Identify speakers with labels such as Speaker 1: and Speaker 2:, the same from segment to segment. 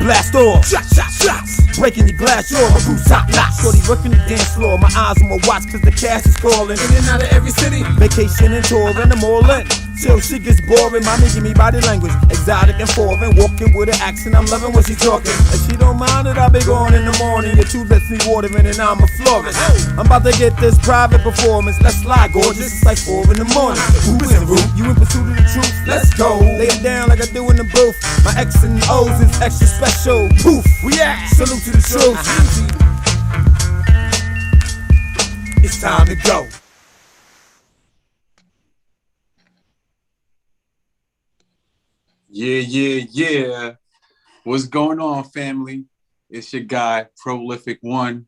Speaker 1: blast off. Shots, breaking your glass jaw. My crew's top notch. Shorty working the dance floor. My eyes on my watch cause the cash is calling. In and out of every city. Vacation and touring, I'm all in. Till she gets boring, mommy give me body language. Exotic and foreign, walking with an accent. I'm loving when she talking. If she don't mind it, I'll be going in the morning. Your two lets me watering and I'm a florist. I'm about to get this private performance. Let's slide, gorgeous. It's like 4 in the morning. Who is in route? You in pursuit of the truth? Let's go. Lay it down like I do in the booth. My X and O's is extra special. Poof, we at. Salute to the truth. It's time to go.
Speaker 2: Yeah. What's going on, family? It's your guy, Prolific One,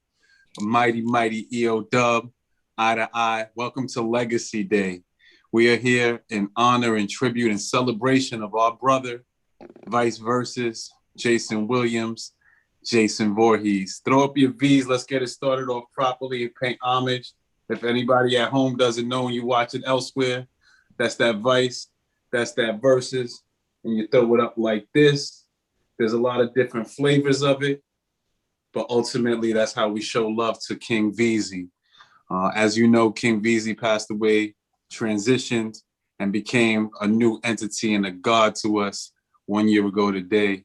Speaker 2: mighty EO Dub, Eye to Eye. Welcome to Legacy Day. We are here in honor and tribute and celebration of our brother, Vice Versus, Jason Williams, Jason Voorhees. Throw up your V's. Let's get it started off properly and pay homage. If anybody at home doesn't know and you watch it elsewhere, that's that Vice, that's that Versus. And you throw it up like this. There's a lot of different flavors of it, but ultimately that's how we show love to King VZ. As you know, King VZ passed away, transitioned, and became a new entity and a god to us 1 year ago today.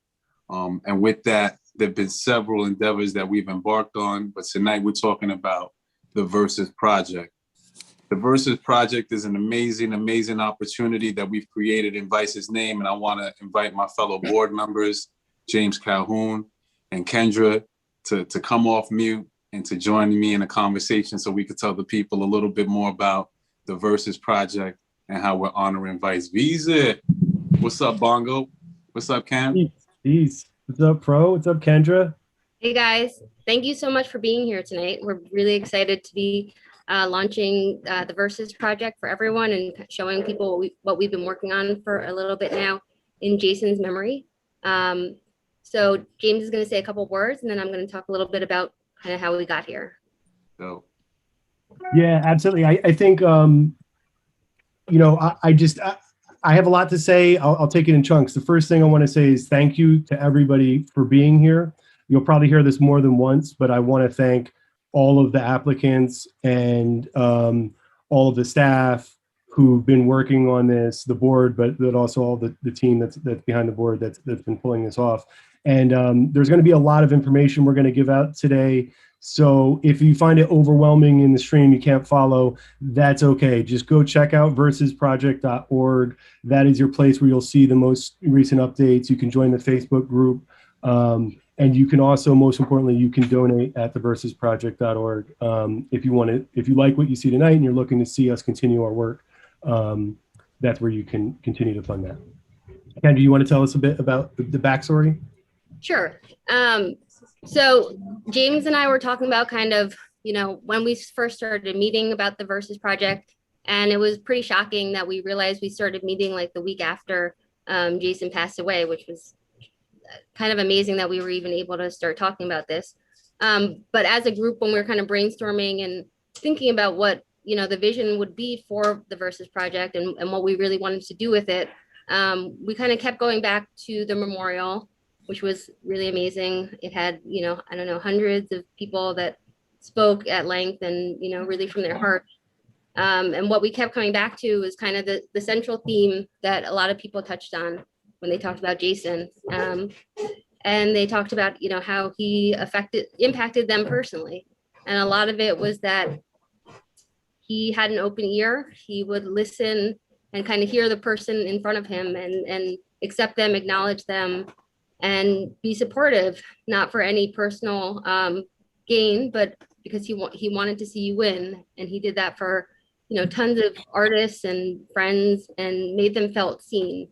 Speaker 2: And with that, there have been several endeavors that we've embarked on, but tonight we're talking about the Versus Project. The Versus Project is an amazing opportunity that we've created in Vice's name, and I want to invite my fellow board members, James Calhoun and Kendra, to come off mute and to join me in a conversation so we could tell the people a little bit more about the Versus Project and how we're honoring Vice. Visa. What's up, Bongo? What's up, Cam?
Speaker 3: Peace. What's up, Pro? What's up, Kendra?
Speaker 4: Hey, guys. Thank you so much for being here tonight. We're really excited to be launching the Versus Project for everyone and showing people what we've been working on for a little bit now in Jason's memory. So James is going to say a couple words, and then I'm going to talk a little bit about kind of how we got here.
Speaker 2: So.
Speaker 3: Yeah, absolutely. I think, I have a lot to say. I'll take it in chunks. The first thing I want to say is thank you to everybody for being here. You'll probably hear this more than once, but I want to thank all of the applicants and all of the staff who've been working on this, the board, but also all the team that's behind the board that's been pulling this off. And there's going to be a lot of information we're going to give out today. So if you find it overwhelming in the stream, you can't follow, that's okay. Just go check out versusproject.org. That is your place where you'll see the most recent updates. You can join the Facebook group. And you can also, most importantly, you can donate at theversusproject.org. If you like what you see tonight and you're looking to see us continue our work, that's where you can continue to fund that. Ken, do you want to tell us a bit about the backstory?
Speaker 4: Sure. So James and I were talking about kind of, when we first started meeting about the Versus Project, and it was pretty shocking that we realized we started meeting like the week after Jason passed away, which was kind of amazing that we were even able to start talking about this. But as a group, when we were kind of brainstorming and thinking about what, the vision would be for the Versus Project and what we really wanted to do with it, we kind of kept going back to the memorial, which was really amazing. It had, hundreds of people that spoke at length and, really from their heart. And what we kept coming back to was kind of the central theme that a lot of people touched on when they talked about Jason. And they talked about, how he impacted them personally. And a lot of it was that he had an open ear. He would listen and kind of hear the person in front of him and accept them, acknowledge them, and be supportive, not for any personal gain, but because he wanted to see you win. And he did that for, tons of artists and friends and made them felt seen.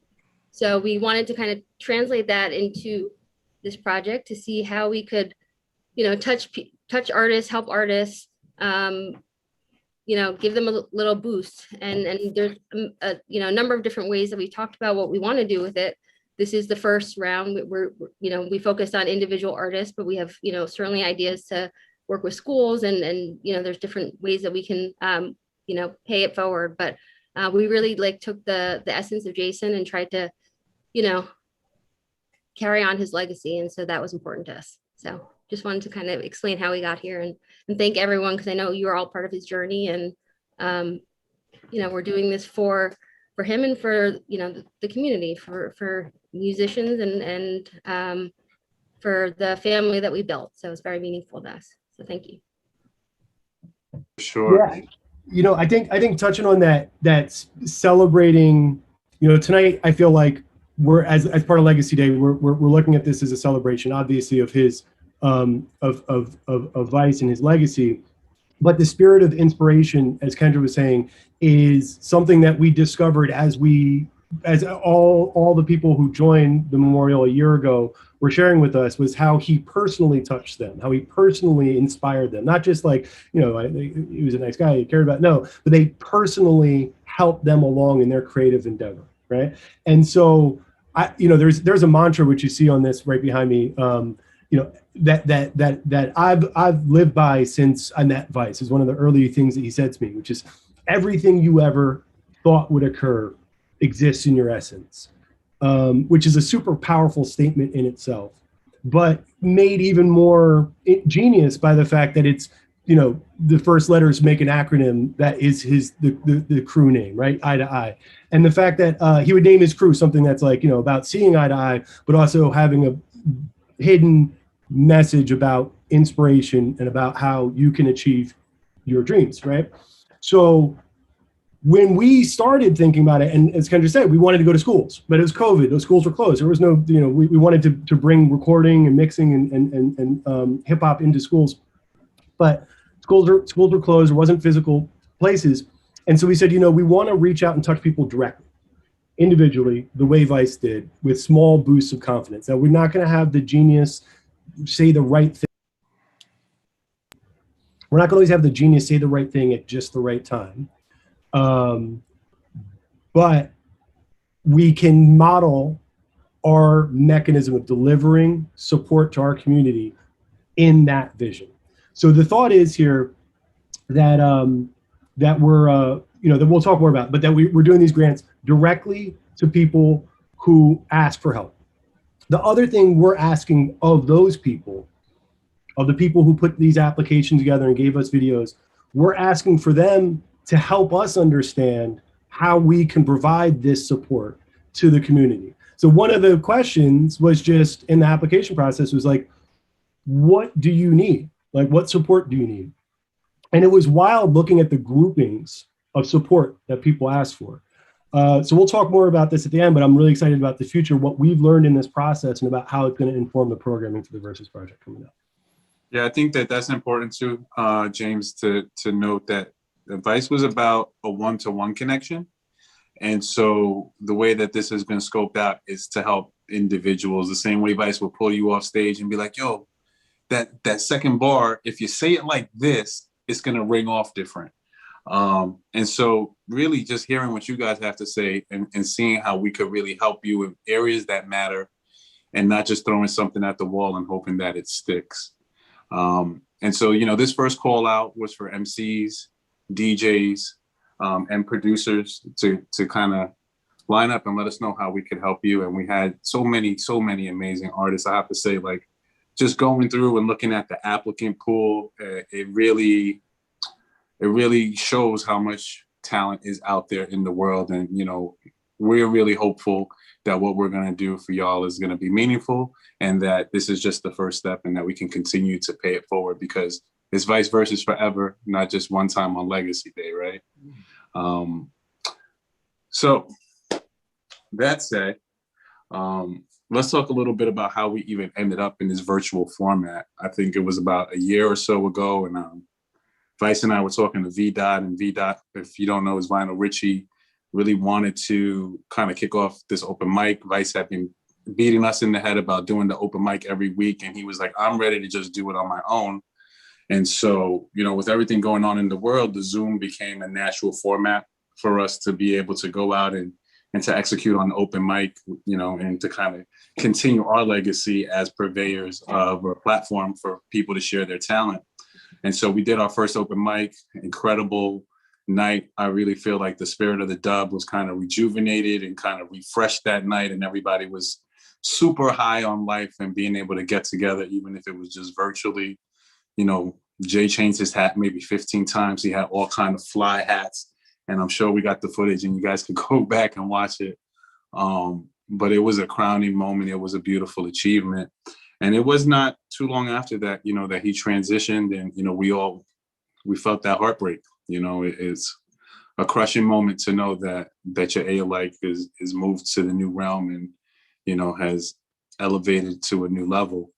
Speaker 4: So we wanted to kind of translate that into this project to see how we could, touch artists, help artists, give them a little boost. And there's a number of different ways that we talked about what we want to do with it. This is the first round. We focused on individual artists, but we have, certainly ideas to work with schools and there's different ways that we can, pay it forward. But we really took the essence of Jason and tried to, carry on his legacy. And so that was important to us. So just wanted to kind of explain how we got here and thank everyone, because I know you are all part of his journey. And, we're doing this for him and for, the community, for musicians and for the family that we built. So it's very meaningful to us. So thank you.
Speaker 2: Sure.
Speaker 3: Yeah. I think touching on that celebrating, tonight, I feel like we're as part of Legacy Day, we're looking at this as a celebration, obviously, of his of Vice and his legacy. But the spirit of inspiration, as Kendra was saying, is something that we discovered as all the people who joined the memorial a year ago were sharing with us, was how he personally touched them, how he personally inspired them. Not just like, he was a nice guy, he cared about, no, but they personally helped them along in their creative endeavor, right? And so, there's a mantra which you see on this right behind me, that I've lived by since I met Vice. Is one of the early things that he said to me, which is everything you ever thought would occur exists in your essence, which is a super powerful statement in itself, but made even more genius by the fact that it's, the first letters make an acronym that is the crew name, right? Eye to Eye. And the fact that he would name his crew something that's like, about seeing eye to eye, but also having a hidden message about inspiration and about how you can achieve your dreams, right? So when we started thinking about it, and as Kendra said, we wanted to go to schools, but it was COVID. Those schools were closed. There was no, we wanted to bring recording and mixing and hip hop into schools, but schools were closed. There wasn't physical places. And so we said, we want to reach out and touch people directly, individually, the way Vice did, with small boosts of confidence. Now, we're not going to have the genius say the right thing. We're not going to always have the genius say the right thing at just the right time. But we can model our mechanism of delivering support to our community in that vision. So the thought is here that that we're that we'll talk more about, but that we're doing these grants directly to people who ask for help. The other thing we're asking of those people, of the people who put these applications together and gave us videos, we're asking for them to help us understand how we can provide this support to the community. So one of the questions was just in the application process was like, what do you need? Like, what support do you need? And it was wild looking at the groupings of support that people asked for. So we'll talk more about this at the end, but I'm really excited about the future, what we've learned in this process and about how it's going to inform the programming for the Versus Project coming up.
Speaker 2: Yeah, I think that's important too, James, to note that Vice was about a one-to-one connection. And so the way that this has been scoped out is to help individuals, the same way Vice will pull you off stage and be like, yo, that second bar, if you say it like this, it's going to ring off different. And so really just hearing what you guys have to say and seeing how we could really help you in areas that matter and not just throwing something at the wall and hoping that it sticks. And so, this first call out was for MCs, DJs, and producers to kind of line up and let us know how we could help you. And we had so many amazing artists. I have to say, like, just going through and looking at the applicant pool, it really shows how much talent is out there in the world. And, we're really hopeful that what we're going to do for y'all is going to be meaningful and that this is just the first step and that we can continue to pay it forward because it's Vice Versus forever, not just one time on Legacy Day, right? So that said, let's talk a little bit about how we even ended up in this virtual format. I think it was about a year or so ago, and Vice and I were talking to V-Dot, and V-Dot, if you don't know, is Vinyl Richie, really wanted to kind of kick off this open mic. Vice had been beating us in the head about doing the open mic every week, and he was like, I'm ready to just do it on my own. And so, with everything going on in the world, the Zoom became a natural format for us to be able to go out and to execute on the open mic, and to kind of continue our legacy as purveyors of a platform for people to share their talent. And so we did our first open mic, incredible night. I really feel like the spirit of the dub was kind of rejuvenated and kind of refreshed that night, and everybody was super high on life and being able to get together, even if it was just virtually. You know, Jay changed his hat maybe 15 times. He had all kind of fly hats, and I'm sure we got the footage and you guys can go back and watch it. But it was a crowning moment. It was a beautiful achievement. And it was not too long after that, you know, that he transitioned, and, you know, we felt that heartbreak. You know, it's a crushing moment to know that your A-like is moved to the new realm and, you know, has elevated to a new level.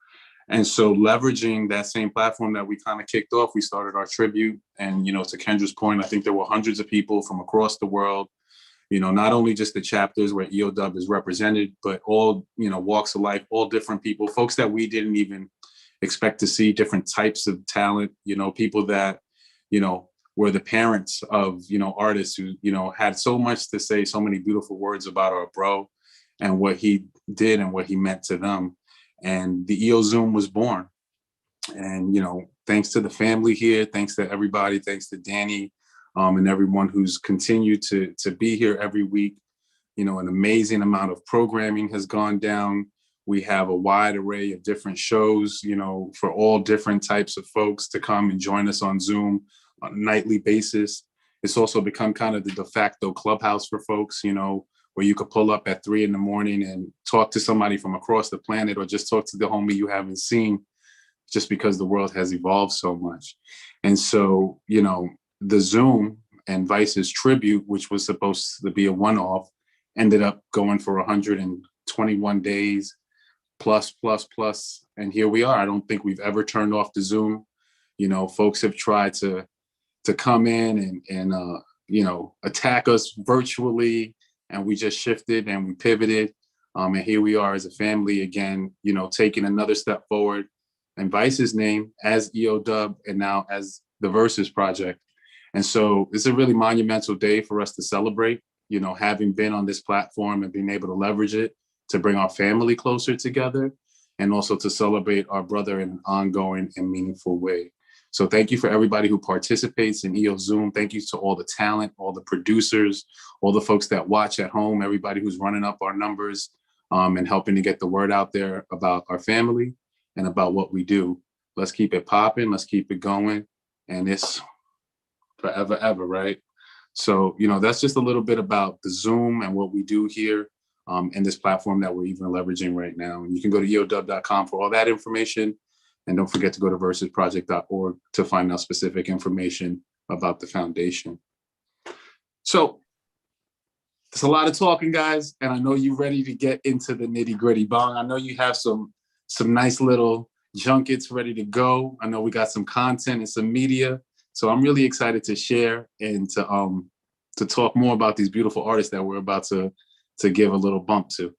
Speaker 2: And so leveraging that same platform that we kind of kicked off, we started our tribute. And, you know, to Kendra's point, I think there were hundreds of people from across the world, you know, not only just the chapters where EOW is represented, but all, you know, walks of life, all different people, folks that we didn't even expect to see, different types of talent, you know, people that, you know, were the parents of, you know, artists who, you know, had so much to say, so many beautiful words about our bro and what he did and what he meant to them. And the EO Zoom was born. And, you know, thanks to the family here, thanks to everybody, thanks to Danny, and everyone who's continued to be here every week. You know, an amazing amount of programming has gone down. We have a wide array of different shows, you know, for all different types of folks to come and join us on Zoom on a nightly basis. It's also become kind of the de facto clubhouse for folks, you know, where you could pull up at 3 a.m. and talk to somebody from across the planet, or just talk to the homie you haven't seen, just because the world has evolved so much. And so, you know, the Zoom and Vice's tribute, which was supposed to be a one-off, ended up going for 121 days plus. And here we are. I don't think we've ever turned off the Zoom. You know, folks have tried to come in and you know, attack us virtually, and we just shifted and we pivoted. And here we are as a family again, you know, taking another step forward in Vice's name as EOW and now as the Versus Project. And so it's a really monumental day for us to celebrate, you know, having been on this platform and being able to leverage it to bring our family closer together, and also to celebrate our brother in an ongoing and meaningful way. So thank you for everybody who participates in EO Zoom. Thank you to all the talent, all the producers, all the folks that watch at home, everybody who's running up our numbers and helping to get the word out there about our family and about what we do. Let's keep it popping. Let's keep it going. And it's forever, ever, right? So, you know, that's just a little bit about the Zoom and what we do here and this platform that we're even leveraging right now. And you can go to eow.com for all that information. And don't forget to go to versusproject.org to find out specific information about the foundation. So there's a lot of talking, guys, and I know you're ready to get into the nitty gritty. Bong, I know you have some nice little junkets ready to go. I know we got some content and some media. So I'm really excited to share and to talk more about these beautiful artists that we're about to give a little bump to.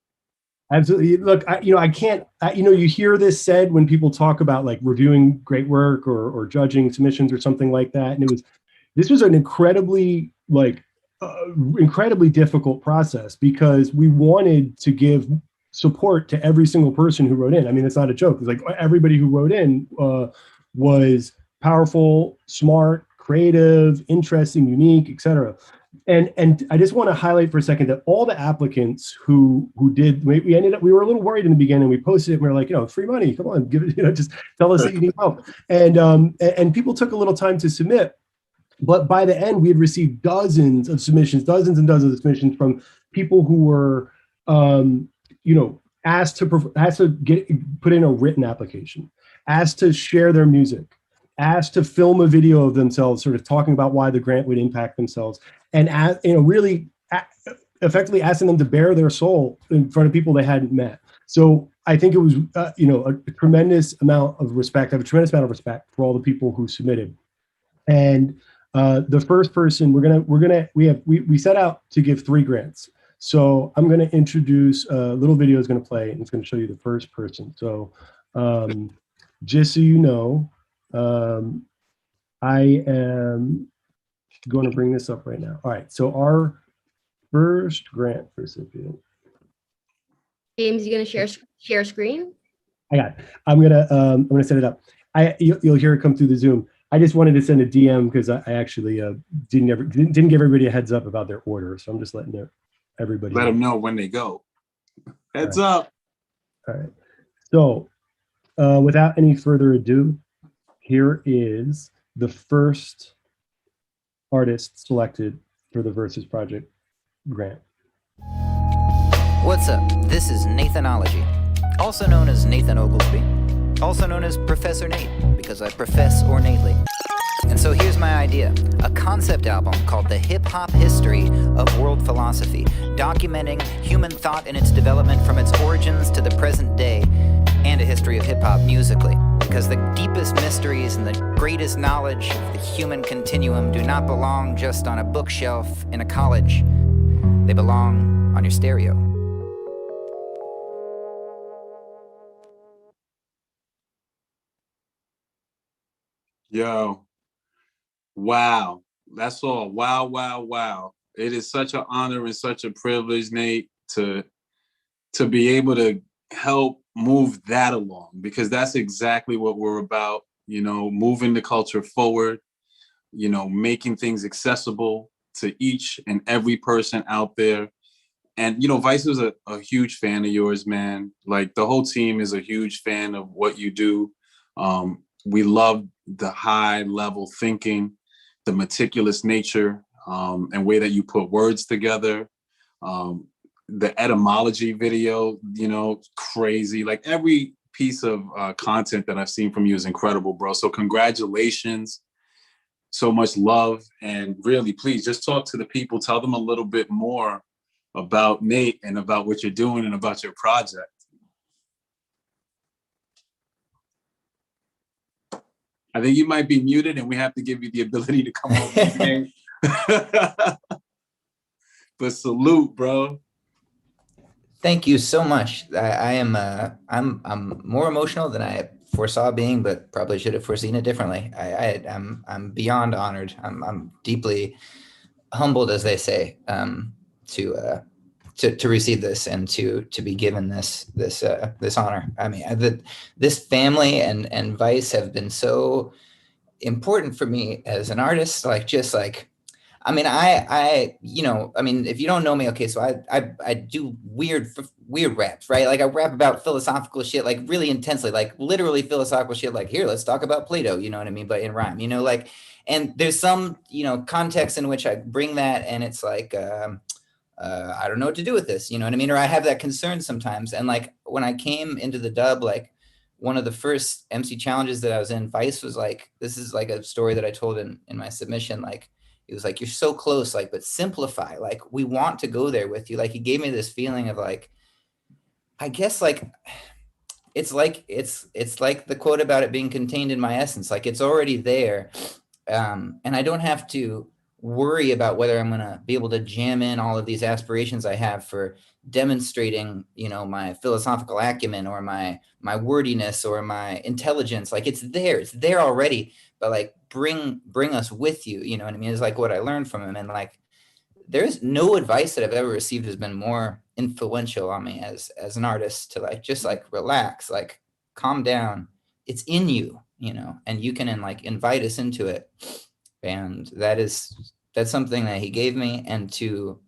Speaker 3: Absolutely. Look, I can't, you hear this said when people talk about like reviewing great work or judging submissions or something like that. And this was an incredibly difficult process, because we wanted to give support to every single person who wrote in. I mean, it's not a joke. It's like everybody who wrote in was powerful, smart, creative, interesting, unique, etc. And I just want to highlight for a second that all the applicants who did, we were a little worried in the beginning. We posted it and we were like, free money, come on, give it, just tell us that you need help. And people took a little time to submit, but by the end we had received dozens and dozens of submissions from people who were, asked to put in a written application, asked to share their music, asked to film a video of themselves, sort of talking about why the grant would impact themselves, and really effectively asking them to bare their soul in front of people they hadn't met. So I think it was, a tremendous amount of respect. I have a tremendous amount of respect for all the people who submitted. And the first person we set out to give 3 grants. So I'm going to introduce a little video is going to play, and it's going to show you the first person. So just so you know, I am going to bring this up right now. All right, so our first grant recipient.
Speaker 4: James, you gonna share screen?
Speaker 3: I got it. I'm gonna set it up. You'll hear it come through the Zoom. I just wanted to send a DM because I actually didn't give everybody a heads up about their order, so I'm just letting everybody
Speaker 2: let them know when they go. Heads up.
Speaker 3: All right. So without any further ado, here is the first artist selected for the Versus Project grant.
Speaker 5: What's up? This is Nathanology, also known as Nathan Oglesby, also known as Professor Nate, because I profess ornately. And so here's my idea, a concept album called The Hip Hop History of World Philosophy, documenting human thought and its development from its origins to the present day, and a history of hip hop musically. Because the deepest mysteries and the greatest knowledge of the human continuum do not belong just on a bookshelf in a college. They belong on your stereo.
Speaker 2: Yo, wow. That's all. Wow, wow, wow. It is such an honor and such a privilege, Nate, to be able to help move that along, because that's exactly what we're about, you know, moving the culture forward, you know, making things accessible to each and every person out there. And, you know, Vice was a huge fan of yours, man. Like, the whole team is a huge fan of what you do. We love the high level thinking, the meticulous nature, and way that you put words together. The etymology video, you know, crazy. Like, every piece of content that I've seen from you is incredible, bro. So congratulations. So much love. And really, please just talk to the people. Tell them a little bit more about Nate and about what you're doing and about your project. I think you might be muted, and we have to give you the ability to come over again. But salute, bro.
Speaker 5: Thank you so much. I'm more emotional than I foresaw being, but probably should have foreseen it differently. I'm beyond honored. I'm deeply humbled, as they say, to receive this and to be given this honor. I mean, this family and Vice have been so important for me as an artist. Like, just like, I mean, I mean, if you don't know me, okay, so I do weird raps, right? Like, I rap about philosophical shit, like, really intensely, like, literally philosophical shit, like, here, let's talk about Plato, you know what I mean? But in rhyme, you know, like, and there's some, you know, context in which I bring that, and it's like, I don't know what to do with this, you know what I mean? Or I have that concern sometimes. And like, when I came into the dub, like, one of the first MC challenges that I was in, Vice was like, this is like a story that I told in my submission, like, it was like, you're so close, like, but simplify, like, we want to go there with you. Like, he gave me this feeling of like, I guess, like, it's like the quote about it being contained in my essence, like, it's already there. And I don't have to worry about whether I'm going to be able to jam in all of these aspirations I have for demonstrating, you know, my philosophical acumen or my wordiness or my intelligence. Like, it's there already, but like, bring us with you, you know what I mean? It's like what I learned from him. And like, there's no advice that I've ever received has been more influential on me as an artist, to like, just like, relax, like, calm down. It's in you, you know, and you can like invite us into it. And that's something that he gave me. And to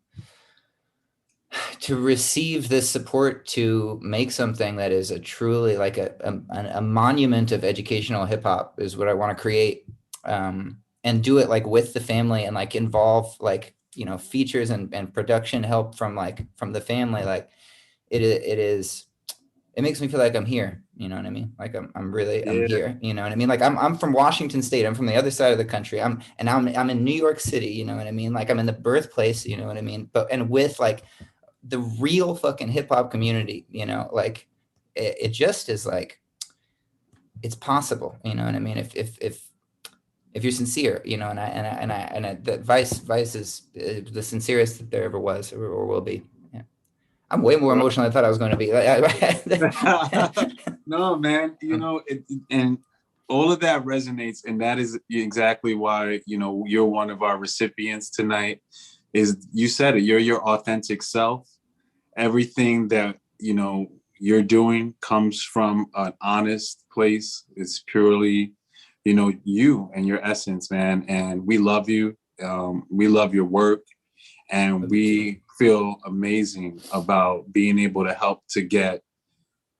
Speaker 5: receive this support to make something that is a truly like a monument of educational hip hop is what I want to create. And do it like with the family, and like involve like, you know, features and production help from the family. Like, it makes me feel like I'm here, you know what I mean? Like, I'm here, you know what I mean? Like, I'm from Washington State. I'm from the other side of the country. I'm in New York City, you know what I mean? Like, I'm in the birthplace, you know what I mean? And with like the real fucking hip hop community, you know, like, it just is like, it's possible, you know what I mean? If you're sincere, you know, and the Vice is the sincerest that there ever was or will be. Yeah. I'm way more emotional than I thought I was going to be.
Speaker 2: No, man, you know, and all of that resonates. And that is exactly why, you know, you're one of our recipients tonight. Is, you said it, you're your authentic self. Everything that, you know, you're doing comes from an honest place. It's purely, you know, you and your essence, man. And we love you. We love your work. And we feel amazing about being able to help to get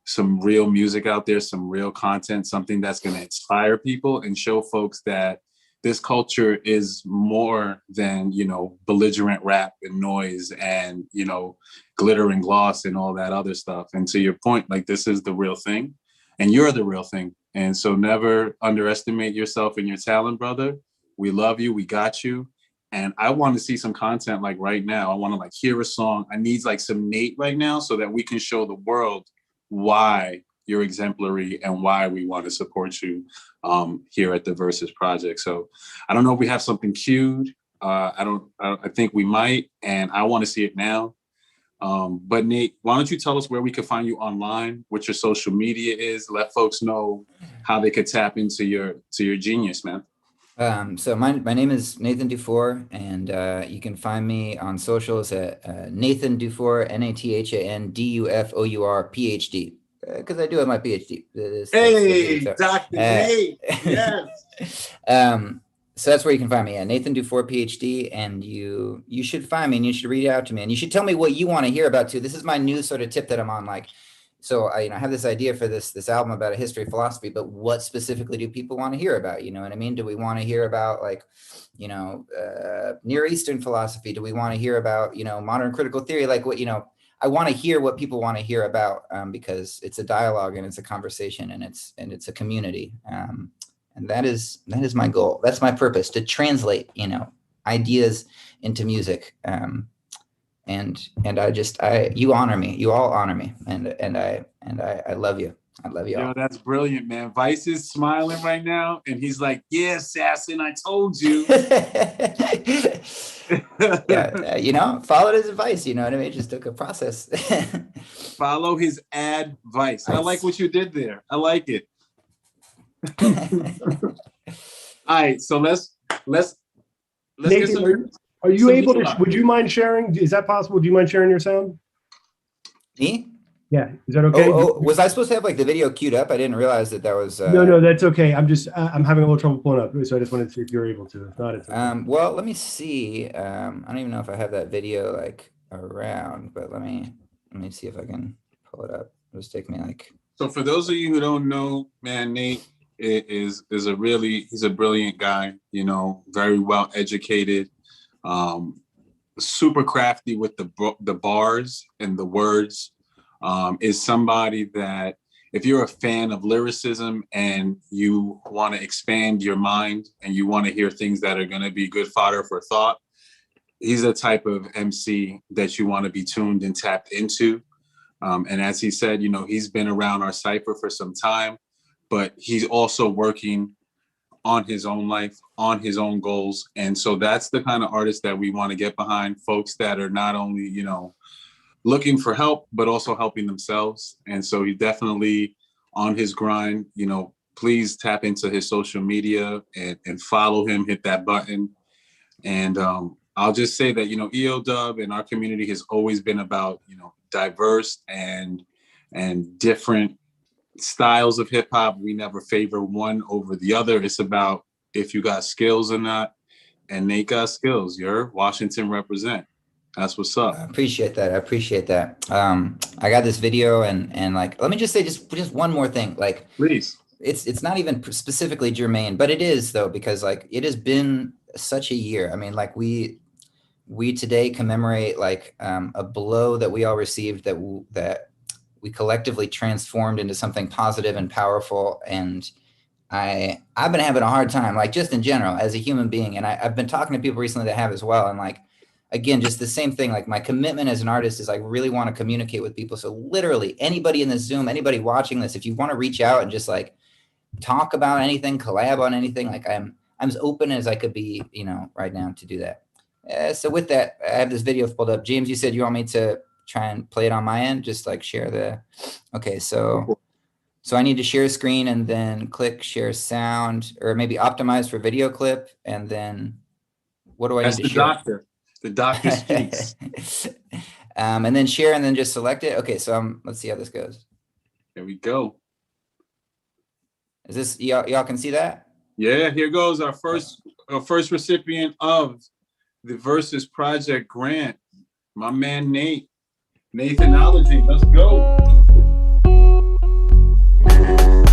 Speaker 2: some real music out there, some real content, something that's going to inspire people and show folks that this culture is more than, you know, belligerent rap and noise and, you know, glitter and gloss and all that other stuff. And to your point, like, this is the real thing and you're the real thing. And so never underestimate yourself and your talent, brother. We love you. We got you. And I want to see some content like right now. I want to like hear a song. I need like some Nate right now so that we can show the world why you're exemplary and why we want to support you here at the Versus Project. So I don't know if we have something queued. I think we might, and I want to see it now. But Nate, why don't you tell us where we can find you online, what your social media is, let folks know how they could tap into your genius, man.
Speaker 5: So my name is Nathan Dufour, and you can find me on socials at Nathan Dufour, NATHANDUFOUR PhD, because I do have my PhD.
Speaker 2: Hey, Dr. Nate, yes.
Speaker 5: So that's where you can find me at Nathan Dufour PhD, and you should find me and you should reach out to me and you should tell me what you want to hear about too. This is my new sort of tip that I'm on, like. So I have this idea for this album about a history of philosophy, but what specifically do people want to hear about? You know what I mean? Do we want to hear about like, Near Eastern philosophy? Do we want to hear about, modern critical theory? Like what, I want to hear what people want to hear about because it's a dialogue and it's a conversation and it's a community. And that is my goal. That's my purpose, to translate, ideas into music. And you honor me. You all honor me, and I love you. I love you all.
Speaker 2: Yo, that's brilliant, man. Vice is smiling right now, and he's like, "Yeah, Assassin, I told you."
Speaker 5: Yeah, followed his advice. You know what I mean? It just took a process.
Speaker 2: Follow his advice. I like what you did there. I like it. All right, so let's
Speaker 3: Nathan,
Speaker 2: get some.
Speaker 3: Are you able to, would you mind sharing? Is that possible? Do you mind sharing your sound?
Speaker 5: Me?
Speaker 3: Yeah. Is that okay?
Speaker 5: Oh, was I supposed to have like the video queued up? I didn't realize that was.
Speaker 3: No, that's okay. I'm having a little trouble pulling up. So I just wanted to see if you're able to. If not, it's okay.
Speaker 5: Well, let me see. I don't even know if I have that video like around, but let me see if I can pull it up. It'll just take me like.
Speaker 2: So for those of you who don't know, man, Nate he's a brilliant guy, very well educated. Super crafty with the bars and the words, is somebody that if you're a fan of lyricism and you want to expand your mind and you want to hear things that are going to be good fodder for thought, he's a type of MC that you want to be tuned and tapped into. And as he said, he's been around our cipher for some time, but he's also working on his own life, on his own goals. And so that's the kind of artist that we want to get behind, folks that are not only, looking for help, but also helping themselves. And so he's definitely on his grind. Please tap into his social media and follow him, hit that button. And I'll just say that, EO Dub and our community has always been about, diverse and different styles of hip hop. We never favor one over the other. It's about if you got skills or not, and Nate got skills. You're Washington represent. That's what's up.
Speaker 5: I appreciate that. I got this video and like, let me just say just one more thing. Like,
Speaker 2: please.
Speaker 5: It's not even specifically germane, but it is though, because like it has been such a year. I mean, like we today commemorate like a blow that we all received that we collectively transformed into something positive and powerful. And I've been having a hard time, like just in general as a human being. And I've been talking to people recently that have as well. And like, again, just the same thing, like my commitment as an artist is I really want to communicate with people. So literally anybody in this Zoom, anybody watching this, if you want to reach out and just like talk about anything, collab on anything, like I'm as open as I could be, right now to do that. So with that, I have this video pulled up. James, you said you want me to try and play it on my end, just like share the, okay. So I need to share screen and then click share sound, or maybe optimize for video clip. And then what do I need to share?
Speaker 2: The doctor speaks.
Speaker 5: And then share and then just select it. Okay. So let's see how this goes.
Speaker 2: Here we go.
Speaker 5: Is this, y'all can see that?
Speaker 2: Yeah, here goes our first recipient of the Versus Project grant. My man, Nate. Nathanology, let's go.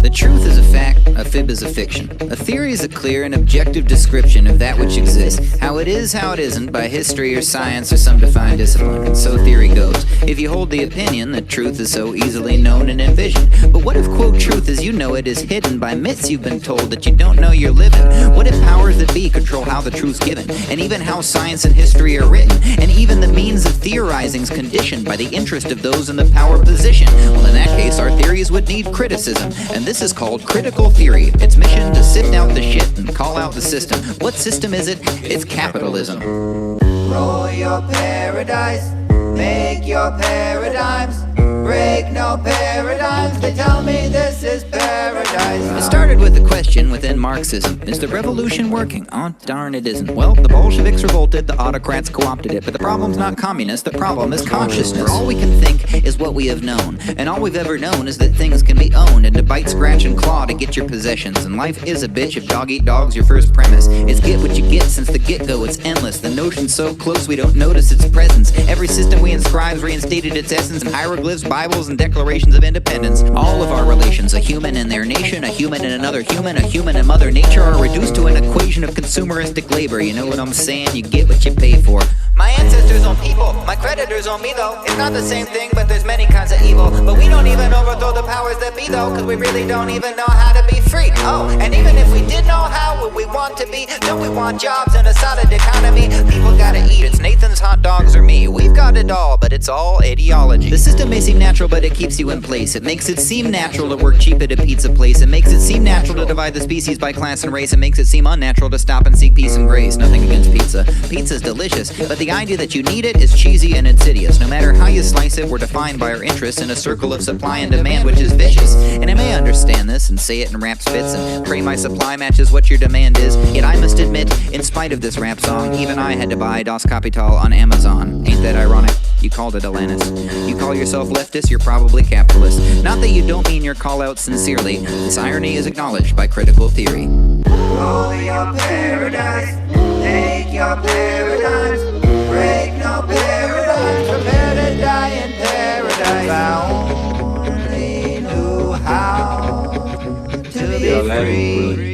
Speaker 5: The truth is a fact, a fib is a fiction. A theory is a clear and objective description of that which exists. How it is, how it isn't, by history or science or some defined discipline. And so theory goes. If you hold the opinion that truth is so easily known and envisioned. But what if, quote, truth as you know it is hidden by myths you've been told that you don't know you're living? What if powers that be control how the truth's given? And even how science and history are written? And even the means of theorizing's conditioned by the interest of those in the power position? Well, in that case, our theories would need criticism. And this is called critical theory. Its mission to sift out the shit and call out the system. What system is it? It's capitalism.
Speaker 6: Roll your paradise, make your paradigms, break no paradigms. They tell me this is paradise.
Speaker 5: It started with a question within Marxism. Is the revolution working? Oh, darn it isn't. Well, the Bolsheviks revolted, the autocrats co-opted it, but the problem's not communist, the problem is consciousness. All we can think is what we have known, and all we've ever known is that things can be owned, and to bite, scratch, and claw to get your possessions. And life is a bitch if dog eat dog's your first premise. It's get what you get since the get-go, it's endless. The notion's so close we don't notice its presence. Every system we inscribe reinstated its essence in hieroglyphs, Bibles, and declarations of independence. All of our relations, a human and their nation, a human and another human, a human and Mother Nature, are reduced to an equation of consumeristic labor. You know what I'm saying? You get what you pay for.
Speaker 6: My ancestors own people, my creditors own me though. It's not the same thing, but there's many kinds of evil. But we don't even overthrow the powers that be though, cause we really don't even know how to be free. Oh, and even if we did know how, would we want to be? Don't we want jobs and a solid economy? People gotta eat, it's Nathan's hot dogs or me. We've got it all, but it's all ideology.
Speaker 5: The system may seem natural, but it keeps you in place. It makes it seem natural to work cheap at a pizza place. It makes it seem natural to divide the species by class and race. It makes it seem unnatural to stop and seek peace and grace. Nothing against pizza. Pizza's delicious, but the idea that you need it is cheesy and insidious. No matter how you slice it, we're defined by our interests in a circle of supply and demand, which is vicious. And I may understand this and say it in rap spits and pray my supply matches what your demand is. Yet I must admit, in spite of this rap song, even I had to buy Das Kapital on Amazon. Ain't that ironic? You called it Alanis. You call yourself leftist, you're probably capitalist. Not that you don't mean your call out sincerely. This irony is acknowledged by critical theory.
Speaker 6: Roll your paradise, take your paradigms, break no paradigms, prepare to die in paradise. I only knew how to be free.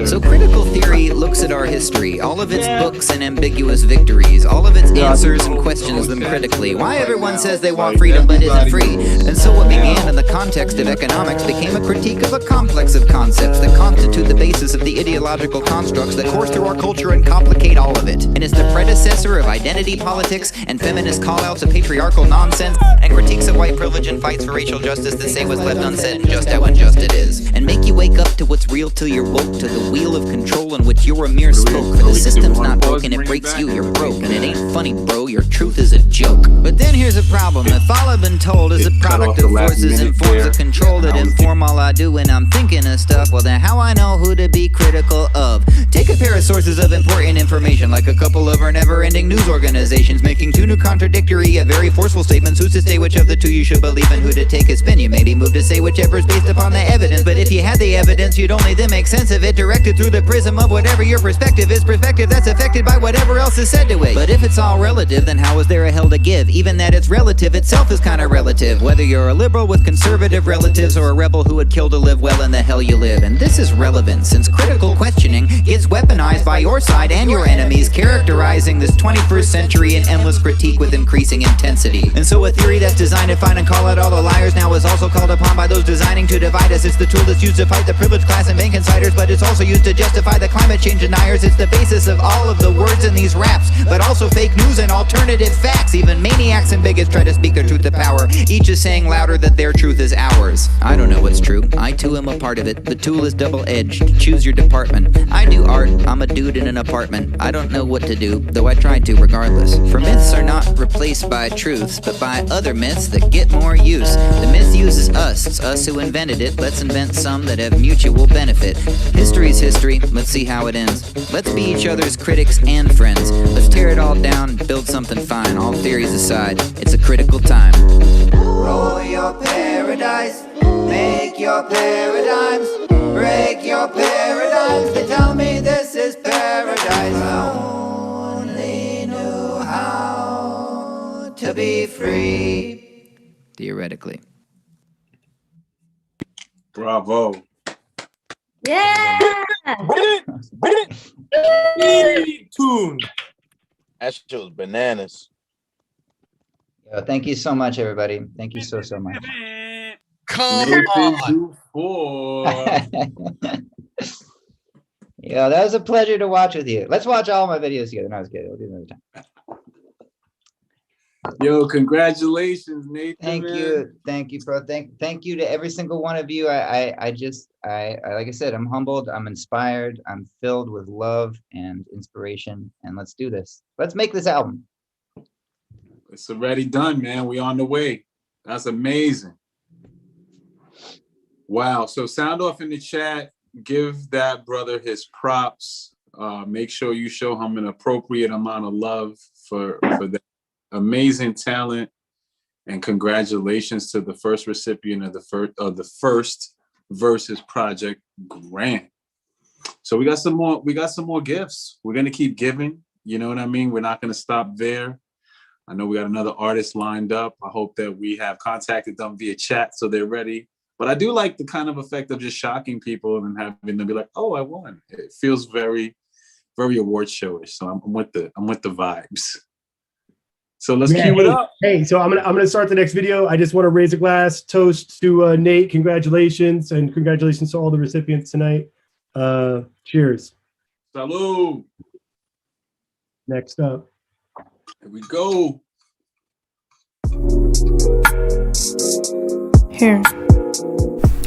Speaker 5: So critical theory looks at our history, all of its books and ambiguous victories, all of its answers and questions them critically. Why everyone says they want freedom but isn't free. And so what began in the context of economics became a critique of a complex of concepts that constitute the basis of the ideological constructs that course through our culture and complicate all of it. And it's the predecessor of identity politics and feminist call-outs of patriarchal nonsense and critiques of white privilege and fights for racial justice that say what's left unsaid and just how unjust it is. And make you wake up to what's real till you're woke to the wheel of control in which you're a mere spoke. For the system's not broken, it breaks you, you're broke. And it ain't funny, bro, your truth is a joke. But then here's a problem. If all I've been told is a product of forces and forms of control that inform all I do when I'm thinking of stuff, well then how I know who to be critical of? Take a pair of sources of important information, like a couple of our never-ending news organizations making two new contradictory yet very forceful statements. Who's to say which of the two you should believe and who to take a spin? You may be moved to say whichever's based upon the evidence, but if you had the evidence, you'd only then make sense of it, directed through the prism of whatever your perspective is, perspective that's affected by whatever else is said to it. But if it's all relative, then how is there a hell to give? Even that it's relative itself is kind of relative, whether you're a liberal with conservative relatives or a rebel who would kill to live well in the hell you live. And this is relevant since critical questioning gets weaponized by your side and your enemies, characterizing this 21st century in endless critique with increasing intensity. And so a theory that's designed to find and call out all the liars now is also called upon by those designing to divide us. It's the tool that's used to fight the privileged class and bank insiders, but it's also used to justify the climate change deniers. It's the basis of all of the words in these raps, but also fake news and alternative facts. Even maniacs and bigots try to speak their truth to power. Each is saying louder that their truth is ours. I don't know what's true. I too am a part of it. The tool is double-edged. Choose your department. I do art. I'm a dude in an apartment. I don't know what to do, though I try to regardless. For myths are not replaced by truths, but by other myths that get more use. The myth uses us. It's us who invented it. Let's invent some that have mutual benefit. History's history. Let's see how it ends. Let's be each other's critics and friends. Let's tear it all down, build something fine. All theories aside, it's a critical time.
Speaker 6: Roll your paradise, make your paradigms, break your paradigms. They tell me this is paradise. I only knew how to be free.
Speaker 5: Theoretically.
Speaker 2: Bravo.
Speaker 4: Yeah.
Speaker 7: Tune. That shit was bananas.
Speaker 5: Yo, thank you so much, everybody. Thank you so much.
Speaker 7: Come
Speaker 2: Nathan
Speaker 7: on.
Speaker 2: Dufour.
Speaker 5: Yeah, that was a pleasure to watch with you. Let's watch all my videos together. No, I was kidding. We'll do it another time.
Speaker 2: Yo, congratulations, Nathan.
Speaker 5: Thank you, bro. Thank you to every single one of you. I like I said, I'm humbled, I'm inspired, I'm filled with love and inspiration. And let's do this. Let's make this album.
Speaker 2: It's already done, man. We on the way. That's amazing. Wow. So sound off in the chat. Give that brother his props. Make sure you show him an appropriate amount of love for that amazing talent, and congratulations to the first recipient of the first Versus Project grant. So we got some more gifts. We're gonna keep giving. You know what I mean? We're not gonna stop there. I know we got another artist lined up. I hope that we have contacted them via chat so they're ready. But I do like the kind of effect of just shocking people and having them be like, "Oh, I won." It feels very, very award showish. So I'm with the vibes. So let's cue it up.
Speaker 3: Hey, so I'm gonna start the next video. I just want to raise a glass, toast to Nate. Congratulations, and congratulations to all the recipients tonight. Cheers.
Speaker 2: Salud.
Speaker 3: Next up.
Speaker 2: Here we go.
Speaker 8: Here.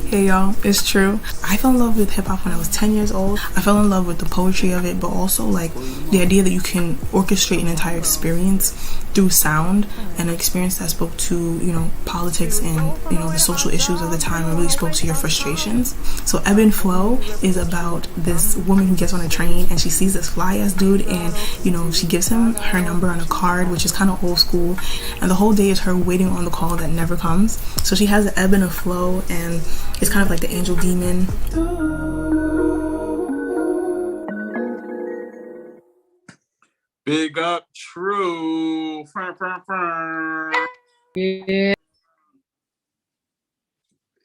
Speaker 8: Hey y'all, it's true. I fell in love with hip hop when I was 10 years old. I fell in love with the poetry of it, but also like the idea that you can orchestrate an entire experience through sound, and an experience that spoke to, you know, politics and, you know, the social issues of the time, and really spoke to your frustrations. So Ebb and Flow is about this woman who gets on a train and she sees this fly ass dude, and, you know, she gives him her number on a card, which is kind of old school, and the whole day is her waiting on the call that never comes. So she has an ebb and a flow, and it's kind of like the angel demon.
Speaker 2: Big up, True.
Speaker 8: Yeah.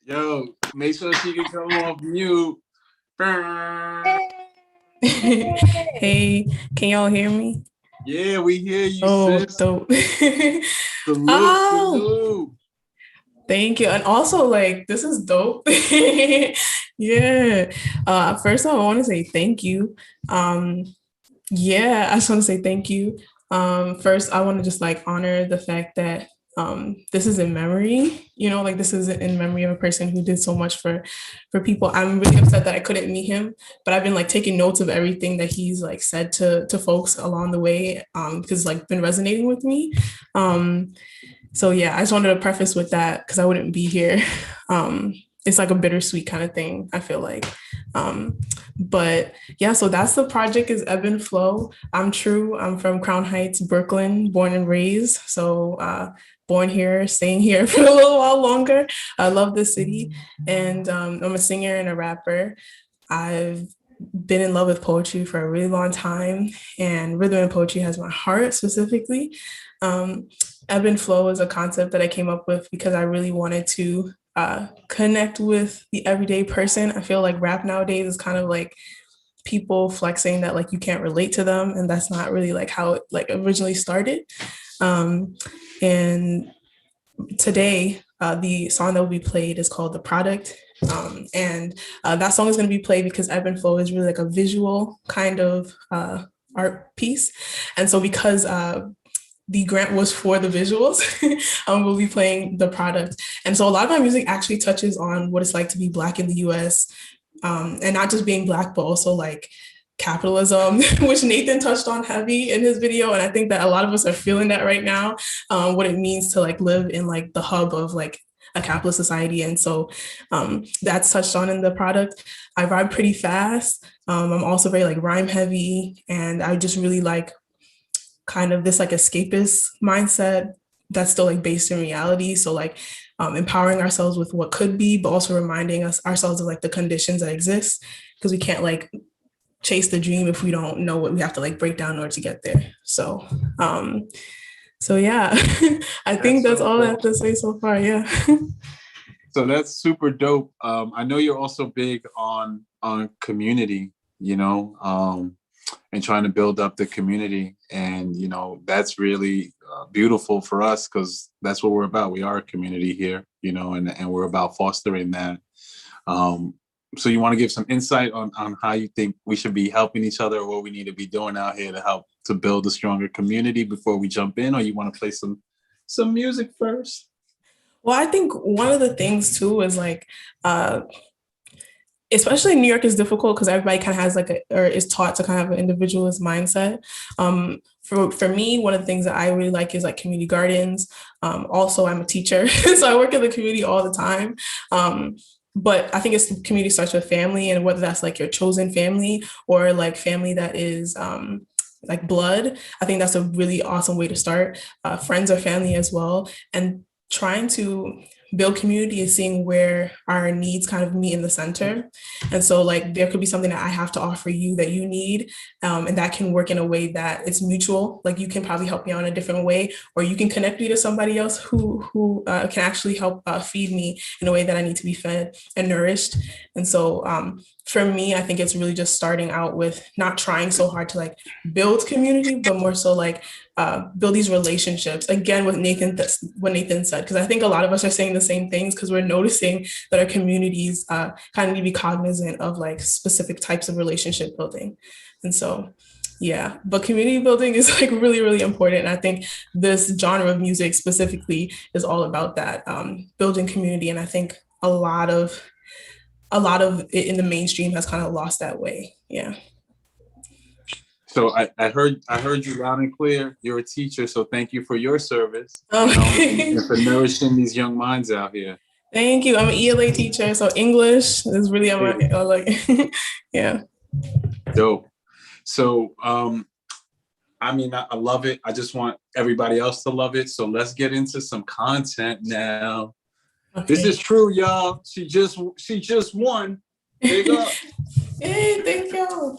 Speaker 2: Yo, make sure she can come off mute.
Speaker 8: Hey, can y'all hear me?
Speaker 2: Yeah, we hear you, sis.
Speaker 8: Dope.
Speaker 2: Salute.
Speaker 8: Thank you. And also, like, this is dope. Yeah. First of all, I want to say thank you. Yeah, I just want to say thank you. First, I want to just like honor the fact that this is in memory, you know, like this is in memory of a person who did so much for people. I'm really upset that I couldn't meet him, but I've been like taking notes of everything that he's like said to folks along the way, because it's like been resonating with me. So yeah, I just wanted to preface with that because I wouldn't be here. It's like a bittersweet kind of thing, I feel like. But yeah, so that's the project, is Ebb and Flow. I'm True. I'm from Crown Heights, Brooklyn, born and raised. So born here, staying here for a little while longer. I love the city, and I'm a singer and a rapper. I've been in love with poetry for a really long time, and rhythm and poetry has my heart specifically. Ebb and Flow is a concept that I came up with because I really wanted to connect with the everyday person. I feel like rap nowadays is kind of like people flexing that like you can't relate to them, and that's not really like how it like originally started. And today, the song that will be played is called The Product. And that song is going to be played because Ebb and Flow is really like a visual kind of art piece. And so because the grant was for the visuals, we'll be playing The Product. And so a lot of my music actually touches on what it's like to be Black in the US, and not just being Black, but also like capitalism, which Nathan touched on heavy in his video. And I think that a lot of us are feeling that right now, what it means to like live in like the hub of like a capitalist society. And so that's touched on in The Product. I rhyme pretty fast. I'm also very like rhyme heavy, and I just really like kind of this like escapist mindset that's still like based in reality. So like empowering ourselves with what could be, but also reminding ourselves of like the conditions that exist, because we can't like chase the dream if we don't know what we have to like break down in order to get there. So yeah, I think that's all I have to say so far. Yeah.
Speaker 2: So that's super dope. I know you're also big on community, and trying to build up the community. And, that's really beautiful for us because that's what we're about. We are a community here, and we're about fostering that. So you want to give some insight on how you think we should be helping each other or what we need to be doing out here to help to build a stronger community before we jump in, or you want to play some music first?
Speaker 8: Well, I think one of the things too is like, especially in New York is difficult because everybody kind of has or is taught to kind of have an individualist mindset. For me, one of the things that I really like is like community gardens. Also, I'm a teacher, so I work in the community all the time. But I think the community starts with family, and whether that's like your chosen family or like family that is like blood, I think that's a really awesome way to start. Friends or family as well. And trying to build community is seeing where our needs kind of meet in the center. And so like there could be something that I have to offer you that you need, and that can work in a way that it's mutual. Like you can probably help me out in a different way, or you can connect me to somebody else who can actually help feed me in a way that I need to be fed and nourished. And so for me, I think it's really just starting out with not trying so hard to like build community, but more so like build these relationships. Again, what Nathan said, because I think a lot of us are saying the same things because we're noticing that our communities kind of need to be cognizant of like specific types of relationship building. And so, yeah, but community building is like really, really important. And I think this genre of music specifically is all about that, building community. And I think a lot of it in the mainstream has kind of lost that way. Yeah.
Speaker 2: So I heard you loud and clear. You're a teacher, so thank you for your service and for nourishing these young minds out here.
Speaker 8: Thank you. I'm an ELA teacher, so English is really yeah.
Speaker 2: Dope. So I love it. I just want everybody else to love it. So let's get into some content now. Okay. This is true, y'all. She just won. Big up.
Speaker 8: Hey, thank you.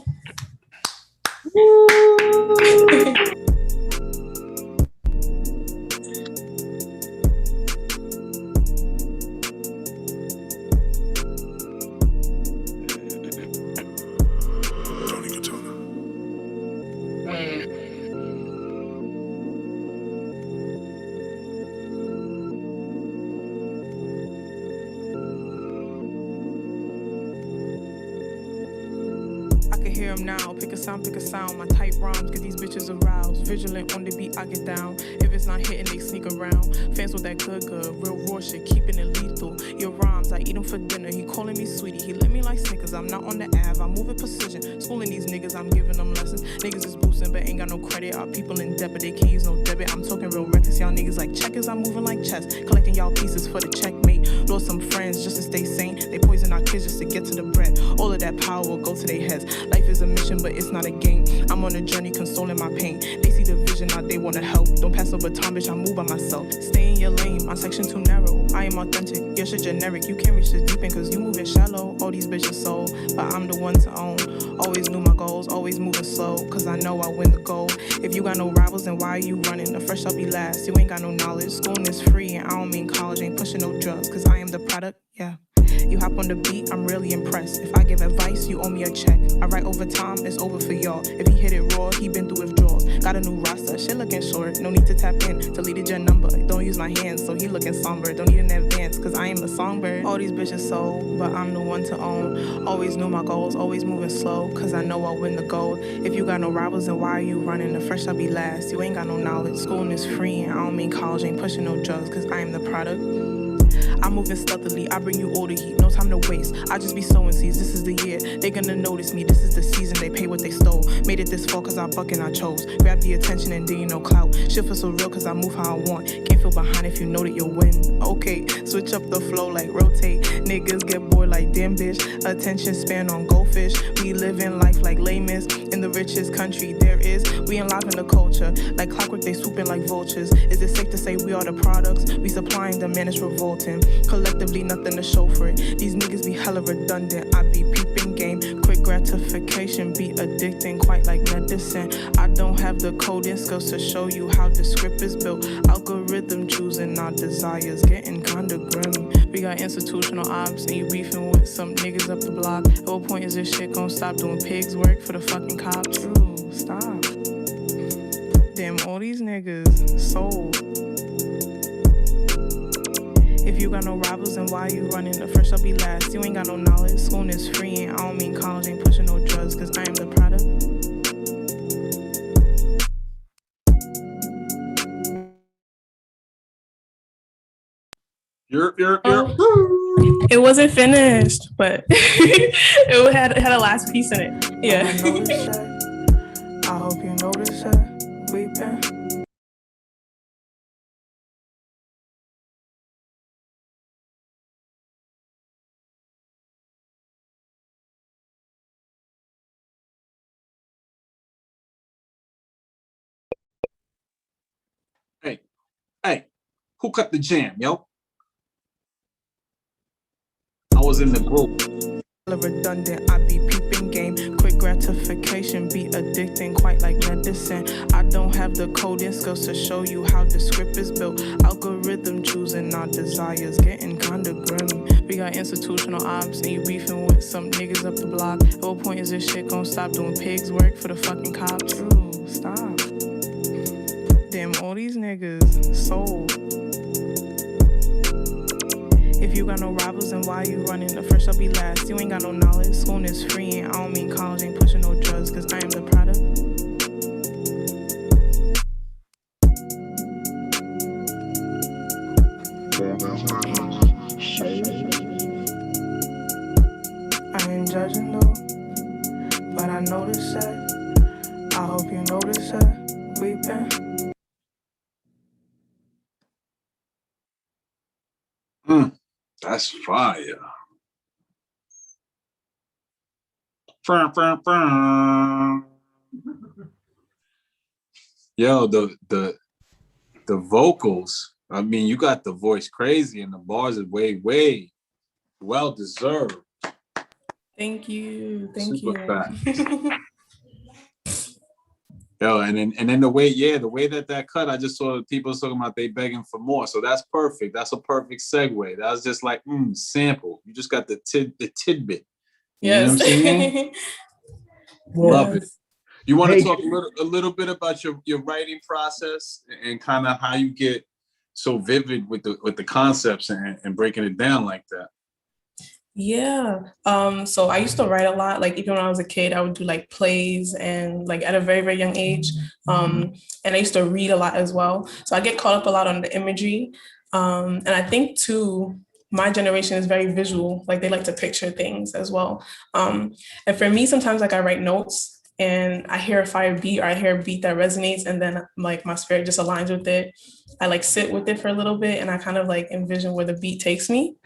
Speaker 9: Now, pick a sound, my type rhymes, cause these bitches aroused. Vigilant on the beat, I get down. If it's not hitting, they sneak around. Fans with that good, real raw shit, keeping it lethal. Your rhymes, I eat them for dinner. He calling me sweetie, he lit me like Snickers. I'm not on the Ave, I move with precision. Schooling these niggas, I'm giving them lessons. Niggas is boosting, but ain't got no credit. Our people in debt, but they can't use no debit. I'm talking real reckless, y'all niggas like checkers. I'm moving like chess, collecting y'all pieces for the checkmate. Lost some friends just to stay sane. They poison our kids just to get to the bread. All of that power will go to their heads. Life is a mission, but it's not a game. I'm on a journey, consoling my pain. They see the vision, now they wanna help. Don't pass the baton, bitch, I move by myself. Stay in your lane, my section too narrow. I am authentic, your shit generic. You can't reach this deep in, cause you moving shallow. All these bitches sold, but I'm the one to own. Always knew my goals, always moving slow, cause I know I win the goal. If you got no rivals, then why are you running? The fresh I'll be last, you ain't got no knowledge. Schooling is free, and I don't mean college, ain't pushing no drugs, cause I am the product, yeah. You hop on the beat, I'm really impressed. If I give advice, you owe me a check. I write over time, it's over for y'all. If he hit it raw, he been through withdrawals. Got a new roster, shit looking short. No need to tap in, deleted your number. Don't use my hands, so he looking somber. Don't need an advance, cause I am the songbird. All these bitches sold, but I'm the one to own. Always knew my goals, always moving slow, cause I know I'll win the gold. If you got no rivals, then why are you running? The fresh I'll be last, you ain't got no knowledge. Schooling is free, and I don't mean college, ain't pushing no drugs, cause I am the product. I'm moving stealthily, I bring you all the heat, no time to waste. I just be sowing seeds, this is the year. They gonna notice me, this is the season, they pay what they stole. Made it this far cause I buck and I chose. Grab the attention and then you know clout. Shit feel so real cause I move how I want. Can't feel behind if you know that you'll win. Okay, switch up the flow like rotate. Niggas get bored like damn bitch. Attention span on goldfish. We live in life like layman's. In the richest country there is. We enliven the culture. Like clockwork they swooping like vultures. Is it safe to say we are the products? We supplying the man is revolting. Collectively nothing to show for it. These niggas be hella redundant. I be peeping game. Quick gratification be addicting. Quite quite like medicine. I don't have the coding skills to show you how the script is built. Algorithm choosing our desires, getting kinda grim. We got institutional ops and you beefing with some niggas up the block. At what point is this shit gonna stop doing pigs work for the fucking cops? Ooh, stop. Damn, all these niggas sold. If you got no rivals, then why you running? The first I'll be last. You ain't got no knowledge. School is free, and I don't mean college ain't pushing no drugs, cause I am the product.
Speaker 8: It wasn't finished, but it had a last piece in it. Yeah.
Speaker 9: I hope you notice that. Weeping.
Speaker 2: Hey, who cut the jam, yo? I was in the group.
Speaker 9: Redundant, I be peeping game. Quick gratification be addicting, quite like medicine. I don't have the coding skills to show you how the script is built. Algorithm choosing our desires, getting kinda grim. We got institutional ops and you beefing with some niggas up the block. At what point is this shit gonna stop doing pigs work for the fucking cops? Ooh, stop. Damn, all these niggas sold. If you got no rivals, then why you running? The first I'll be last. You ain't got no knowledge. School is free, and I don't mean college ain't pushing no drugs, cause I am the product. I ain't judging though, but I notice that. I hope you notice that. Weeping.
Speaker 2: That's fire. Yo, the vocals. I mean, you got the voice crazy, and the bars are way well deserved.
Speaker 8: Thank you.
Speaker 2: Super fat. Yo, and then the way that cut, I just saw people talking about they begging for more. So that's perfect. That's a perfect segue. That was just like sample. You just got the tidbit. You know what I'm saying? Love it. You want to talk a little bit about your writing process and kind of how you get so vivid with the concepts and breaking it down like that?
Speaker 8: Yeah. So I used to write a lot. Like even when I was a kid, I would do like plays and like at a very, very young age. And I used to read a lot as well. So I get caught up a lot on the imagery. And I think too, my generation is very visual. Like they like to picture things as well. And for me, sometimes like I write notes and I hear a fire beat or I hear a beat that resonates and then like my spirit just aligns with it. I like sit with it for a little bit and I kind of like envision where the beat takes me.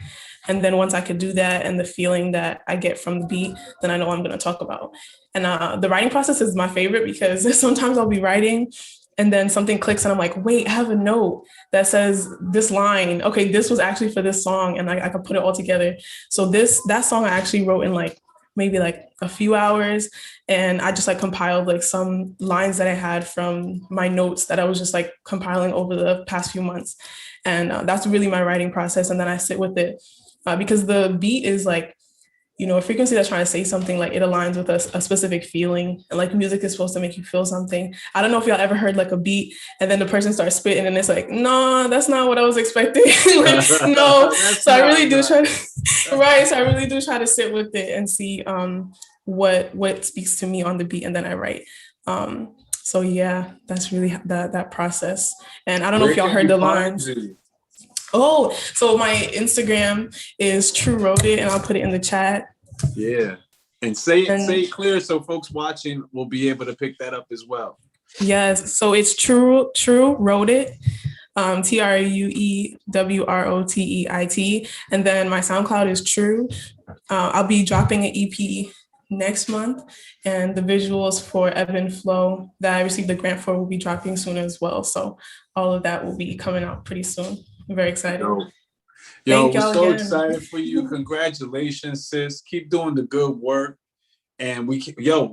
Speaker 8: And then once I could do that and the feeling that I get from the beat, then I know what I'm going to talk about. And the writing process is my favorite because sometimes I'll be writing and then something clicks and I'm like, wait, I have a note that says this line. Okay, this was actually for this song and I could put it all together. So that song I actually wrote in like maybe like a few hours. And I just like compiled like some lines that I had from my notes that I was just like compiling over the past few months. And that's really my writing process. And then I sit with it. Because the beat is like, you know, a frequency that's trying to say something, like it aligns with a specific feeling. And like music is supposed to make you feel something. I don't know if y'all ever heard like a beat and then the person starts spitting and it's like, no, that's not what I was expecting. Like, no. So I really do try to, right. So I really do try to sit with it and see what speaks to me on the beat and then I write. So yeah, that's really that process. And I don't know if y'all heard the lines. Oh, so my Instagram is True Wrote It, and I'll put it in the chat.
Speaker 2: Yeah, and say it clear so folks watching will be able to pick that up as well.
Speaker 8: Yes, so it's True Wrote It, TrueWroteeit, and then my SoundCloud is True. I'll be dropping an EP next month, and the visuals for Ebb and Flow that I received the grant for will be dropping soon as well. So all of that will be coming out pretty soon. I'm very excited.
Speaker 2: Yo, we're so excited for you. Congratulations, sis. Keep doing the good work. And we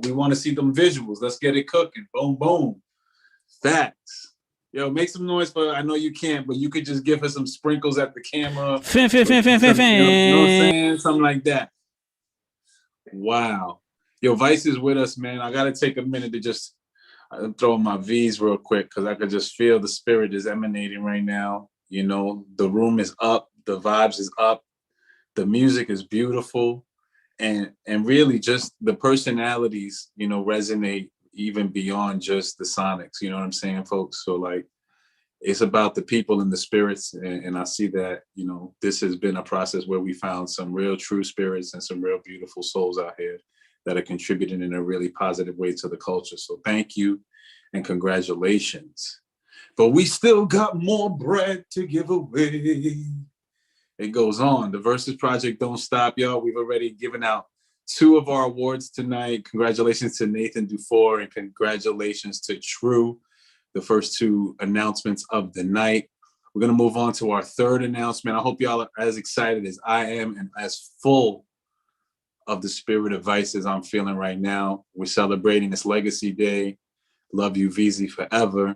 Speaker 2: want to see them visuals. Let's get it cooking. Boom, boom. Facts. Yo, make some noise for, I know you can't, but you could just give her some sprinkles at the camera.
Speaker 1: Fan.
Speaker 2: You know what I'm saying? Something like that. Wow. Yo, Vice is with us, man. I got to take a minute to just throw in my V's real quick because I could just feel the spirit is emanating right now. You know, the room is up. The vibes is up. The music is beautiful. And really just the personalities, you know, resonate even beyond just the sonics. You know what I'm saying, folks? So, like, it's about the people and the spirits. And I see that, you know, this has been a process where we found some real true spirits and some real beautiful souls out here that are contributing in a really positive way to the culture. So thank you and congratulations. But we still got more bread to give away. It goes on. The Versus Project don't stop, y'all. We've already given out 2 of our awards tonight. Congratulations to Nathan Dufour and congratulations to True, the first 2 announcements of the night. We're going to move on to our 3rd announcement. I hope y'all are as excited as I am and as full of the spirit of Vice as I'm feeling right now. We're celebrating this Legacy Day. Love you, VZ, forever.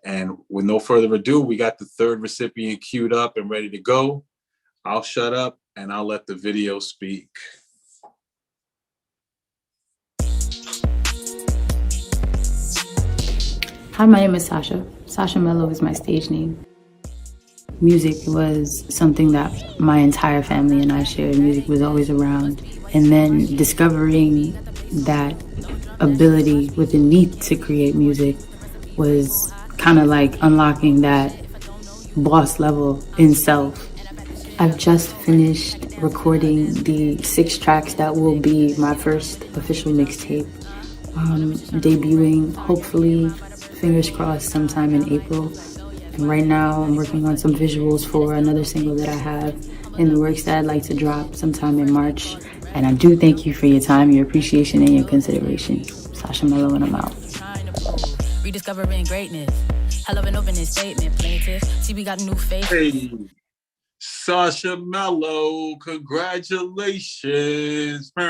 Speaker 2: And with no further ado, we got the 3rd recipient queued up and ready to go. I'll shut up and I'll let the video speak.
Speaker 10: Hi, my name is Sasha. Sasha Mello is my stage name. Music was something that my entire family and I shared. Music was always around. And then discovering that ability within me to create music was kind of like unlocking that boss level in self. I've just finished recording the 6 tracks that will be my first official mixtape, debuting hopefully, fingers crossed, sometime in April. And right now I'm working on some visuals for another single that I have in the works that I'd like to drop sometime in March. And I do thank you for your time, your appreciation, and your consideration. Sasha Mello, and I'm out.
Speaker 11: Rediscovering greatness. I love an opening statement, plaintiff. See, we got new faces.
Speaker 2: Hey. Sasha Mello, congratulations.
Speaker 12: Hey,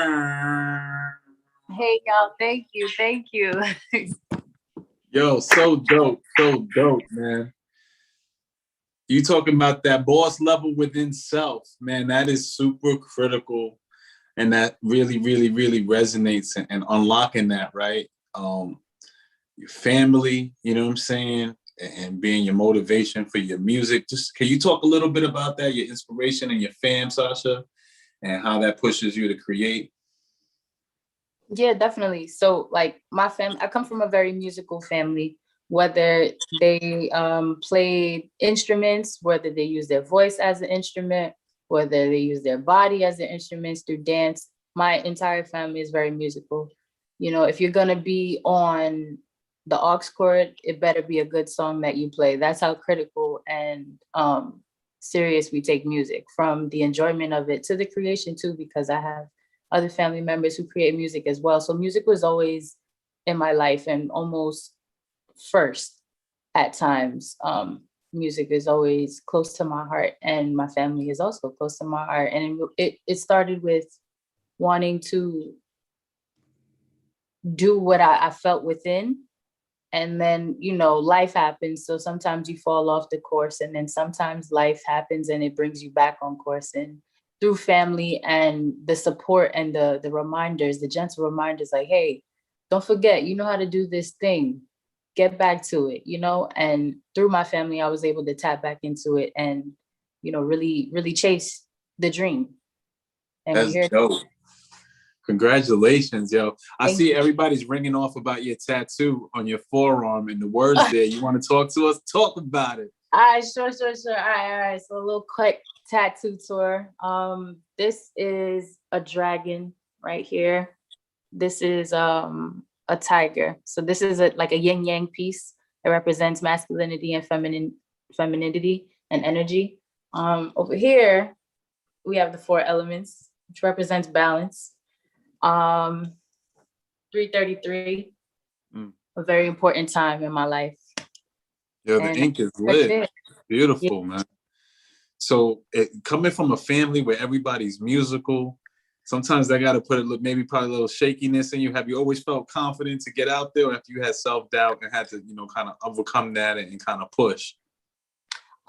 Speaker 12: y'all, thank you.
Speaker 2: Yo, so dope, man. You talking about that boss level within self, man, that is super critical. And that really, really, really resonates and unlocking that, right? Your family, you know what I'm saying? And being your motivation for your music. Just can you talk a little bit about that, your inspiration and your fam, Sasha, and how that pushes you to create?
Speaker 12: Yeah, definitely. So like my family, I come from a very musical family, whether they play instruments, whether they use their voice as an instrument, whether they use their body as an instrument through dance. My entire family is very musical. You know, if you're gonna be on the aux cord, it better be a good song that you play. That's how critical and serious we take music, from the enjoyment of it to the creation too, because I have other family members who create music as well. So music was always in my life and almost first at times. Music is always close to my heart, and my family is also close to my heart. And it started with wanting to do what I felt within. And then, you know, life happens. So sometimes you fall off the course, and then sometimes life happens and it brings you back on course. And through family and the support and the reminders, the gentle reminders, like, hey, don't forget, you know how to do this thing, get back to it, you know? And through my family, I was able to tap back into it and, you know, really, really chase the dream. And
Speaker 2: that's dope. Congratulations, yo. I see everybody's ringing off about your tattoo on your forearm and the words there. You want to talk to us? Talk about it.
Speaker 12: All right, sure. All right. So a little quick tattoo tour. This is a dragon right here. This is a tiger. So this is like a yin yang piece. It represents masculinity and femininity and energy. Over here, we have the 4 elements, which represents balance. 333, a very important time in my life.
Speaker 2: Yo, the ink is lit. Beautiful, yeah. Man. So coming from a family where everybody's musical, sometimes I got to put maybe probably a little shakiness in you. Have you always felt confident to get out there, or if you had self-doubt and had to, you know, kind of overcome that and kind of push?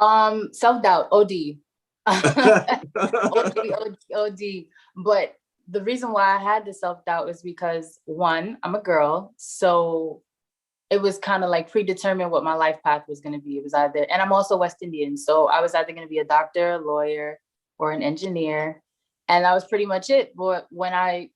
Speaker 12: Self-doubt, OD. OD. But the reason why I had the self-doubt is because, one, I'm a girl, so it was kind of like predetermined what my life path was going to be. It was either, and I'm also West Indian, so I was either going to be a doctor, a lawyer, or an engineer, and that was pretty much it. But when I,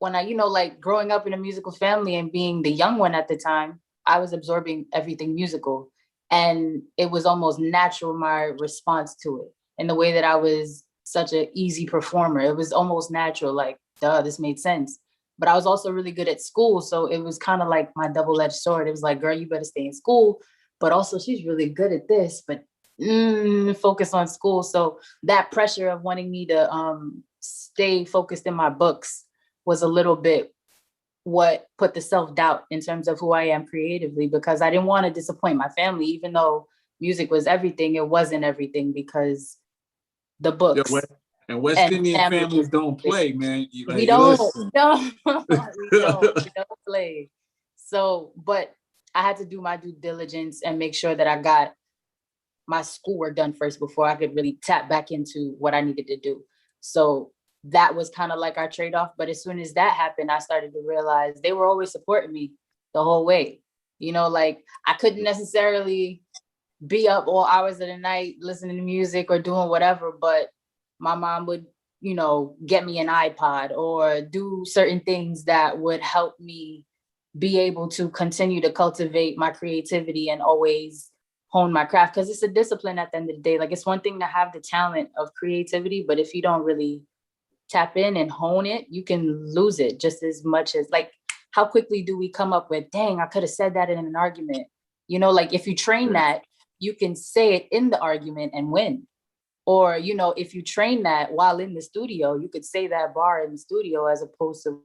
Speaker 12: you know, like growing up in a musical family and being the young one at the time, I was absorbing everything musical, and it was almost natural, my response to it, in the way that I was such an easy performer. It was almost natural, like, duh, this made sense. But I was also really good at school. So it was kind of like my double-edged sword. It was like, girl, you better stay in school. But also she's really good at this, but focus on school. So that pressure of wanting me to stay focused in my books was a little bit what put the self-doubt in terms of who I am creatively, because I didn't want to disappoint my family, even though music was everything. It wasn't everything because the books.
Speaker 2: And West Indian families don't play, man.
Speaker 12: We don't play. So, but I had to do my due diligence and make sure that I got my schoolwork done first before I could really tap back into what I needed to do. So that was kind of like our trade-off. But as soon as that happened, I started to realize they were always supporting me the whole way. You know, like I couldn't necessarily be up all hours of the night listening to music or doing whatever, but my mom would, you know, get me an iPod or do certain things that would help me be able to continue to cultivate my creativity and always hone my craft. Because it's a discipline at the end of the day. Like, it's one thing to have the talent of creativity, but if you don't really tap in and hone it, you can lose it just as much as, like, how quickly do we come up with, dang, I could have said that in an argument. You know, like if you train that, you can say it in the argument and win. Or, you know, if you train that while in the studio, you could say that bar in the studio as opposed to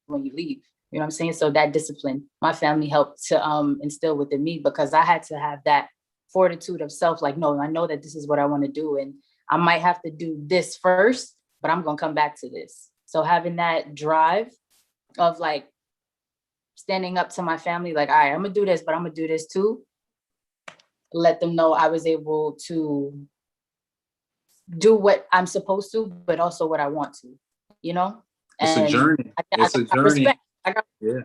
Speaker 12: when you leave. You know what I'm saying? So that discipline, my family helped to instill within me, because I had to have that fortitude of self, like, no, I know that this is what I want to do. And I might have to do this first, but I'm going to come back to this. So having that drive of like standing up to my family, like, all right, I'm going to do this, but I'm going to do this too. Let them know I was able to do what I'm supposed to, but also what I want to, you know?
Speaker 2: It's a journey. It's a journey. Yeah.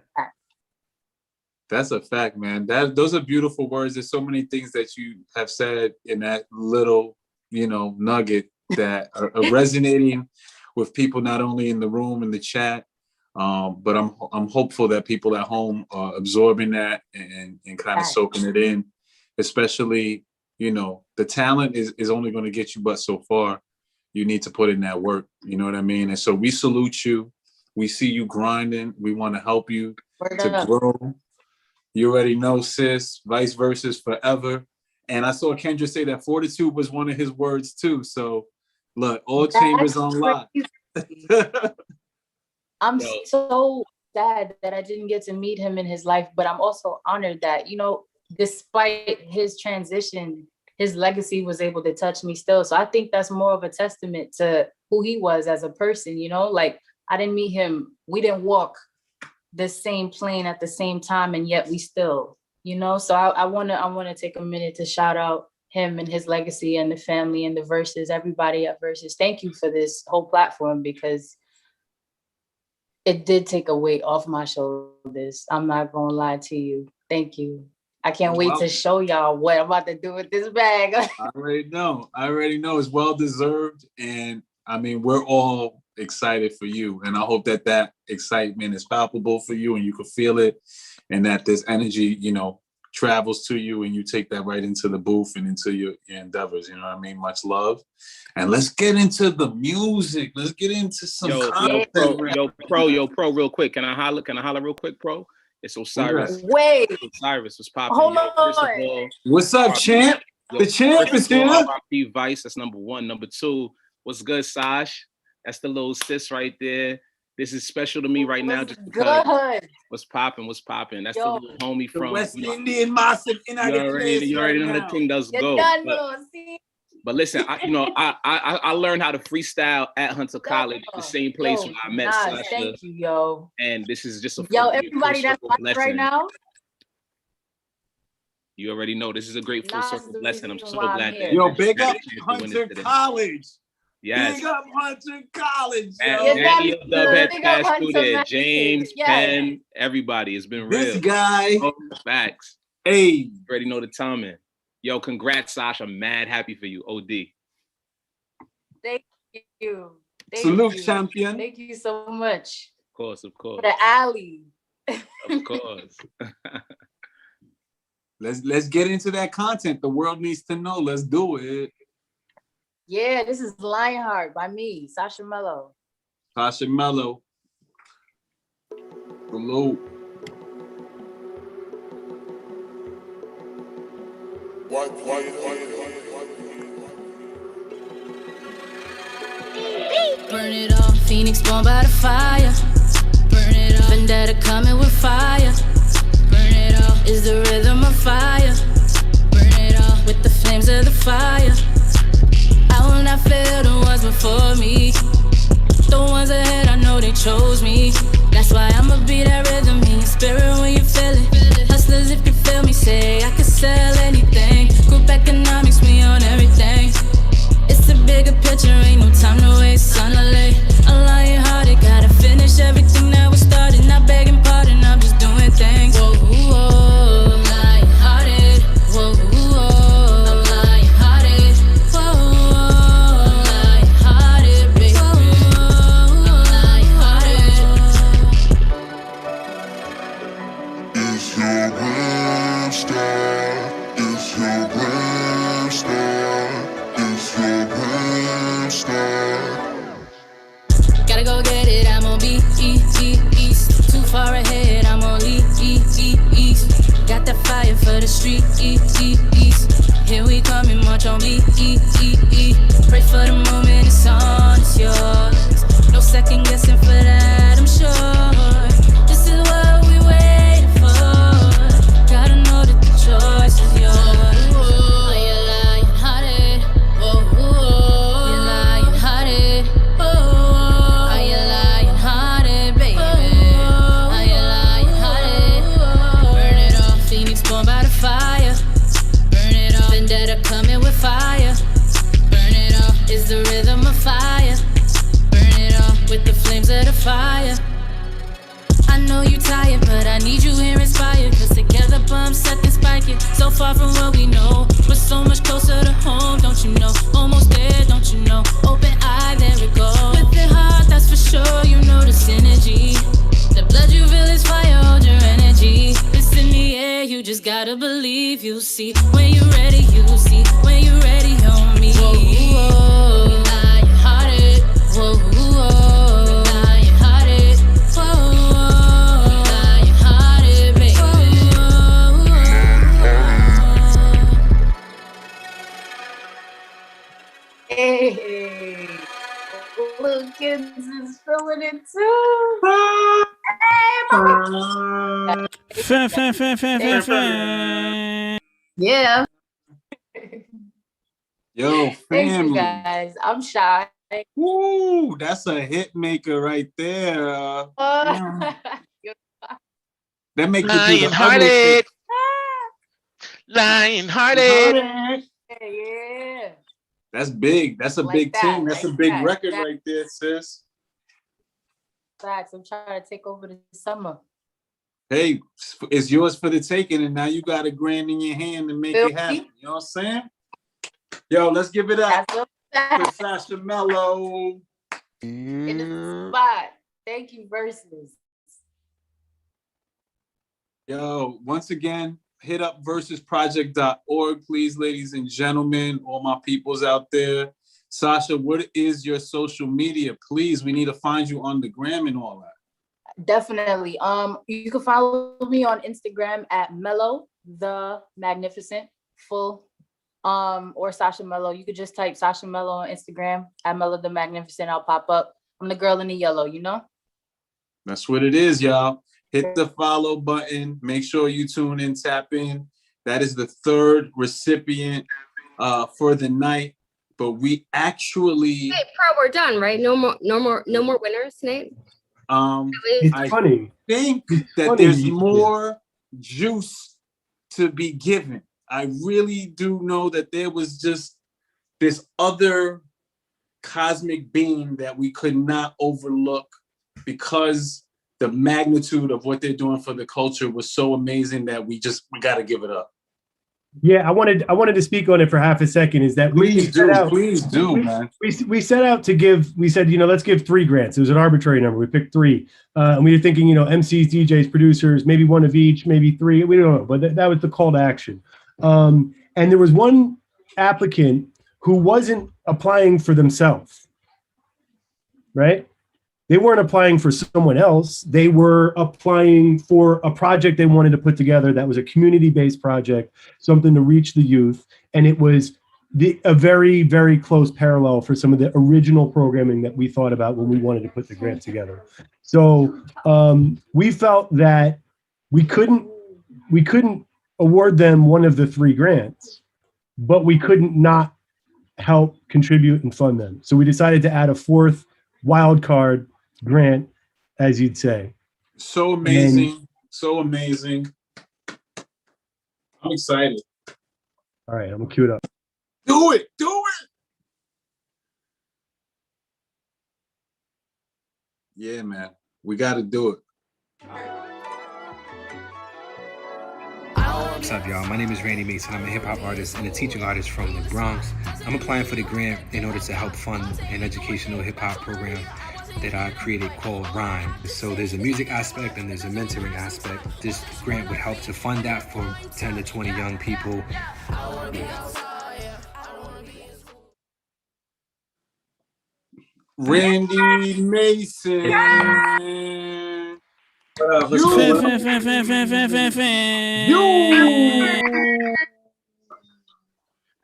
Speaker 2: That's a fact, man. Those are beautiful words. There's so many things that you have said in that little, you know, nugget that are resonating with people, not only in the room, in the chat, but I'm hopeful that people at home are absorbing that and kind of soaking it in, especially, you know, the talent is only going to get you but so far. You need to put in that work. You know what I mean? And so we salute you. We see you grinding. We want to help you to grow. You already know, sis, vice versa is forever. And I saw Kendra say that fortitude was one of his words too. So look, all chambers on lock.
Speaker 12: I'm so sad that I didn't get to meet him in his life, but I'm also honored that, you know, despite his transition, his legacy was able to touch me still. So I think that's more of a testament to who he was as a person, you know, like I didn't meet him. We didn't walk the same plane at the same time, and yet we still, you know, so I want to take a minute to shout out him and his legacy and the family and the Verses, everybody at Verses. Thank you for this whole platform, because it did take a weight off my shoulders. I'm not gonna lie to you. Thank you. I can't wait to show y'all what I'm about to do with this bag.
Speaker 2: I already know it's well deserved. And I mean, we're all excited for you. And I hope that excitement is palpable for you and you can feel it, and that this energy, you know, travels to you and you take that right into the booth and into your endeavors. You know what I mean? Much love. And let's get into the music. Let's get into some content.
Speaker 13: Pro, real quick. Can I holler real quick, Pro? It's Osiris.
Speaker 12: Wait.
Speaker 13: Osiris was popping.
Speaker 12: Hold on.
Speaker 2: What's up, champ? The champ is here.
Speaker 13: RIP Vice, that's number one. Number two, what's good, Sash? That's the little sis right there. This is special to me right now, just because what's popping. That's the little homie from
Speaker 2: West Indian massive.
Speaker 13: You already know how the thing does go. But listen, I learned how to freestyle at Hunter College, the same place where I met Sasha.
Speaker 12: Thank you, yo.
Speaker 13: And this is just a
Speaker 12: everybody that's watching right now.
Speaker 13: You already know this is a great full circle blessing. I'm so glad that
Speaker 2: yo, big up Hunter College.
Speaker 13: Yes.
Speaker 2: Big up Hunter College.
Speaker 13: James, Penn, everybody. It's been real.
Speaker 2: This guy.
Speaker 13: Oh, facts.
Speaker 2: Hey.
Speaker 13: You already know the timing. Yo, congrats, Sasha. I'm mad happy for you. OD.
Speaker 12: Thank you.
Speaker 2: Salute, champion.
Speaker 12: Thank you so much.
Speaker 13: Of course.
Speaker 12: For the alley.
Speaker 13: Of course.
Speaker 2: Let's get into that content. The world needs to know. Let's do it.
Speaker 12: Yeah, this is Lionheart by me, Sasha Mello.
Speaker 2: Sasha Mello. Salute.
Speaker 11: Burn it off, Phoenix born by the fire. Burn it off, vendetta coming with fire. Burn it off, is the rhythm of fire. Burn it off, with the flames of the fire. I will not fail the ones before me. The ones ahead, I know they chose me. That's why I'ma be that rhythm in your spirit when you feel it. Hustlers, if you feel me, say I could sell anything. Group economics, we on everything. It's the bigger picture, ain't no time to waste, son of late. I'm lying hearted, gotta finish everything that was started. Not begging pardon, I'm just doing things. Whoa, whoa, I'm lying hearted. Whoa, whoa, I'm lying hearted. Whoa, I'm lying hearted, baby. I'm lying hearted.
Speaker 14: It's your Wednesday. It's your Wednesday.
Speaker 11: Gotta go get it, I'm on east. Too far ahead, I'm on east. Got that fire for the street, east. Here we come and march on east. Pray for the moment, it's on, it's yours. No second guessing for that, I'm sure. This is what we waiting for. Gotta know that the choice is yours. Fire, burn it off, is the rhythm of fire. Burn it off, with the flames of the fire. I know you tired, but I need you here inspired. Cause together bomb set and spike it. So far from what we know, but so much closer to home, don't you know? Almost there, don't you know? Open eye, there we go. With the heart, that's for sure, you know the synergy. The blood you feel is fire, hold your energy. It's in the air, you just gotta believe. You see, when you're ready, you see. When you're ready on me. Whoa, whoa, lying hearted. Whoa, whoa, lying hearted. Whoa, lying hearted, baby.
Speaker 12: Hey, little kids is feeling it too. Yeah.
Speaker 2: Yo,
Speaker 12: Thank
Speaker 2: family.
Speaker 12: you guys. I'm shy.
Speaker 2: Woo, that's a hit maker right there. That makes you do the
Speaker 7: Lion-hearted. Lion-hearted.
Speaker 12: Yeah.
Speaker 2: That's big. That's a
Speaker 12: Like
Speaker 2: big
Speaker 12: that,
Speaker 2: team. That's
Speaker 12: like
Speaker 2: a big
Speaker 12: that,
Speaker 2: record
Speaker 12: that.
Speaker 2: right there, sis.
Speaker 12: Facts. I'm trying to take over the summer.
Speaker 2: Hey, it's yours for the taking, and now you got a grand in your hand to make it happen. You know what I'm saying? Yo, let's give it up for Sasha Mello.
Speaker 12: In the spot. Thank you, Versus.
Speaker 2: Yo, once again, hit up versusproject.org, please, ladies and gentlemen, all my peoples out there. Sasha, what is your social media? Please, we need to find you on the gram and all that.
Speaker 12: Definitely. You can follow me on Instagram at Mello the Magnificent full, or Sasha Mello. You could just type Sasha Mello on Instagram at Mello the Magnificent. I'll pop up. I'm the girl in the yellow, you know?
Speaker 2: That's what it is, y'all. Hit the follow button. Make sure you tune in, tap in. That is the third recipient for the night. but we actually.
Speaker 4: Hey, Pro, we're done, right? No more winners tonight.
Speaker 3: It's funny.
Speaker 2: Think that
Speaker 3: funny
Speaker 2: there's
Speaker 3: you-
Speaker 2: more juice to be given. I really do know that there was just this other cosmic being that we could not overlook, because the magnitude of what they're doing for the culture was so amazing that we got to give it up.
Speaker 3: Yeah, I wanted to speak on it for half a second. Is that
Speaker 2: please do, man.
Speaker 3: We set out to give. We said, let's give 3 grants. It was an arbitrary number. We picked 3, and we were thinking, MCs, DJs, producers, maybe 1 of each, maybe 3. We don't know, but that was the call to action. And there was one applicant who wasn't applying for themselves, right? They weren't applying for someone else. They were applying for a project they wanted to put together that was a community-based project, something to reach the youth. And it was a very, very close parallel for some of the original programming that we thought about when we wanted to put the grant together. So we felt that we couldn't award them one of the 3 grants, but we couldn't not help contribute and fund them. So we decided to add a 4th wild card grant, as you'd say.
Speaker 2: So amazing. So amazing. I'm excited.
Speaker 3: All right, I'm gonna cue it up.
Speaker 2: Do it. Yeah, man. We got to do it.
Speaker 15: What's up, y'all? My name is Randy Mason. I'm a hip-hop artist and a teaching artist from the Bronx. I'm applying for the grant in order to help fund an educational hip-hop program that I created called Rhyme. So there's a music aspect and there's a mentoring aspect. This grant would help to fund that for 10 to 20 young people.
Speaker 2: Randy Mason.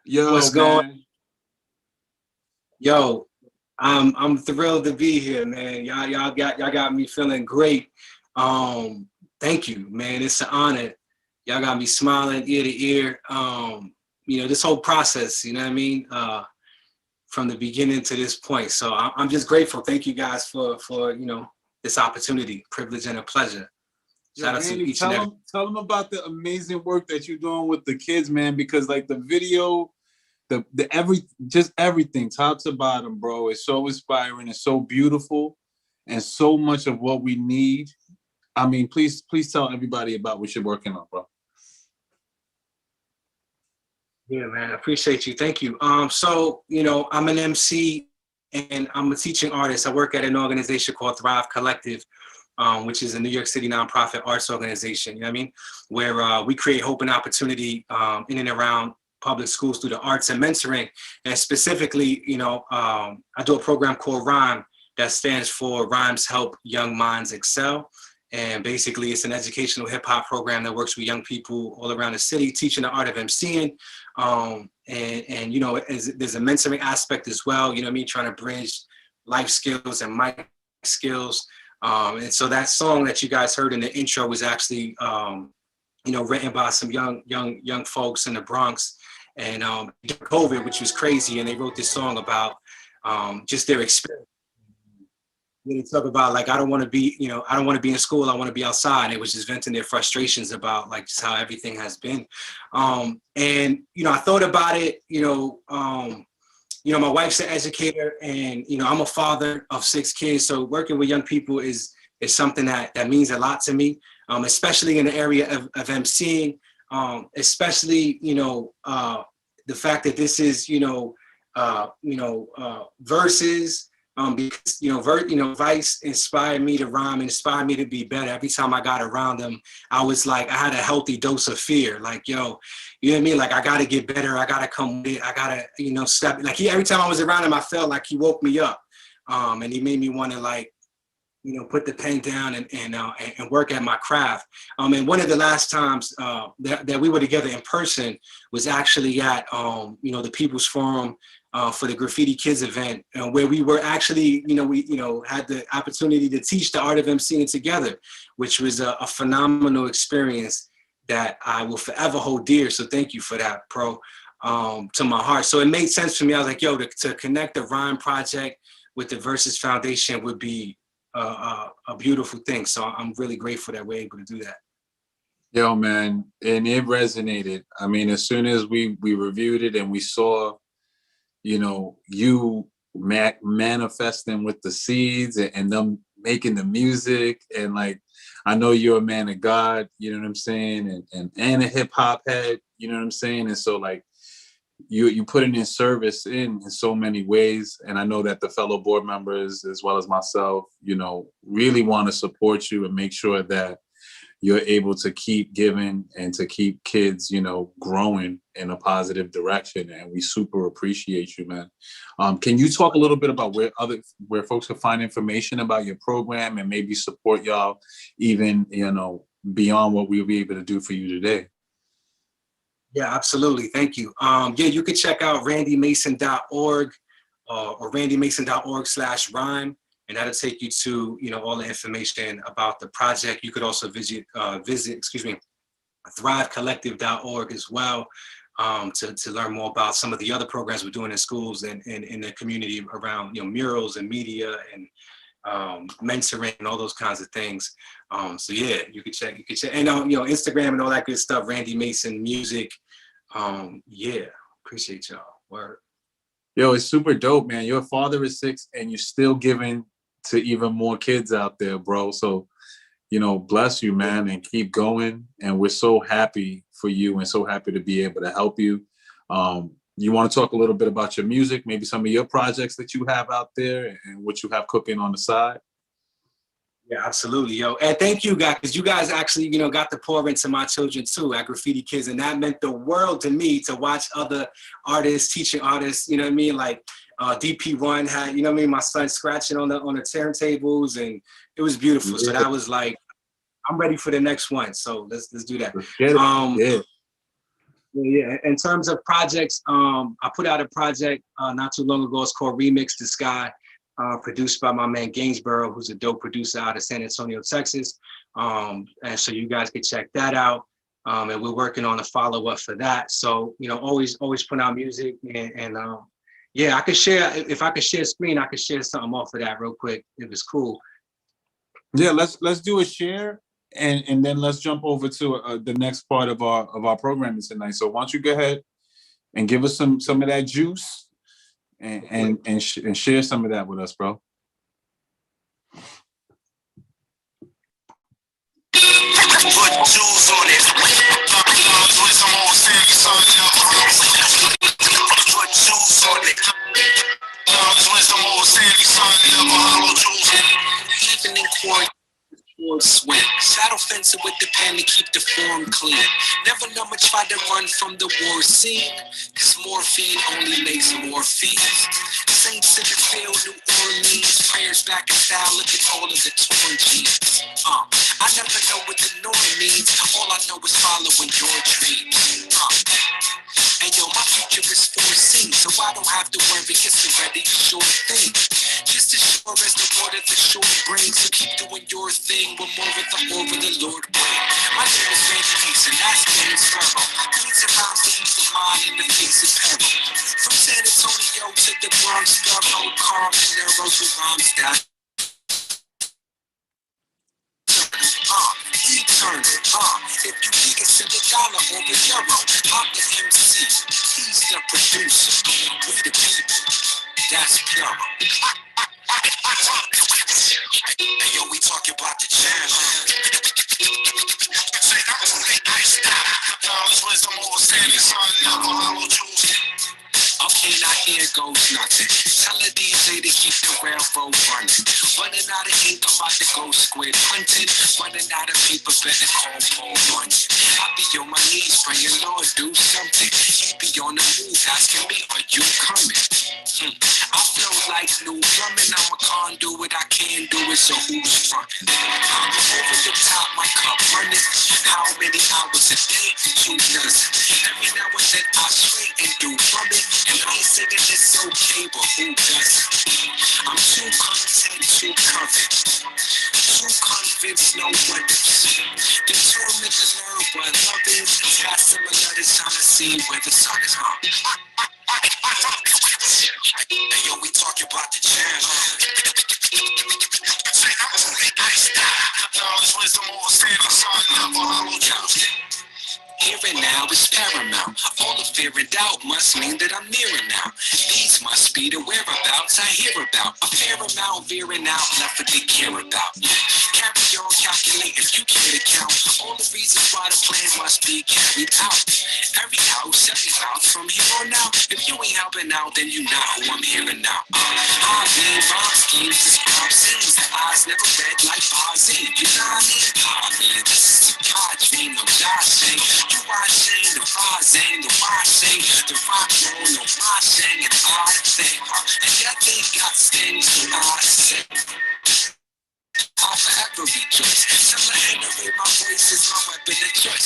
Speaker 2: Yo,
Speaker 16: what's going? Yo, I'm thrilled to be here, man. Y'all got me feeling great. Thank you, man. It's an honor. Y'all got me smiling ear to ear. This whole process, you know what I mean? From the beginning to this point. So I'm just grateful. Thank you guys for this opportunity, privilege, and a pleasure. Shout out to each and every.
Speaker 2: Tell them about the amazing work that you're doing with the kids, man, because like the video, everything top to bottom, bro, is so inspiring and so beautiful and so much of what we need. I mean, please tell everybody about what you're working on, bro.
Speaker 16: Yeah, man, I appreciate you. Thank you. So, I'm an MC and I'm a teaching artist. I work at an organization called Thrive Collective, which is a New York City nonprofit arts organization, you know what I mean? Where we create hope and opportunity in and around public schools through the arts and mentoring. And specifically, I do a program called Rhyme that stands for Rhymes Help Young Minds Excel. And basically it's an educational hip hop program that works with young people all around the city, teaching the art of MCing. And there's a mentoring aspect as well, you know what I mean? Trying to bridge life skills and mic skills. And so that song that you guys heard in the intro was actually, written by some young folks in the Bronx, and COVID, which was crazy. And they wrote this song about just their experience. They talk about like, I don't want to be in school. I want to be outside. And it was just venting their frustrations about like just how everything has been. And I thought about it, my wife's an educator and, I'm a father of 6 kids. So working with young people is something that means a lot to me, especially in the area of MCing, especially, the fact that this is, verses, because, Vice inspired me to rhyme, inspired me to be better. Every time I got around him, I was like, I had a healthy dose of fear. Like, you know what I mean? Like, I got to get better. I got to come with it. I got to, step. Like, every time I was around him, I felt like he woke me up. And he made me want to, like, put the pen down and work at my craft. And one of the last times that we were together in person was actually at, the People's Forum for the Graffiti Kids event, where we were actually, we had the opportunity to teach the art of MCing together, which was a phenomenal experience that I will forever hold dear. So thank you for that, Pro. to my heart. So it made sense for me. I was like, yo, to connect the Rhyme Project with the Versus Foundation would be a beautiful thing. So I'm really grateful that we're able to do that.
Speaker 2: Yo, man, and it resonated. I mean, as soon as we reviewed it and we saw, you know, you manifesting with the seeds and them making the music, and like, I know you're a man of God, you know what I'm saying, and a hip hop head, you know what I'm saying, and so like you putting in service in so many ways, and I know that the fellow board members as well as myself, you know, really want to support you and make sure that you're able to keep giving and to keep kids, you know, growing in a positive direction. And we super appreciate you, man. Can you talk a little bit about where folks can find information about your program and maybe support y'all even, you know, beyond what we'll be able to do for you today?
Speaker 16: Yeah, absolutely. Thank you. Yeah, you can check out randymason.org or randymason.org/rhyme. And that'll take you to, you know, all the information about the project. You could also visit thrivecollective.org as well, to learn more about some of the other programs we're doing in schools and in the community around, you know, murals and media and mentoring and all those kinds of things. So yeah, you can check, and you know, Instagram and all that good stuff. Randy Mason Music. Yeah, appreciate y'all. Word.
Speaker 2: Yo, it's super dope, man. Your father is 6 and you're still giving to even more kids out there, bro. So, you know, bless you, man, and keep going. And we're so happy for you and so happy to be able to help you. You want to talk a little bit about your music, maybe some of your projects that you have out there and what you have cooking on the side?
Speaker 16: Yeah, absolutely, yo. And thank you guys, because you guys actually, you know, got to pour into my children too at Graffiti Kids. And that meant the world to me to watch other artists, teaching artists, you know what I mean? Like DP1 had, you know what I mean, my son scratching on the turntables, and it was beautiful. Yeah. So that was like, I'm ready for the next one. So let's do that. Yeah. In terms of projects, I put out a project not too long ago. It's called Remix the Sky. Produced by my man Gainsborough, who's a dope producer out of San Antonio, Texas. And so you guys can check that out. And we're working on a follow-up for that. So, you know, always put out music. And yeah, I could share, if I could share screen, I could share something off of that real quick if it's cool.
Speaker 2: Yeah, let's do a share. And then let's jump over to the next part of our programming tonight. So why don't you go ahead and give us some of that juice. And share some of that with us, bro.
Speaker 14: Put jewels on it. Put jewels on it. Evening court. Swing. Saddle fencing with the pen to keep the form clean. Never know much try to run from the war scene, cause morphine only makes more fiends. Saints in the field, New Orleans, prayers back in style, look at all of the torn jeans. I never know what the norm means, all I know is following your dreams. And yo, my future is foreseen, so I don't have to worry, it's already a sure thing. Just as sure as the water the shore brings, so keep doing your thing with more of the Lord bring. My name is Randy Mason, that's James Sparrow. Beats and rhymes to ease the mind in the face of peril. From San Antonio to the Bronx, Borough, calm and narrow to rhymes that eternal, if you need it, send $1 or €1. I'm the MC, he's the producer, we the people, that's pure. Hey yo, we talking about the jam. Say that was late night stop. Dollars was the most standing son, never hollow juice. Okay, now here goes nothing. Tell a DJ to keep the railroad running. Running out of ink, I'm about to go squid hunting. Running out of paper, better call Paul Bunyan. I be on my knees praying, Lord, do something. He be on the move, asking me, are you coming? I flow like new plumbing, I'm a conduit, I can't do it, so who's frontin'? Over the top, my cup running. How many hours a day? 2 dozen. Every now and then I straight and do from it. And I ain't saying it's okay, but who doesn't? I'm too content, too covered. Too convinced, no wonders. Determined to learn what love is. Got similar to trying to see where the sun is on. Knowledge, wisdom, overstanding, sign never hollow truth. Here and now is paramount. All the fear and doubt must mean that I'm nearer now. These must be the whereabouts I hear about. A fair amount veering out, left for they care about. Carry on, calculate if you care to count. All the reasons why the plan must be carried out. Every house, every mouth from here on out. If you ain't helping out, then you not who I'm hearing now. I mean, rhyme schemes, describe scenes. Eyes never read like Bazi. You know what I mean? This is a God dream of God saying. You watching the rising, the washing, the rock roll, no washing, and I think, and that thing got stings, so I say. I'll forever rejoice. Tell her Henry, my voice is my weapon of choice.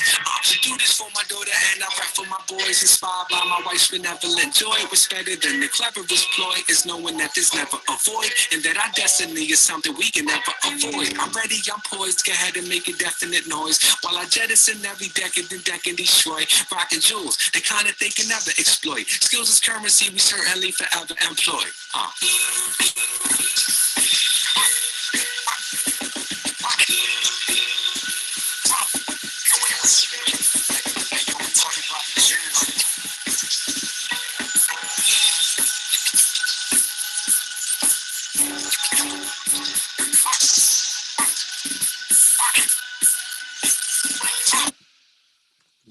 Speaker 14: Do this for my daughter and I rap for my boys. Inspired by my wife's benevolent joy. What's better than the cleverest ploy is knowing that there's never a void and that our destiny is something we can never avoid. I'm ready, I'm poised. Go ahead and make a definite noise while I jettison every decade and deck and destroy. Rockin' jewels, the kind that they can never exploit. Skills is currency we certainly forever employ.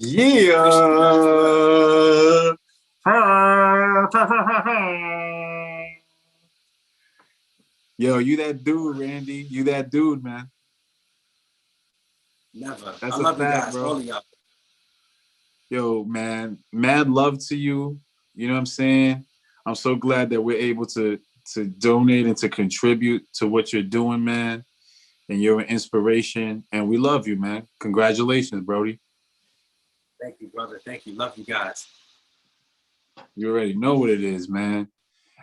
Speaker 2: Yeah. Yo, you that dude, Randy. You that dude, man.
Speaker 16: Never.
Speaker 2: That's
Speaker 16: I
Speaker 2: a
Speaker 16: love you
Speaker 2: fact,
Speaker 16: guys,
Speaker 2: bro.
Speaker 16: all of y'all.
Speaker 2: Yo, man, mad love to you. You know what I'm saying? I'm so glad that we're able to donate and to contribute to what you're doing, man. And you're an inspiration. And we love you, man. Congratulations, Brody.
Speaker 16: Thank you, brother. Thank you. Love you guys.
Speaker 2: You already know what it is, man.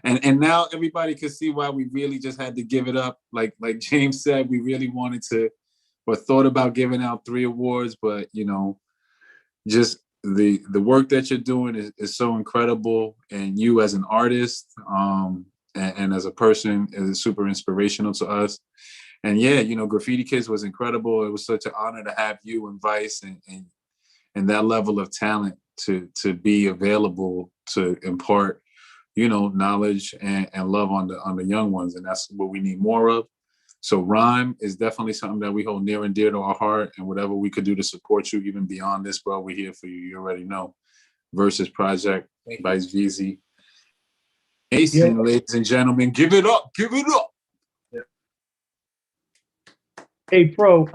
Speaker 2: And now everybody can see why we really just had to give it up. Like James said, we really wanted to, or thought about giving out 3 awards, but you know, just the work that you're doing is so incredible, and you as an artist and as a person is super inspirational to us. And yeah, you know, Graffiti Kids was incredible. It was such an honor to have you and Vice and that level of talent to be available to impart, you know, knowledge and love on the young ones, and that's what we need more of. So rhyme is definitely something that we hold near and dear to our heart, and whatever we could do to support you, even beyond this, bro, we're here for you. You already know. Versus Project, Vice VZ. Mason, ladies and gentlemen, give it up, give it up.
Speaker 3: Hey, Pro,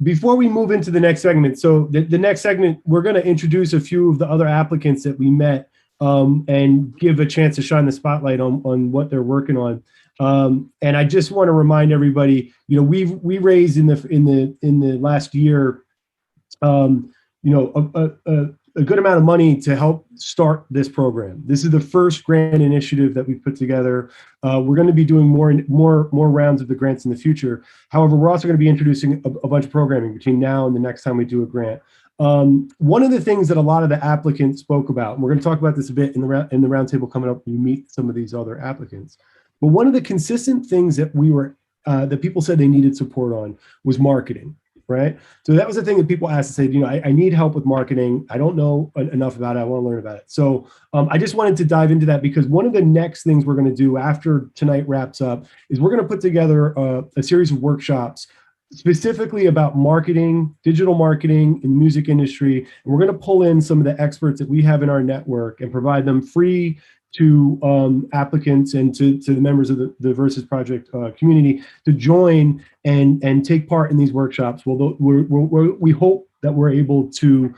Speaker 3: before we move into the next segment, so the next segment, we're going to introduce a few of the other applicants that we met and give a chance to shine the spotlight on what they're working on. And I just want to remind everybody, you know, we raised in the last year, you know, a good amount of money to help start this program. This is the first grant initiative that we've put together. We're going to be doing more rounds of the grants in the future. However, we're also going to be introducing a bunch of programming between now and the next time we do a grant. One of the things that a lot of the applicants spoke about, and we're going to talk about this a bit in the roundtable coming up when you meet some of these other applicants. But one of the consistent things that that people said they needed support on was marketing. Right. So that was the thing that people asked and said, you know, I need help with marketing. I don't know enough about it. I want to learn about it. So I just wanted to dive into that because one of the next things we're going to do after tonight wraps up is we're going to put together a series of workshops specifically about marketing, digital marketing in the music industry. And we're going to pull in some of the experts that we have in our network and provide them free to applicants and to the members of the Versus Project community to join and take part in these workshops. Well, we hope that we're able to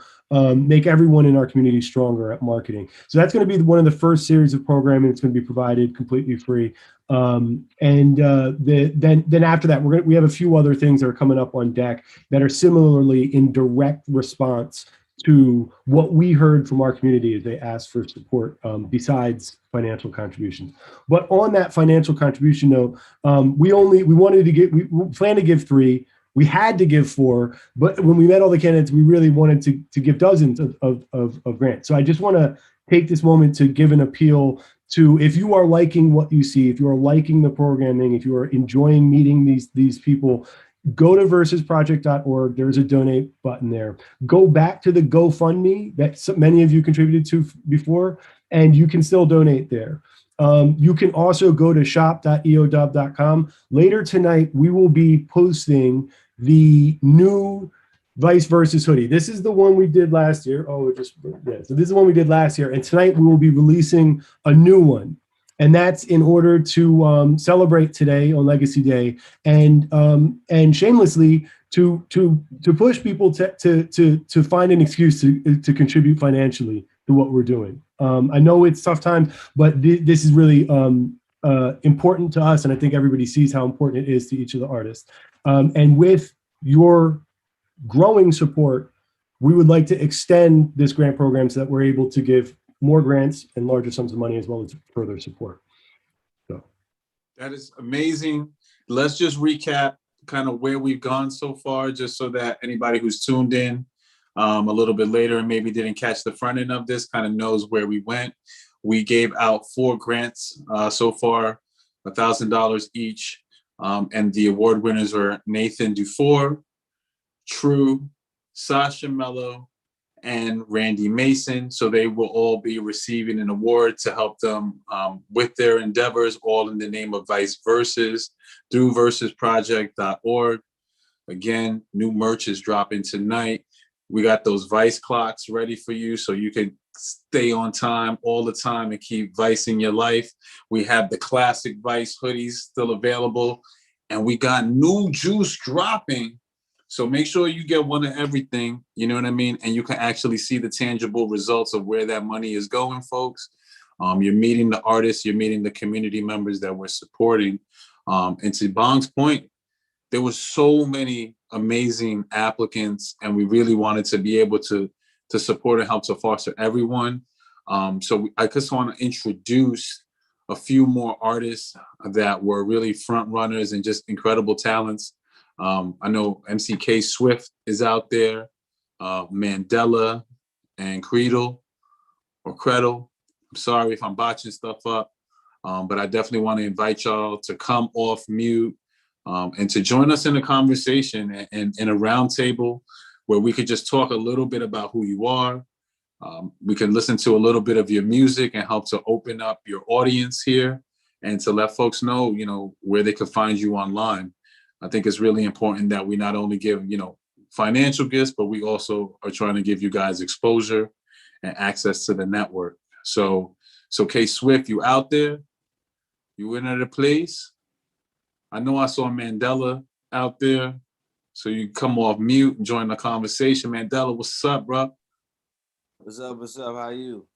Speaker 3: make everyone in our community stronger at marketing. So that's going to be one of the first series of programming that's going to be provided completely free. Then after that, we have a few other things that are coming up on deck that are similarly in direct response to what we heard from our community as they asked for support besides financial contributions. But on that financial contribution note, we planned to give 3. We had to give 4, but when we met all the candidates, we really wanted to give dozens of grants. So I just want to take this moment to give an appeal to, if you are liking what you see, if you are liking the programming, if you are enjoying meeting these people, go to versusproject.org. There's a donate button there. Go back to the GoFundMe that many of you contributed to before, and you can still donate there. You can also go to shop.eodub.com. Later tonight, we will be posting the new Vice Versus hoodie. This is the one we did last year. So this is the one we did last year. And tonight we will be releasing a new one. And that's in order to celebrate today on Legacy Day, and shamelessly to push people to find an excuse to contribute financially to what we're doing. I know it's tough times, but this is really important to us, and I think everybody sees how important it is to each of the artists. And with your growing support, we would like to extend this grant program so that we're able to give more grants and larger sums of money, as well as further support. So
Speaker 2: that is amazing. Let's just recap kind of where we've gone so far, just so that anybody who's tuned in a little bit later and maybe didn't catch the front end of this kind of knows where we went. We gave out 4 grants so far, $1,000 each. And the award winners are Nathan Dufour, True, Sasha Mello, and Randy Mason. So they will all be receiving an award to help them with their endeavors, all in the name of Vice Versus, through versusproject.org. Again, new merch is dropping tonight. We got those Vice clocks ready for you so you can stay on time all the time and keep Vice in your life. We have the classic Vice hoodies still available, and we got new juice dropping. So make sure you get one of everything, you know what I mean? And you can actually see the tangible results of where that money is going, folks. You're meeting the artists, you're meeting the community members that we're supporting. And to Bong's point, there were so many amazing applicants, and we really wanted to be able to support and help to foster everyone. So I just want to introduce a few more artists that were really front runners and just incredible talents. I know MC Swift is out there, Mandela and Creedle or Credle. I'm sorry if I'm botching stuff up, but I definitely want to invite y'all to come off mute and to join us in a conversation and in a round table where we could just talk a little bit about who you are. We can listen to a little bit of your music and help to open up your audience here and to let folks know, you know, where they could find you online. I think it's really important that we not only give, you know, financial gifts, but we also are trying to give you guys exposure and access to the network. So K Swift, you out there? You in at a place? I know I saw Mandela out there. So you come off mute and join the conversation. Mandela, what's up, bro?
Speaker 17: What's up? What's up? How are you?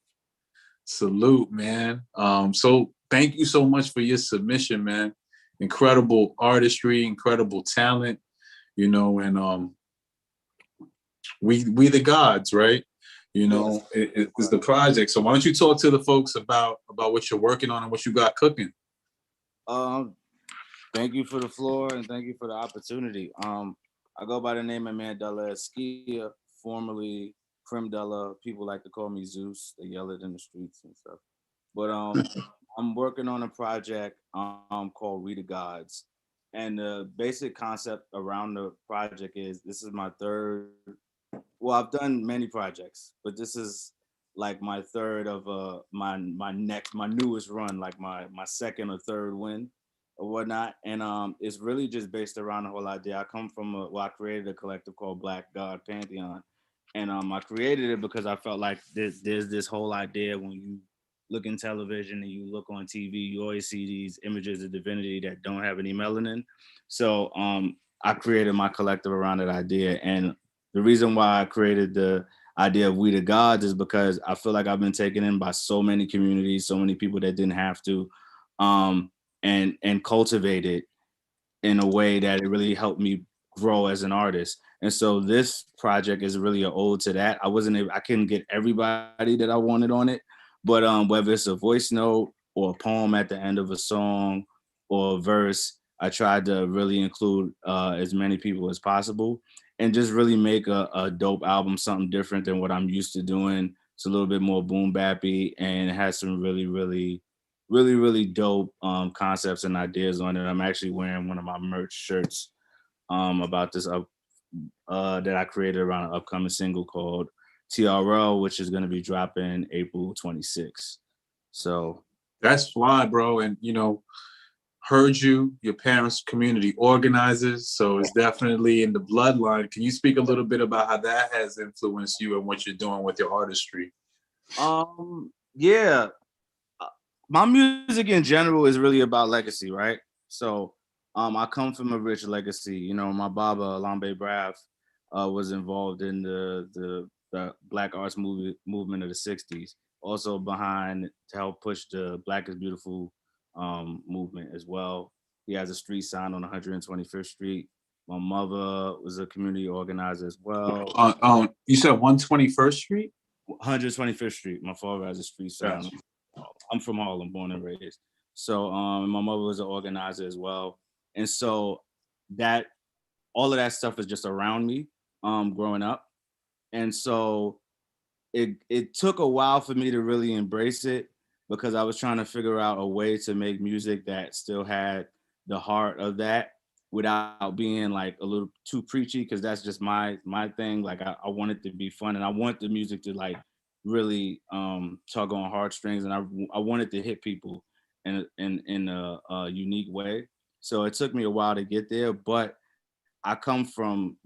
Speaker 2: Salute, man. So thank you so much for your submission, man. Incredible artistry, incredible talent, you know, and we the gods, right? You know, it's the project. So why don't you talk to the folks about what you're working on and what you got cooking?
Speaker 17: Thank you for the floor and thank you for the opportunity. I go by the name of Mandela Eskia, formerly Crimdella. People like to call me Zeus. They yell it in the streets and stuff. But I'm working on a project called We the Gods. And the basic concept around the project is this is my third. Well, I've done many projects, but this is like my third of my newest run, like my second or third win or whatnot. And it's really just based around the whole idea. I come from I created a collective called Black God Pantheon. And I created it because I felt like there's this whole idea when you look in television and you look on TV, you always see these images of divinity that don't have any melanin. So I created my collective around that idea. And the reason why I created the idea of We the Gods is because I feel like I've been taken in by so many communities, so many people that didn't have to, and cultivated in a way that it really helped me grow as an artist. And so this project is really an ode to that. I couldn't get everybody that I wanted on it, but whether it's a voice note or a poem at the end of a song or a verse, I tried to really include as many people as possible and just really make a dope album, something different than what I'm used to doing. It's a little bit more boom bappy and it has some really dope concepts and ideas on it. I'm actually wearing one of my merch shirts about this that I created around an upcoming single called TRL, which is going to be dropping April 26th. So
Speaker 2: that's fly, bro. And heard you, your parents, community organizers, so it's definitely in the bloodline. Can you speak a little bit about how that has influenced you and what you're doing with your artistry?
Speaker 17: Yeah, my music in general is really about legacy, right? So I come from a rich legacy. My baba Alambe Brav was involved in the Black arts movement of the 60s, also behind to help push the Black is Beautiful movement as well. He has a street sign on 125th Street. My mother was a community organizer as well.
Speaker 2: You said 121st Street?
Speaker 17: 125th Street. My father has a street sign. Gotcha. I'm from Harlem, born and raised. So my mother was an organizer as well. And so that all of that stuff is just around me growing up. And so it took a while for me to really embrace it, because I was trying to figure out a way to make music that still had the heart of that without being like a little too preachy, because that's just my thing. Like I want it to be fun, and I want the music to like really tug on heartstrings, and I want it to hit people in a unique way. So it took me a while to get there, but I come from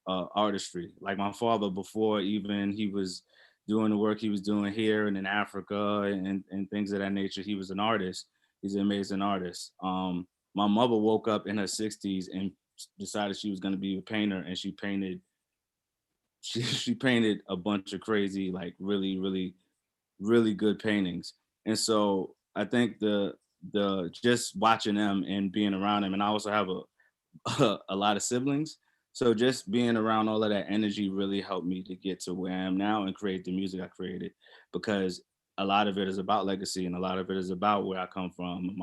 Speaker 17: artistry. Like my father, before even he was doing the work he was doing here and in Africa and things of that nature, he was an artist. He's an amazing artist. My mother woke up in her 60s and decided she was going to be a painter, and she painted a bunch of crazy, like really, really, really good paintings. And so I think the just watching them and being around them, and I also have a lot of siblings. So just being around all of that energy really helped me to get to where I am now and create the music I created, because a lot of it is about legacy, and a lot of it is about where I come from,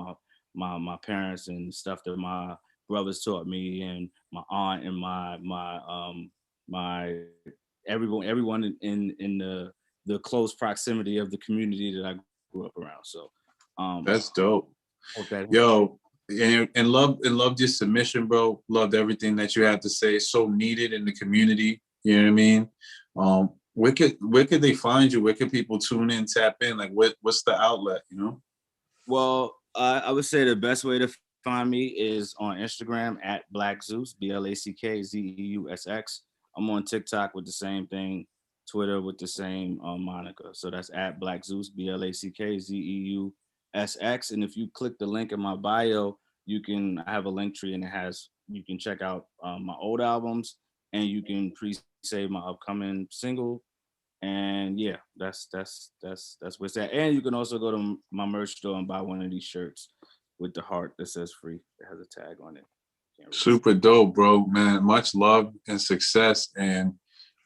Speaker 17: my parents and stuff that my brothers taught me, and my aunt and my everyone in the close proximity of the community that I grew up around. So
Speaker 2: that's dope. Yo, and loved your submission, bro. Loved everything that you had to say. It's so needed in the community. You know what I mean? Where could they find you? Where can people tune in, tap in? Like what's the outlet,
Speaker 17: Well, I would say the best way to find me is on Instagram at Black Zeus, BLACKZEUSX. I'm on TikTok with the same thing, Twitter with the same moniker. So that's at Black Zeus, BLACKZEUSX. And if you click the link in my bio, I have a link tree, and you can check out my old albums, and you can pre-save my upcoming single. And yeah, that's where it's at. And you can also go to my merch store and buy one of these shirts with the heart that says free, that has a tag on it.
Speaker 2: Super dope, bro, man. Much love and success. And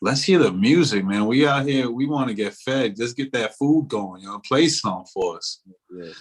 Speaker 2: let's hear the music, man. We out here, we want to get fed. Just get that food going, Play something for us.
Speaker 17: Yeah.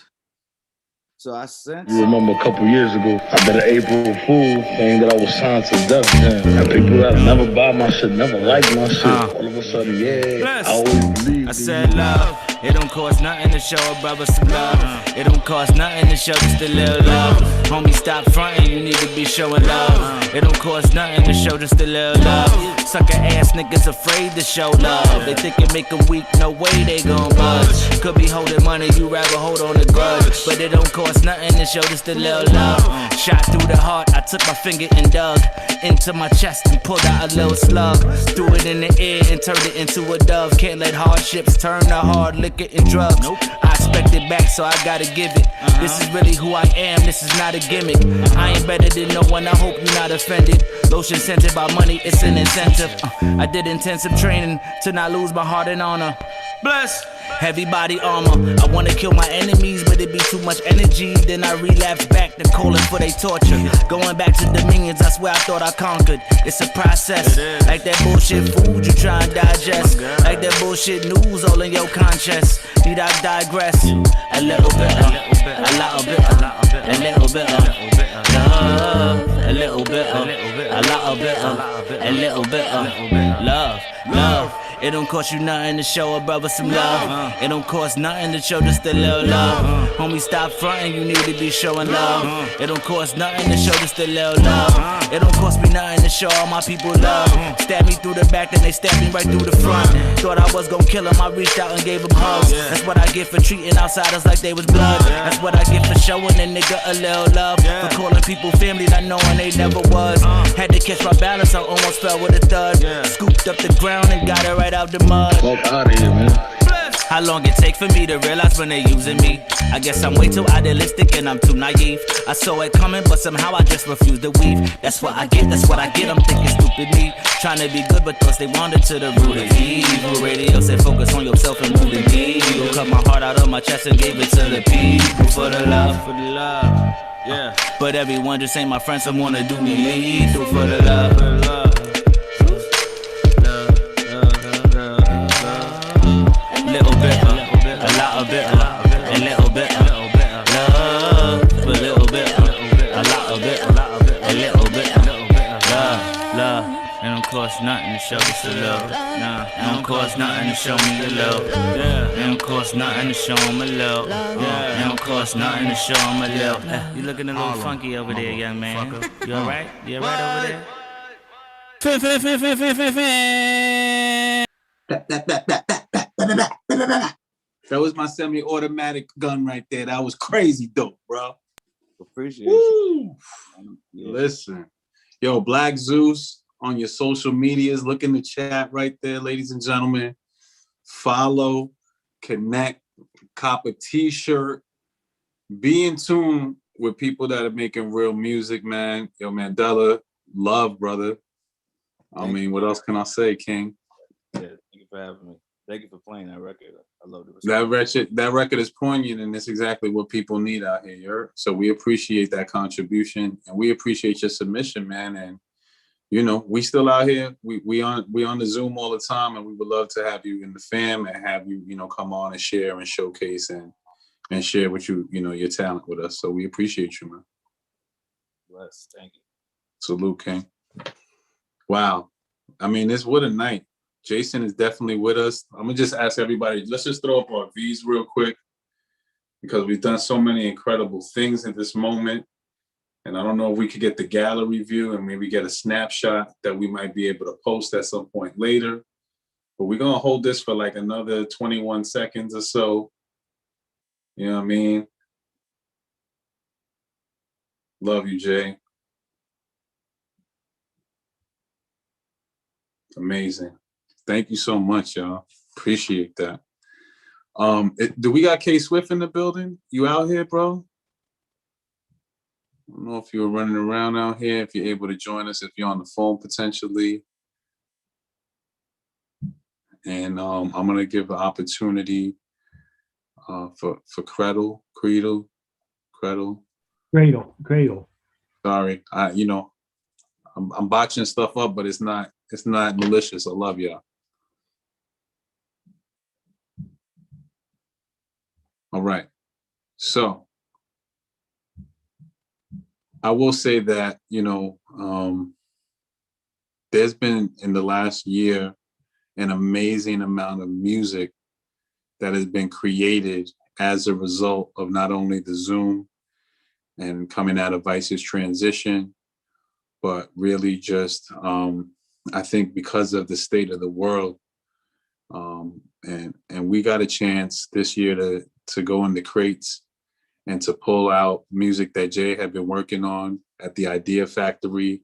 Speaker 17: So I sent.
Speaker 18: You remember a couple years ago, I did an April Fool thing that I was signed to Def Jam. And people that never buy my shit, never liked my shit. All of a sudden, I always believed.
Speaker 19: I said love. It don't cost nothing to show a brother some love. It don't cost nothing to show just a little love. Homie, stop frontin', you need to be showing love. It don't cost nothing to show just a little love. Sucker ass niggas afraid to show love. They think it make them weak, no way they gon' budge. Could be holding money, you rather hold on a grudge. But it don't cost nothing to show just a little love. Shot through the heart, I took my finger and dug into my chest and pulled out a little slug. Threw it in the air and turned it into a dove. Can't let hardships turn to hard liquor and drugs. I expect it back, so I gotta give it. This is really who I am, this is not a gimmick. I ain't better than no one, I hope you're not offended. Lotion scented by money, it's an incentive. I did intensive training to not lose my heart and honor. Bless. Heavy body armor. I wanna kill my enemies, but it be too much energy. Then I relapse back to calling for they torture. Going back to dominions, I swear I thought I conquered. It's a process. Like that bullshit food you try and digest. Like that bullshit news all in your conscience. Need I digress? A little bit, a little bit, a little bit, a little bit, love. A little bit, a little bit, a little bit, a little bit, love, love. It don't cost you nothing to show a brother some love. It don't cost nothing to show just a little love. Homie, stop fronting, you need to be showing love. It don't cost nothing to show just a little love. It don't cost me nothing to show all my people love. Stab me through the back, then they stab me right through the front. Thought I was gon' kill him, I reached out and gave him hugs. That's what I get for treating outsiders like they was blood. That's what I get for showing a nigga a little love. For calling people family, not knowing they never was. Had to catch my balance, I almost fell with a thud. Scooped up the ground and got it right out the mud.
Speaker 18: Fuck out of here, man.
Speaker 19: How long it take for me to realize when they using me? I guess I'm way too idealistic and I'm too naive. I saw it coming, but somehow I just refuse to weave. That's what I get, that's what I get. I'm thinking stupid me. Trying to be good, but thoughts they wandered to the root of evil. Radio said focus on yourself and move the needle. Cut my heart out of my chest and gave it to the people. For the love, for the love. Yeah. But everyone just ain't my friend, some wanna do me lethal. For the love, for the love. Little bit, a lot of bit, a little bit, love, a little bit, a lot of bit, a little bit, love. It don't cost nothing to show us a love. Nah, it don't cost nothing to show me a love. Yeah, it don't cost nothing to show him a love. Yeah, it don't cost nothing to show him a love. You looking a little funky over there, young man. You alright? You alright over there?
Speaker 2: That was my semi-automatic gun right there. That was crazy dope, bro.
Speaker 17: Appreciate you.
Speaker 2: Listen, yo, Black Zeus on your social medias. Look in the chat right there, ladies and gentlemen. Follow, connect, cop a t-shirt. Be in tune with people that are making real music, man. Yo, Mandela, love, brother. I mean, what else can I say, King?
Speaker 17: Yeah, thank you for having me. Thank you for playing that record. I love it.
Speaker 2: That record is poignant, and it's exactly what people need out here. So we appreciate that contribution, and we appreciate your submission, man. And you know, we still out here. We on the Zoom all the time, and we would love to have you in the fam and have you, you know, come on and share and showcase and share with you, you know, your talent with us. So we appreciate you, man.
Speaker 17: Bless. Thank you.
Speaker 2: Salute, King. Wow. I mean, what a night. Jason is definitely with us. I'm gonna just ask everybody, let's just throw up our V's real quick because we've done so many incredible things at this moment. And I don't know if we could get the gallery view and maybe get a snapshot that we might be able to post at some point later. But we're gonna hold this for like another 21 seconds or so. You know what I mean? Love you, Jay. Amazing. Thank you so much, y'all. Appreciate that. Do we got K Swift in the building? You out here, bro? I don't know if you're running around out here, if you're able to join us, if you're on the phone potentially. And I'm gonna give an opportunity for Cradle. Sorry, I'm botching stuff up, but it's not malicious. I love y'all. All right. So I will say that, there's been in the last year an amazing amount of music that has been created as a result of not only the Zoom and coming out of Vice's transition, but really just, I think because of the state of the world, and we got a chance this year to go in the crates and to pull out music that Jay had been working on at the Idea Factory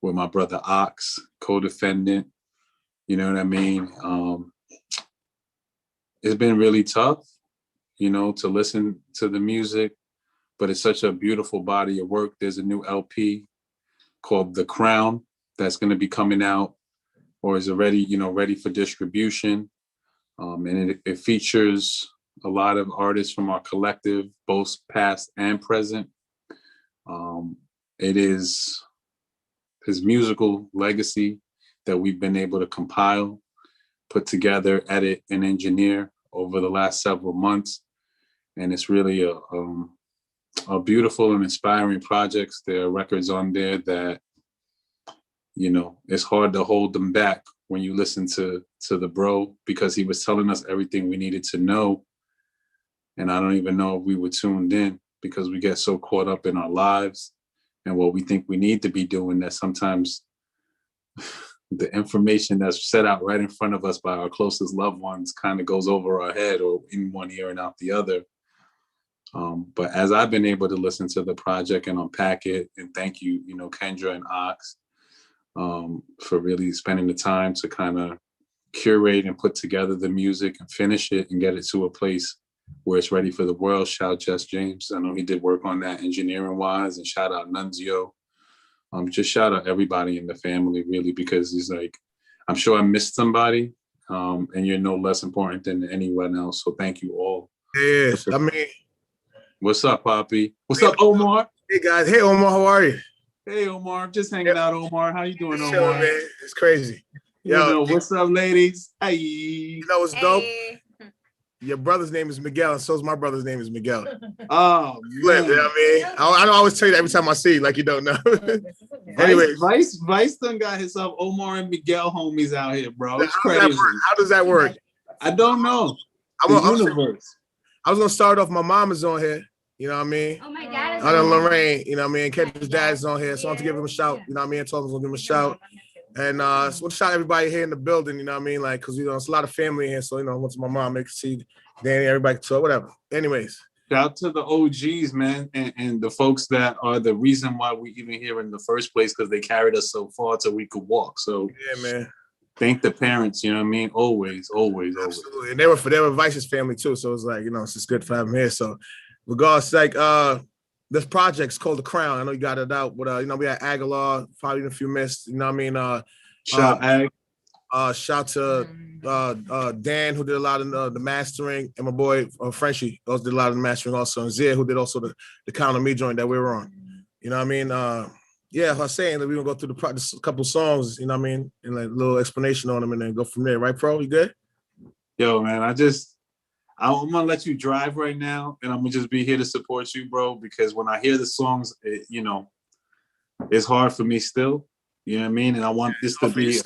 Speaker 2: with my brother Ox, co-defendant. You know what I mean? It's been really tough, to listen to the music, but it's such a beautiful body of work. There's a new LP called The Crown that's going to be coming out or is already, ready for distribution. And it features a lot of artists from our collective, both past and present. It is his musical legacy that we've been able to compile, put together, edit, and engineer over the last several months. And it's really a beautiful and inspiring projects. There are records on there that, it's hard to hold them back when you listen to the bro, because he was telling us everything we needed to know. And I don't even know if we were tuned in, because we get so caught up in our lives and what we think we need to be doing that sometimes the information that's set out right in front of us by our closest loved ones kind of goes over our head, or in one ear and out the other. But as I've been able to listen to the project and unpack it, and thank you, Kendra and Ox, for really spending the time to kind of curate and put together the music and finish it and get it to a place where it's ready for the world. Shout Jess James. I know he did work on that engineering wise, and shout out Nunzio. Just shout out everybody in the family, really, because it's like, I'm sure I missed somebody, and you're no less important than anyone else. So thank you all.
Speaker 20: Yes, I mean,
Speaker 2: what's up, Poppy? What's up, Omar?
Speaker 20: Hey guys, hey Omar, how are you?
Speaker 2: Hey Omar, just hanging out, Omar. How you doing, Omar?
Speaker 20: Chilling, man. It's crazy.
Speaker 2: Yo, what's up, ladies? Hey.
Speaker 20: You know what's dope? Your brother's name is Miguel, and so's my brother's name is Miguel.
Speaker 2: Oh,
Speaker 20: man. You know what I mean? I don't always tell you that every time I see you, like you don't know.
Speaker 2: Anyway, Vice done got himself Omar and Miguel homies out here, bro. It's crazy.
Speaker 20: How does that work?
Speaker 2: I don't know.
Speaker 20: I was gonna start off. My mom is on here. You know what I mean?
Speaker 4: Oh my God.
Speaker 20: Other than Lorraine, you know what I mean? Kendrick's dad's on here, so I want to give him a shout. You know what I mean? I told him I was gonna give him a shout. And so I want to shout everybody here in the building, you know what I mean? Like, because, it's a lot of family here. So, I went to my mom, they could see Danny, everybody could talk, whatever. Anyways.
Speaker 2: Shout out to the OGs, man, and the folks that are the reason why we even here in the first place, because they carried us so far till we could walk. So,
Speaker 20: yeah, man.
Speaker 2: Thank the parents, you know what I mean? Always.
Speaker 20: Absolutely. And they were Vice's family too. So it's like, it's just good to have them here. So regardless, like this project's called The Crown. I know you got it out, but we had Aguilar, probably a few missed, you know what I mean? Shout to Dan, who did a lot of the mastering, and my boy Frenchie also did a lot of the mastering also, and Zia, who did also the Count on Me joint that we were on. You know what I mean? I was saying that we're gonna go through a couple songs, you know what I mean, and like a little explanation on them, and then go from there, right, Pro? You good?
Speaker 2: Yo, man, I'm gonna let you drive right now, and I'm gonna just be here to support you, bro, because when I hear the songs, it's hard for me still. You know what I mean? And I want this to be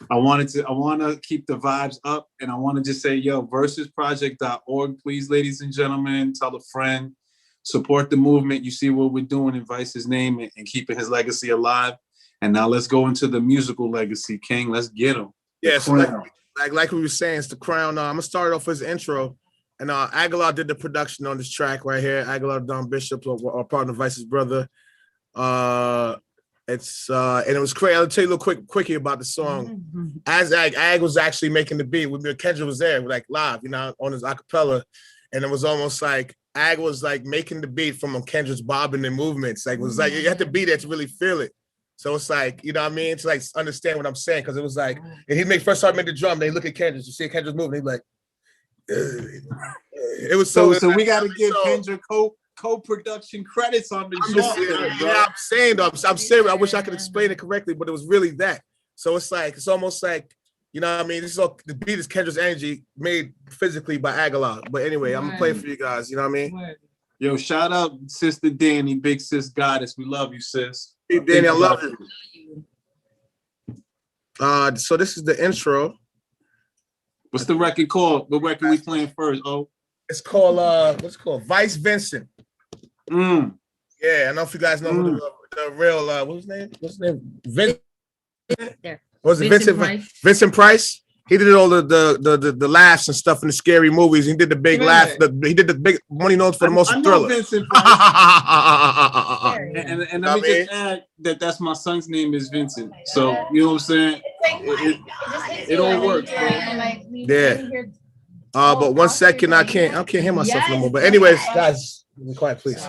Speaker 2: I want to keep the vibes up, and I want to just say, versusproject.org, please, ladies and gentlemen, tell a friend, support the movement. You see what we're doing in Vice's name and keeping his legacy alive. And now let's go into the musical legacy, King. Let's get him.
Speaker 20: Yeah, so like we were saying, it's The Crown. I'm gonna start off with his intro, and Aguilar did the production on this track right here. Aguilar Don Bishop, our partner, Vice's brother. And it was crazy. I'll tell you a little quickie about the song. As Ag was actually making the beat, when Kendra was there, like live, on his acapella, and it was almost like Ag was like making the beat from Kendra's bobbing and movements. Like it was like you have to be there to really feel it. So it's like, you know what I mean? To like understand what I'm saying, because it was like, and he first started making the drum, they look at Kendra, you see Kendra's moving, he's like, it was so
Speaker 2: we got to give Kendra co-production credits on the
Speaker 20: job. I'm saying, I wish I could explain it correctly, but it was really that. So it's almost like, you know what I mean? This is all, the beat is Kendra's energy made physically by Aguilar. But anyway, I'm gonna play it for you guys, you know what I mean?
Speaker 2: Yo, shout out Sister Danny, big sis goddess. We love you, sis.
Speaker 20: Hey, Danny, I love you. So this is the intro.
Speaker 2: What's the record called? What record we playing first?
Speaker 20: It's called what's it called? Vice Vincent. Yeah, I don't know if you guys know who the real what's his name? Vincent. Was it Vincent Price? Vincent Price? He did all the laughs and stuff in the scary movies. He did the big laugh. He did the big money known for the most Thriller.
Speaker 2: Vincent Price. and let me just add that's my son's name is Vincent. So you know what I'm saying? It all works, bro.
Speaker 20: Yeah. But 1 second, I can't hear myself no more. But anyways, guys, be quiet, please.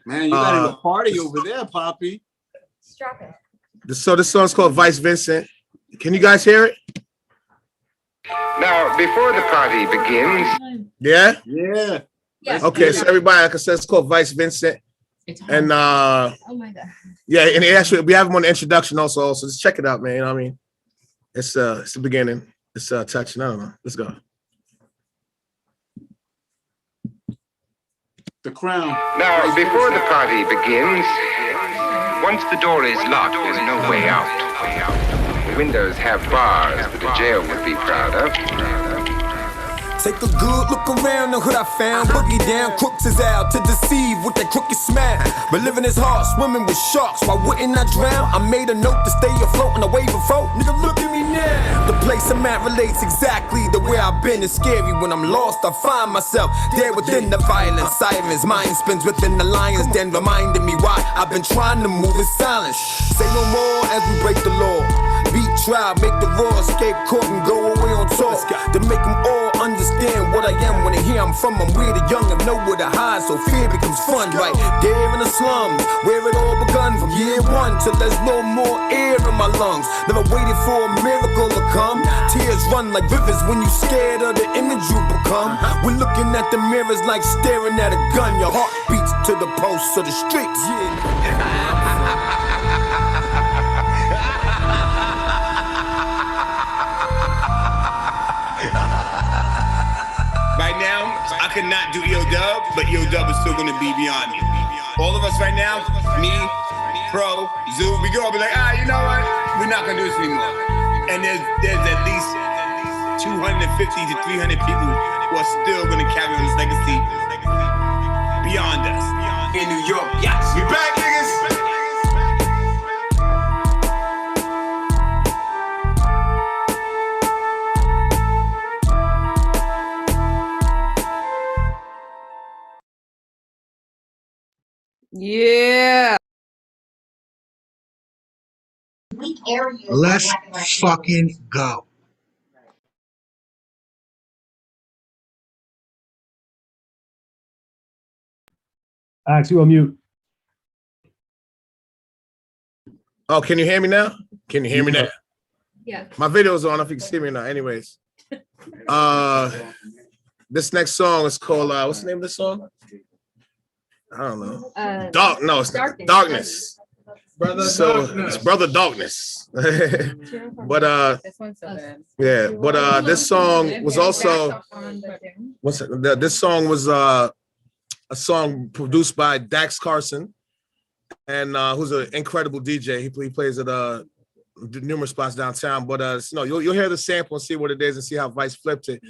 Speaker 2: Man, you got a party over there, Poppy.
Speaker 20: So this song's called Vice Vincent. Can you guys hear it?
Speaker 21: Now, before the party begins.
Speaker 20: Yeah?
Speaker 2: Yeah.
Speaker 20: Okay, so everybody, like I said, it's called Vice Vincent. And
Speaker 4: oh my God.
Speaker 20: Yeah, and actually we have him on the introduction also, so just check it out, man. You know what I mean? It's the beginning. It's touching. I don't know. Let's go.
Speaker 2: The Crown.
Speaker 21: Now, before the party begins, once the door is locked, there's no way out. windows have bars that a jail would be proud of.
Speaker 1: Take a good look around the hood I found. Boogie down, crooks is out to deceive with that crooked smile. But living is hard, swimming with sharks. Why wouldn't I drown? I made a note to stay afloat on the wave of folk. Nigga, look at me now. The place I'm at relates exactly to where I've been. It's scary when I'm lost. I find myself there within the violence. Sirens, mind spins within the lions. Then reminding me why I've been trying to move in silence. Say no more as we break the law. Beat trial, make the raw escape court and go away on tour. To make them all understand what I am when they hear I'm from. I'm weird and young and know where to hide, so fear becomes fun. Right there in the slums, where it all begun. From year one till there's no more air in my lungs. Never waited for a miracle to come. Tears run like rivers when you scared of the image you become. We're looking at the mirrors like staring at a gun. Your heart beats to the pulse of the streets.
Speaker 6: Right now, I could not do EO Dub, but EO Dub is still gonna be beyond me. All of us right now, me, Pro, Zoo, we go up and like, you know what? We're not gonna do this anymore. And there's at least 250 to 300 people who are still gonna carry on this legacy beyond us. In New York, yes. We back, niggas.
Speaker 22: Yeah.
Speaker 23: Let's fucking go.
Speaker 3: Alex, you on mute.
Speaker 20: Oh, can you hear me now? Can you hear me now?
Speaker 4: Yeah.
Speaker 20: My video's on. I don't know if you can see me now. Anyways, this next song is called what's the name of this song? I don't know. It's Darkness.
Speaker 16: Brother
Speaker 20: So
Speaker 16: Darkness.
Speaker 20: it's Brother Darkness. But yeah, but this song was also this song was a song produced by Dax Carson, and who's an incredible DJ. He plays at numerous spots downtown. But you'll hear the sample and see what it is and see how Vice flipped it.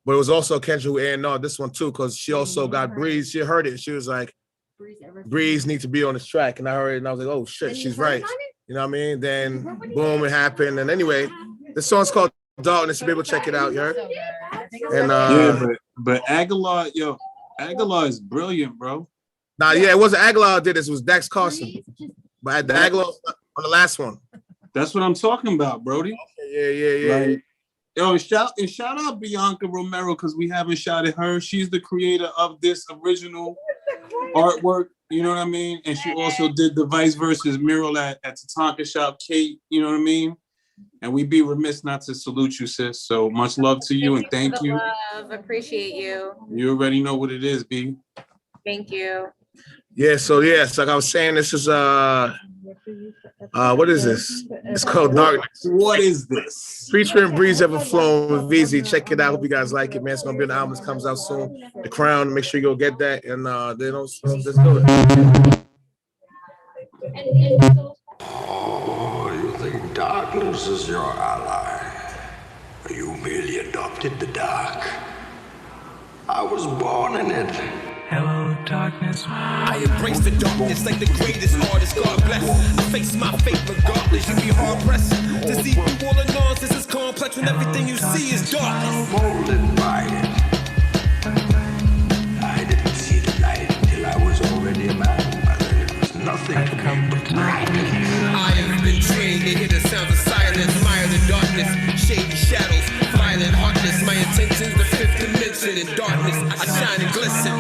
Speaker 20: But it was also Kendra who A&R'd this one too, because she also got Breeze. She heard it and she was like, Breeze needs to be on this track. And I heard it and I was like, oh shit, she's right. You know what I mean? Then boom, it happened. And anyway, this song's called Darkness. You'll be able to check it out, you heard? And
Speaker 2: but Aguilar, Aguilar is brilliant, bro.
Speaker 20: Nah, yeah, it wasn't Aguilar did this, it was Dax Carson. But Aguilar on the last one.
Speaker 2: That's what I'm talking about, Brody.
Speaker 20: Yeah.
Speaker 2: Like, shout out Bianca Romero, because we haven't shouted her. She's the creator of this original artwork, you know what I mean? And she also did the Vice versus mural at Tatanka Shop, Kate, you know what I mean? And we'd be remiss not to salute you, sis. So much love to you and thank you.
Speaker 22: Love. Appreciate you.
Speaker 2: You already know what it is, B.
Speaker 22: Thank you.
Speaker 20: Yeah, so yes, like I was saying, this is what is this? It's called Darkness.
Speaker 2: What is this?
Speaker 20: Featuring Breeze Ever Flown with VZ. Check it out. Hope you guys like it, man. It's gonna be on the album that comes out soon. The Crown. Make sure you go get that. And let's do it.
Speaker 24: Oh, you think darkness is your ally? You merely adopted the dark. I was born in it.
Speaker 1: Hello, darkness. I embrace the darkness like the greatest artist, God bless. I face my fate regardless. You be hard pressed to see through all the nonsense. It's complex when everything you see is darkness.
Speaker 24: Molded by it. I didn't see the light until I was already a man. By then it was nothing to me but night.
Speaker 1: I have been trained to hear the sounds of silence, admire the darkness, shady shadows, violent heartless. My intentions, the fifth dimension in darkness. I shine and glisten.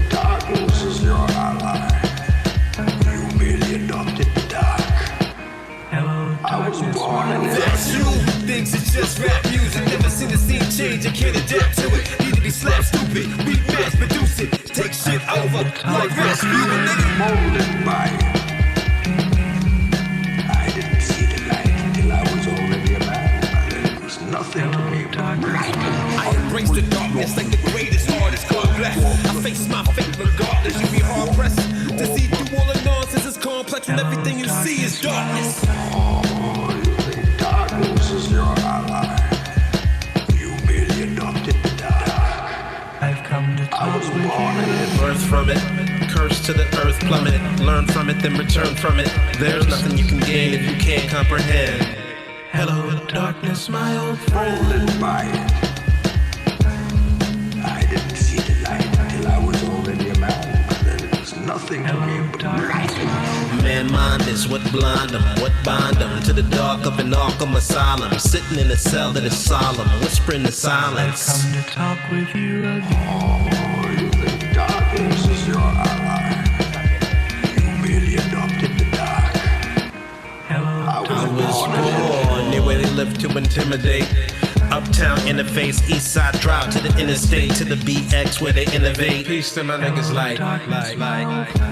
Speaker 24: Darkness is your ally. You merely adopted the dark. I was born in it.
Speaker 1: That's you. Things are just rap music. Never seen the scene change. I can't adapt to it. Need to be slapped stupid. We mass produce it. Take shit over. Like Rasputin, nigga.
Speaker 24: Molded by it. I didn't see the light until I was already a man. By then it was nothing to me but night.
Speaker 1: I embrace the darkness like the greatest artist, God bless. I face my fate regardless. You be hard pressed to see through all the nonsense. It's complex when everything you see is darkness.
Speaker 5: from it. Curse to the earth plummet. Learn from it, then return from it. There's nothing you can gain if you can't comprehend. Hello, darkness, my old friend.
Speaker 24: Rolling by it. I didn't see the light until I was already a man. Then it was nothing to me but night.
Speaker 5: Man mind is what blind them, what bind them to the dark of an Arkham asylum. Sitting in a cell that is solemn, whispering the silence.
Speaker 24: Come to talk with you again. Oh, you think darkness is your ally? You merely adopted the dark.
Speaker 5: I was born near where they live to intimidate. Uptown interface, east side drive to the interstate, to the BX where they innovate. Peace to my niggas like.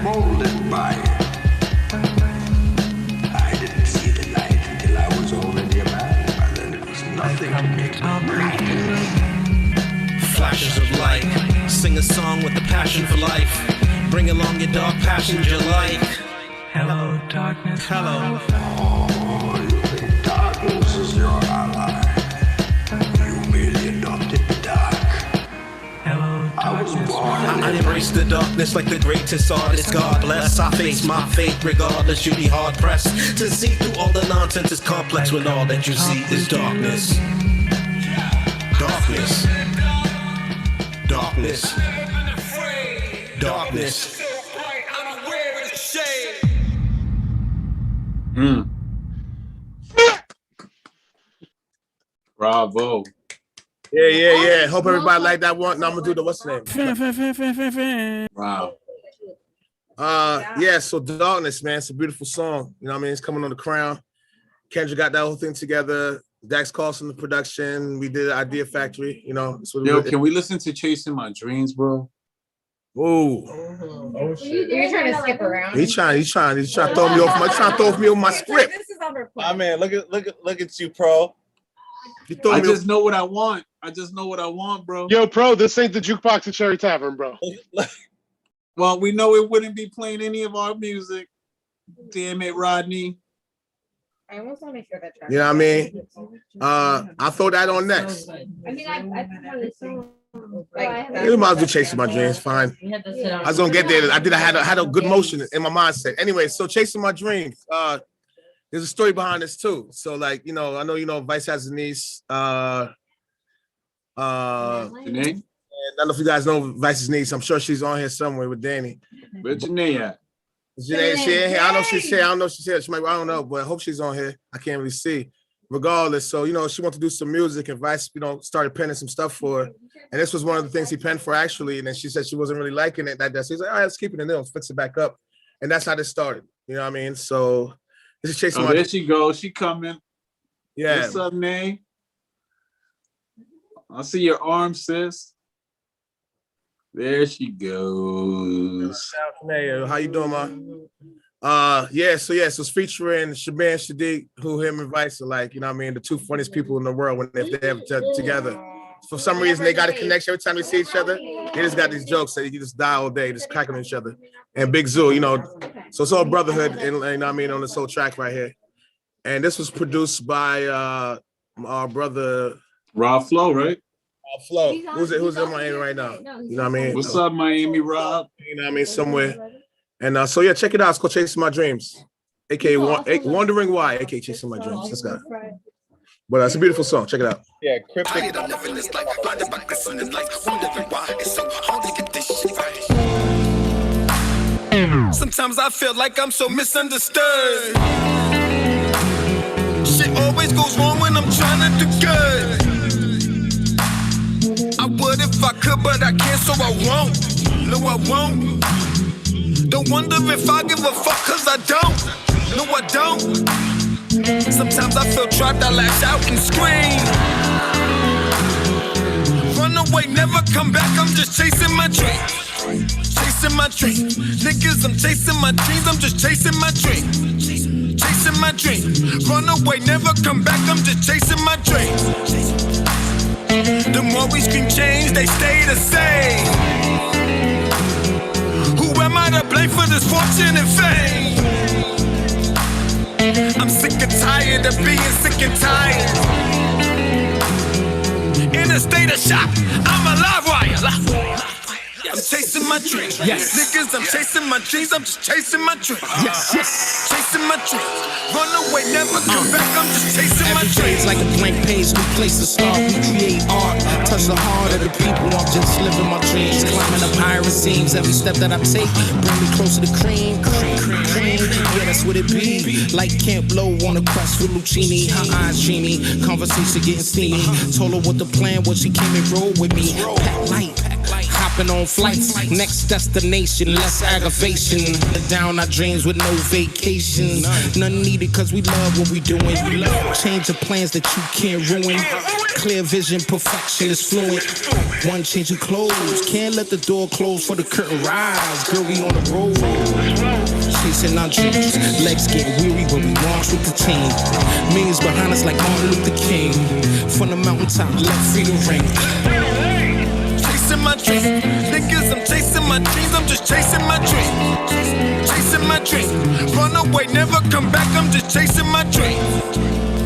Speaker 24: Molded by it. I didn't see the light until I was already a man. By then it was nothing to me but night.
Speaker 5: Flashes of light, sing a song with a passion for life. Bring along your dark passions you like.
Speaker 24: Hello, darkness. Hello. Oh, you think darkness is your ally? You merely adopted the dark. Hello, darkness. I was born.
Speaker 5: I embrace the darkness like the greatest artist. God bless. I face my fate regardless. You be hard pressed to see through all the nonsense is complex when all that you see is darkness. Darkness. Darkness. Darkness.
Speaker 2: Bravo.
Speaker 20: Yeah. Hope everybody like that one. Now I'm gonna do the what's the name?
Speaker 2: Wow.
Speaker 20: Yeah, so Darkness, man, it's a beautiful song. You know what I mean? It's coming on the Crown. Kendra got that whole thing together. Dax Carlson, the production. We did Idea Factory, you know.
Speaker 2: Yo, can we listen to Chasing My Dreams, bro?
Speaker 20: Ooh.
Speaker 22: Oh shit. You're trying to skip around.
Speaker 20: He's trying to throw me off my script.
Speaker 22: This is over.
Speaker 7: I mean, look at you, Pro.
Speaker 2: I just know what I want. Bro.
Speaker 8: Yo, Pro, this ain't the jukebox at Cherry Tavern, bro.
Speaker 2: Well, we know it wouldn't be playing any of our music. Damn it, Rodney.
Speaker 22: I almost want to hear that track.
Speaker 20: You know what I mean? I'll throw that on next.
Speaker 22: I mean, I want to song.
Speaker 20: You might as well Chasing My Dreams, fine. I was gonna get there. I had a good motion in my mindset. Anyway, so Chasing My Dreams. There's a story behind this too. So, like, you know, I know you know Vice has a niece.
Speaker 2: Janae?
Speaker 20: I don't know if you guys know Vice's niece. I'm sure she's on here somewhere with Danny.
Speaker 2: Where's Janae at?
Speaker 20: Janae, she in here. I know she's here. I don't know if she's here. She might. I don't know, but I hope she's on here. I can't really see. Regardless, so you know, she wants to do some music, and Vice, you know, started penning some stuff for her. And this was one of the things he penned for actually. And then she said she wasn't really liking it. That she's like, all right, let's keep it in there. Let's fix it back up. And that's how this started. You know what I mean? So this is Chasing My
Speaker 2: There she goes. She coming.
Speaker 20: Yeah.
Speaker 2: What's up, Nay? I see your arm, sis. There she goes.
Speaker 20: How you doing, man? So it's featuring Shaban Shadiq, who him and Vice are like, you know what I mean, the two funniest people in the world when if they ever together. For some reason, they got a connection every time they see each other. They just got these jokes that you just die all day, just cracking on each other. And Big Zoo, you know, so it's all brotherhood, and you know what I mean, on this whole track right here. And this was produced by our brother
Speaker 2: Rob Flo, right?
Speaker 20: Flo. Who's in Miami right now? You know what I mean?
Speaker 2: What's up, Miami Rob?
Speaker 20: You know what I mean? Somewhere. And so yeah, check it out. It's called Chasing My Dreams, aka Wondering Why, aka Chasing My Dreams. Let's go. But it's a beautiful song. Check it out.
Speaker 7: Yeah, cryptic.
Speaker 9: Sometimes I feel like I'm so misunderstood. Shit always goes wrong when I'm trying to do good. I would if I could, but I can't, so I won't. No, I won't. Don't wonder if I give a fuck, cause I don't. No, I don't. Sometimes I feel trapped, I lash out and scream. Run away, never come back, I'm just chasing my dream. Chasing my dream. Niggas, I'm chasing my dreams, I'm just chasing my dream. Chasing my dream. Run away, never come back, I'm just chasing my dream. The more we scream change, they stay the same. Who am I to blame for this fortune and fame? I'm sick and tired of being sick and tired. In a state of shock, I'm a live wire. I'm I'm chasing my dreams.
Speaker 1: Yes.
Speaker 9: Niggas, I'm chasing my dreams. I'm just chasing my dreams.
Speaker 1: Yes, yes.
Speaker 9: Chasing my dreams. Run away, never come back. I'm just chasing my
Speaker 10: Every day
Speaker 9: dreams.
Speaker 10: is like a blank page, new place to start. We create art, touch the heart of the people. I'm just living my dreams, climbing up higher seams. Every step that I take, bring me closer to cream, cream. Yeah, that's what it be. Like Camp Low on a quest with Lucchini. Her eyes genie, conversation getting steamy. Told her what the plan was, she came and rode with me. Pack light. Hopping on flights, next destination, less aggravation. Down our dreams with no vacations. None needed cause we love what we doing. Change the plans that you can't ruin. Clear vision, perfection is fluent. One change of clothes, can't let the door close for the curtain rise. Girl, we on the road. Chasing our dreams, legs get weary when we march with the team. Millions behind us like Martin Luther King. From the mountaintop, let freedom ring.
Speaker 9: Chasing my dreams. Niggas, I'm chasing my dreams. I'm just chasing my dreams. Chasing my dreams. Run away, never come back. I'm just chasing my dreams.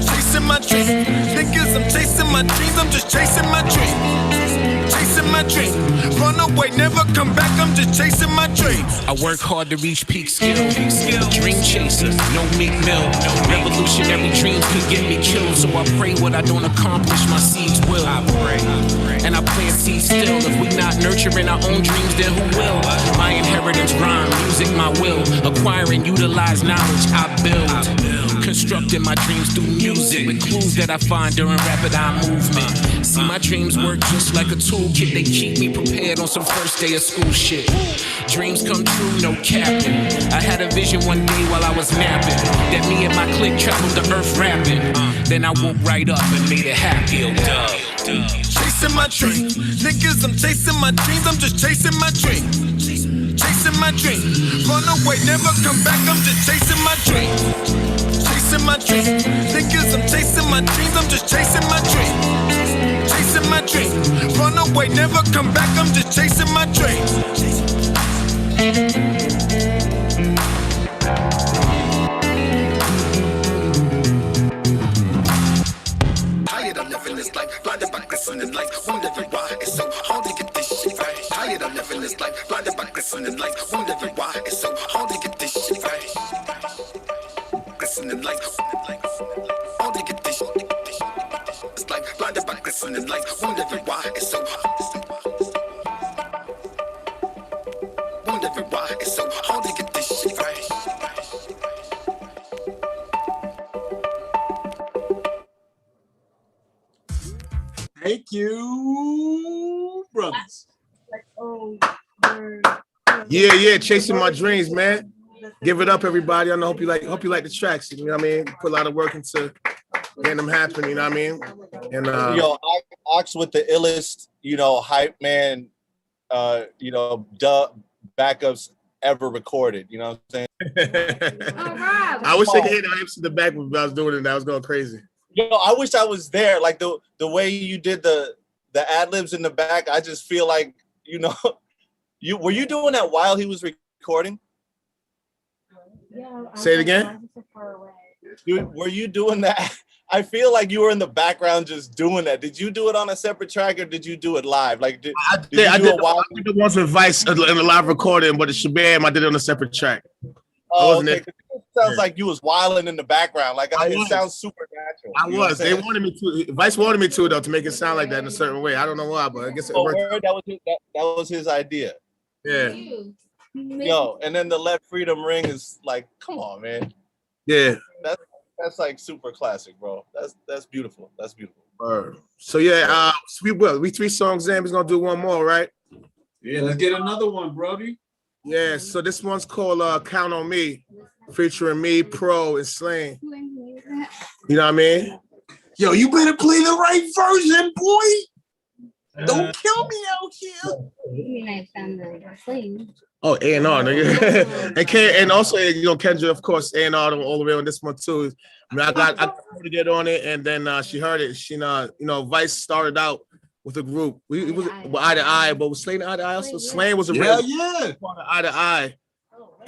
Speaker 9: Chasing my dreams. Niggas, I'm chasing my dreams. I'm just chasing my dreams. Chasing my dreams. Run away, never come back. I'm just chasing my dreams.
Speaker 10: I work hard to reach peak skill. Dream chaser, no meek mill. Revolutionary dreams can get me killed. So I pray what I don't accomplish, my seeds will. I pray. And I plant seeds still. If we not nurturing our own dreams, then who will? My inheritance rhyme, music my will. Acquire and utilize knowledge I build. Constructing my dreams through music with clues that I find during rapid eye movement. See, my dreams work just like a toolkit. They keep me prepared on some first day of school shit. Dreams come true, no capping. I had a vision one day while I was napping that me and my clique traveled the earth rapping. Then I woke right up and made it happy.
Speaker 9: Chasing my dreams. Niggas, I'm chasing my dreams. I'm just chasing my dreams. Chasing my dreams. Run away, never come back. I'm just chasing my dreams. Chasing my dreams. Niggas, I'm chasing my dreams. I'm just chasing my dreams. Chasing my dreams. Run away, never come back. I'm just chasing my dreams.
Speaker 11: Tired of living this life, blinded by glistening lights. Wondering why it's so hard to get this shit right. Tired of living this life, blinded by glistening lights. Wondering why it's so hard to get this shit right. Glistening lights, hard to get this shit. It's like blinded by glistening lights. Wondering why it's so hard. Wondering why it's so hard to get this shit right.
Speaker 2: Thank you, brothers.
Speaker 20: Yeah, chasing my dreams, man. Give it up, everybody. I know, hope you like the tracks. You know what I mean? Put a lot of work into getting them happen. You know what I mean? And
Speaker 7: Ox with the illest, hype man, backups ever recorded. You know what I'm saying?
Speaker 20: I wish they could hear the hypes in the back when I was doing it. I was going crazy.
Speaker 7: I wish I was there. Like the way you did the ad libs in the back, I just feel like were you doing that while he was recording?
Speaker 20: Yeah. Say it again.
Speaker 7: Were you doing that? I feel like you were in the background just doing that. Did you do it on a separate track or did you do it live? Like
Speaker 20: I did the ones with Vice in a live recording, but the Shabam I did it on a separate track.
Speaker 7: Oh, okay. It sounds like you was wilding in the background. Like it sounds super natural.
Speaker 20: I was. They wanted me to. Vice wanted me to though to make it sound like that in a certain way. I don't know why, but I guess it worked.
Speaker 7: That was his idea.
Speaker 20: Yeah.
Speaker 7: And then the Let Freedom Ring is like, come on, man.
Speaker 20: Yeah.
Speaker 7: That's like super classic, bro. That's beautiful. That's beautiful.
Speaker 20: So yeah, we 3 songs in. We're gonna do one more, right?
Speaker 2: Yeah, let's get another one, Brody.
Speaker 20: Yeah, so this one's called Count on Me, featuring me, Pro, and Slain. You know what I mean?
Speaker 2: Yo, you better play the right version, boy. Don't kill me out here.
Speaker 4: I mean, I found the thing.
Speaker 20: Oh, A&R, nigga. and also, Kendra, of course, A&R all the way on this one too. I mean, I got to get on it, and then she heard it. She, Vice started out with a group. We was Eye to Eye, but was Slain Eye to Eye also? Slain was a real part of Eye to Eye.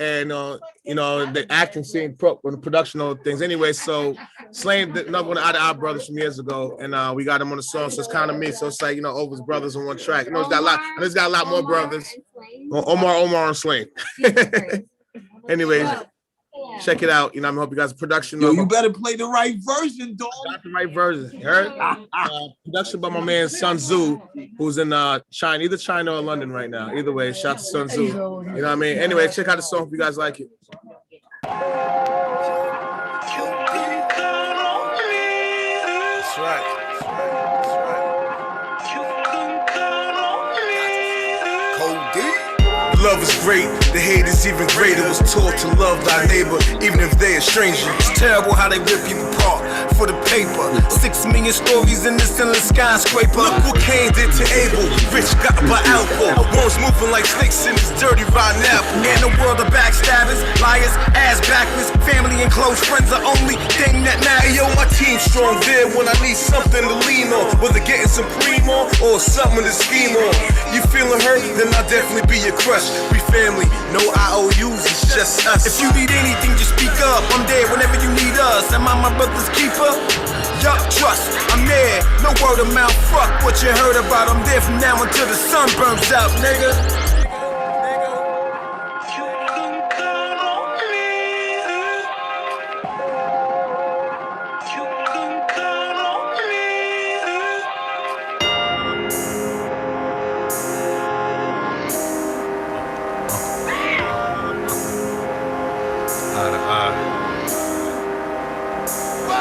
Speaker 20: And the acting scene, on the production of things. Anyway, so Slain did another one of Eye to Eye brothers from years ago, and we got him on the song. So it's kind of me. So it's like Over's brothers on one track. It's got a lot more brothers. Omar and Slane. Anyways, check it out. You know, I hope you guys production.
Speaker 2: Yo, you better play the right version, dog.
Speaker 20: Got the right version. You heard? Production by my man Sun Tzu, who's in China, either China or London right now. Either way, shout to Sun Tzu. You know what I mean? Anyway, check out the song if you guys like it.
Speaker 9: That's right. Love is great, the hate is even greater. Was taught to love thy neighbor, even if they a stranger. It's terrible how they rip people apart for the paper. 6 million stories in this endless skyscraper. Look what Cain did to Abel. Rich got by alcohol. Worms moving like snakes in this dirty rotten apple. In a world of backstabbers, liars, ass backwards. Family and close friends are only thing that matter. Yo, my team's strong there when I need something to lean on. Whether getting some cream on or something to scheme on. You feeling hurt? Then I'll definitely be your crush. We family, no IOUs, it's just us. If you need anything, just speak up. I'm there whenever you need us. Am I my brother's keeper? Yup, trust, I'm there. No word of mouth, fuck what you heard about. I'm there from now until the sun burns out, nigga.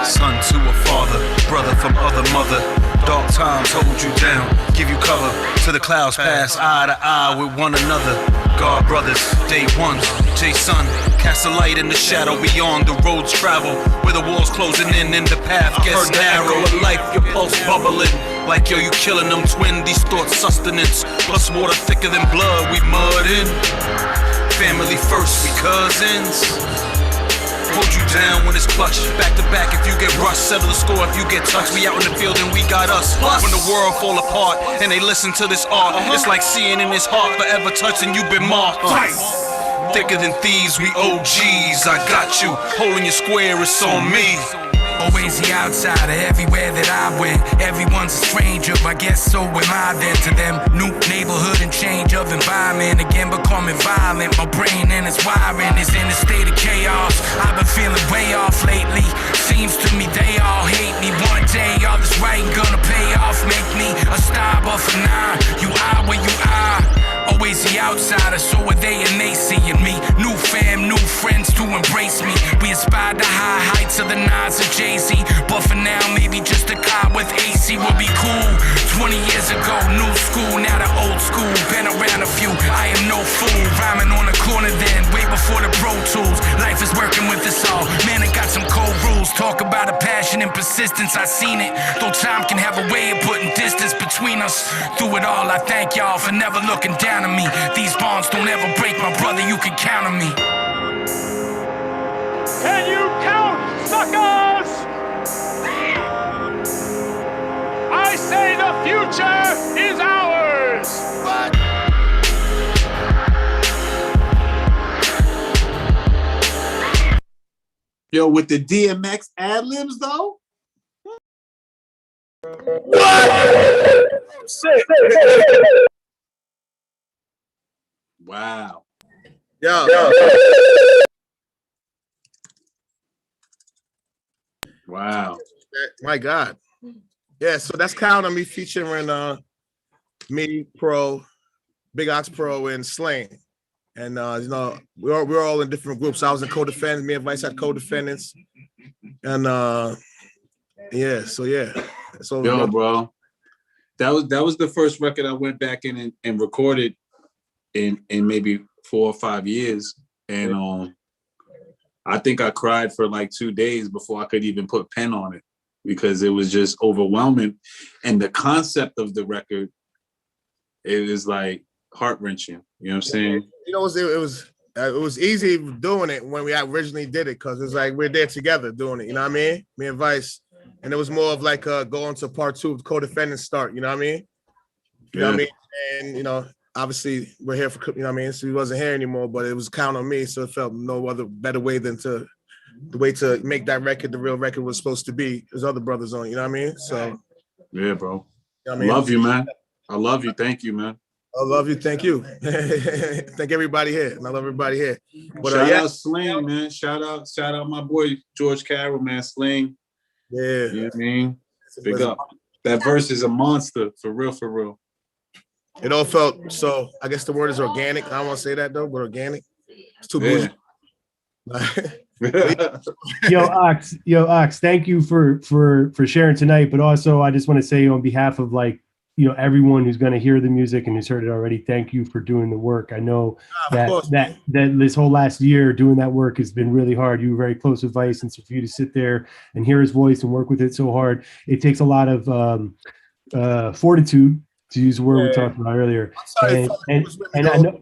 Speaker 12: Son to a father, brother from other mother. Dark times hold you down, give you cover. To the clouds pass eye to eye with one another. God brothers, day ones, J-Sun. Cast a light in the shadow beyond the roads travel. Where the walls closing in and the path gets narrow. A life, your pulse bubbling. Like yo, you killing them twin, these thoughts sustenance. Plus water thicker than blood, we mud in. Family first, we cousins. Hold you down when it's clutch. Back to back if you get rushed. Settle the score if you get touched. We out in the field and we got us. When the world fall apart and they listen to this art, it's like seeing in his heart forever touched and you've been marked. Thicker than thieves, we OGs. I got you. Holding your square, it's on me.
Speaker 13: Always the outsider everywhere that I went. Everyone's a stranger, I guess so am I then to them. New neighborhood and change of environment. Again becoming violent. My brain and its wiring is in a state of chaos. I've been feeling way off lately. Seems to me they all hate me. One day all this writing gonna pay off. Make me a star, but for now you are where you are. Always the outsider, so are they and they seeing me. New fam, new friends to embrace me. We aspire to high heights of the nines of Jay-Z. But for now, maybe just a car with AC would be cool. 20 years ago, new school, now the old school. Been around a few, I am no fool. Rhyming on the corner then, way before the Pro Tools. Life is working with us all, man, it got some cold rules. Talk about a passion and persistence, I seen it. Though time can have a way of putting distance between us. Through it all, I thank y'all for never looking down on me. These bonds don't ever break, my brother, you can count on me.
Speaker 14: Can you count, suckers? I say the future is ours.
Speaker 2: Yo, with the DMX ad-libs though? Wow.
Speaker 20: Yo.
Speaker 2: Wow.
Speaker 20: My God. Yeah, so that's Count on Me featuring me, Pro, Big Ox Pro, and Slane. And you know, we're all in different groups. I was in co-defendants, me and Vice had co-defendants. And yeah, so yeah. So
Speaker 2: yo, bro. That was the first record I went back in and recorded in maybe 4 or 5 years. And I think I cried for like 2 days before I could even put pen on it because it was just overwhelming. And the concept of the record, it was like heart-wrenching. You know what I'm saying?
Speaker 20: You know, it was easy doing it when we originally did it because it's like we're there together doing it. You know what I mean? Me and Vice. And it was more of like going to part 2 of co-defendants start. You know what I mean? You know what I mean? And, you know, obviously we're here for, you know what I mean? So he wasn't here anymore, but it was Count on Me. So it felt no other better way than the way to make that record the real record was supposed to be. There's other brothers on, you know what I mean? So.
Speaker 2: Yeah, bro.
Speaker 20: You know what I mean?
Speaker 2: Love you, man. I love you. Thank you, man.
Speaker 20: I love you. Thank you. Thank everybody here. And I love everybody here. But
Speaker 2: Shout
Speaker 20: yeah,
Speaker 2: out Sling, man. Shout out my boy George Carroll, man. Sling.
Speaker 20: Yeah.
Speaker 2: You know what I mean? Big up. That verse is a monster, for real, for real.
Speaker 20: It all felt so. I guess the word is organic. I don't want to say that though, but organic. It's too bougie.
Speaker 3: Ox, thank you for sharing tonight. But also, I just want to say on behalf of everyone who's going to hear the music and who's heard it already, thank you for doing the work. I know that this whole last year doing that work has been really hard. You were very close with Vice, and so for you to sit there and hear his voice and work with it so hard, it takes a lot of fortitude, to use the word we talked about earlier. And I know,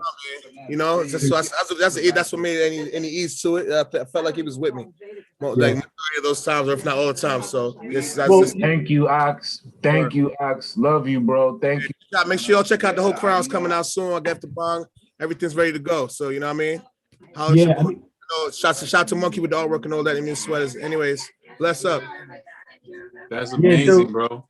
Speaker 20: you know, that's what made any ease to it. I felt like he was with me, like majority of those times, or if not all the time. So
Speaker 15: thank you, Ox. Thank you, Ox. Love you, bro. Thank you.
Speaker 20: Make sure y'all check out the whole crowd's coming out soon. I got the bong. Everything's ready to go. So you know what I mean? Shout to Monkey with the artwork and all that. I mean, sweaters. Anyways, bless up.
Speaker 2: That's amazing, bro.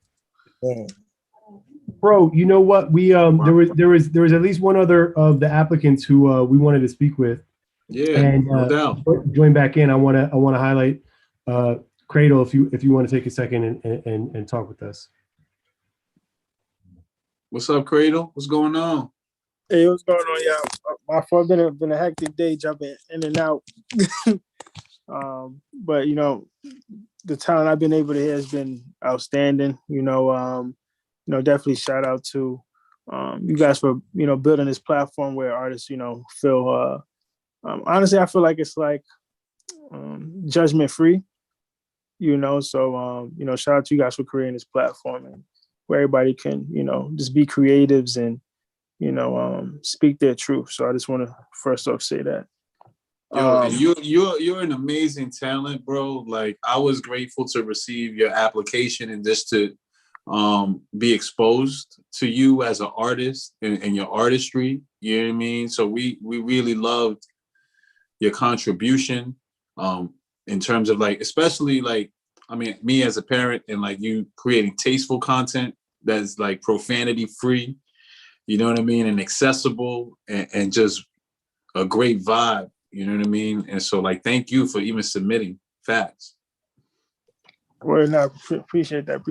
Speaker 3: Bro, you know what? We there was at least one other of the applicants who we wanted to speak with.
Speaker 2: Yeah,
Speaker 3: and
Speaker 2: no doubt.
Speaker 3: Join back in. I want to highlight Cradle if you want to take a second and talk with us.
Speaker 2: What's up, Cradle? What's going on?
Speaker 17: Hey, what's going on, y'all? My fault. Been a hectic day, jumping in and out. But you know, the talent I've been able to hear has been outstanding. Definitely shout out to you guys for building this platform where artists feel honestly, I feel like it's like judgment free. So shout out to you guys for creating this platform and where everybody can just be creatives and speak their truth. So I just want to first off say that.
Speaker 2: Yo, and you're an amazing talent, bro. Like, I was grateful to receive your application and just to be exposed to you as an artist and your artistry. You know what I mean? So we really loved your contribution in terms of especially me as a parent and you creating tasteful content that's profanity free, you know what I mean, and accessible and just a great vibe, you know what I mean? And so thank you for even submitting. Facts.
Speaker 17: Well, no, appreciate that.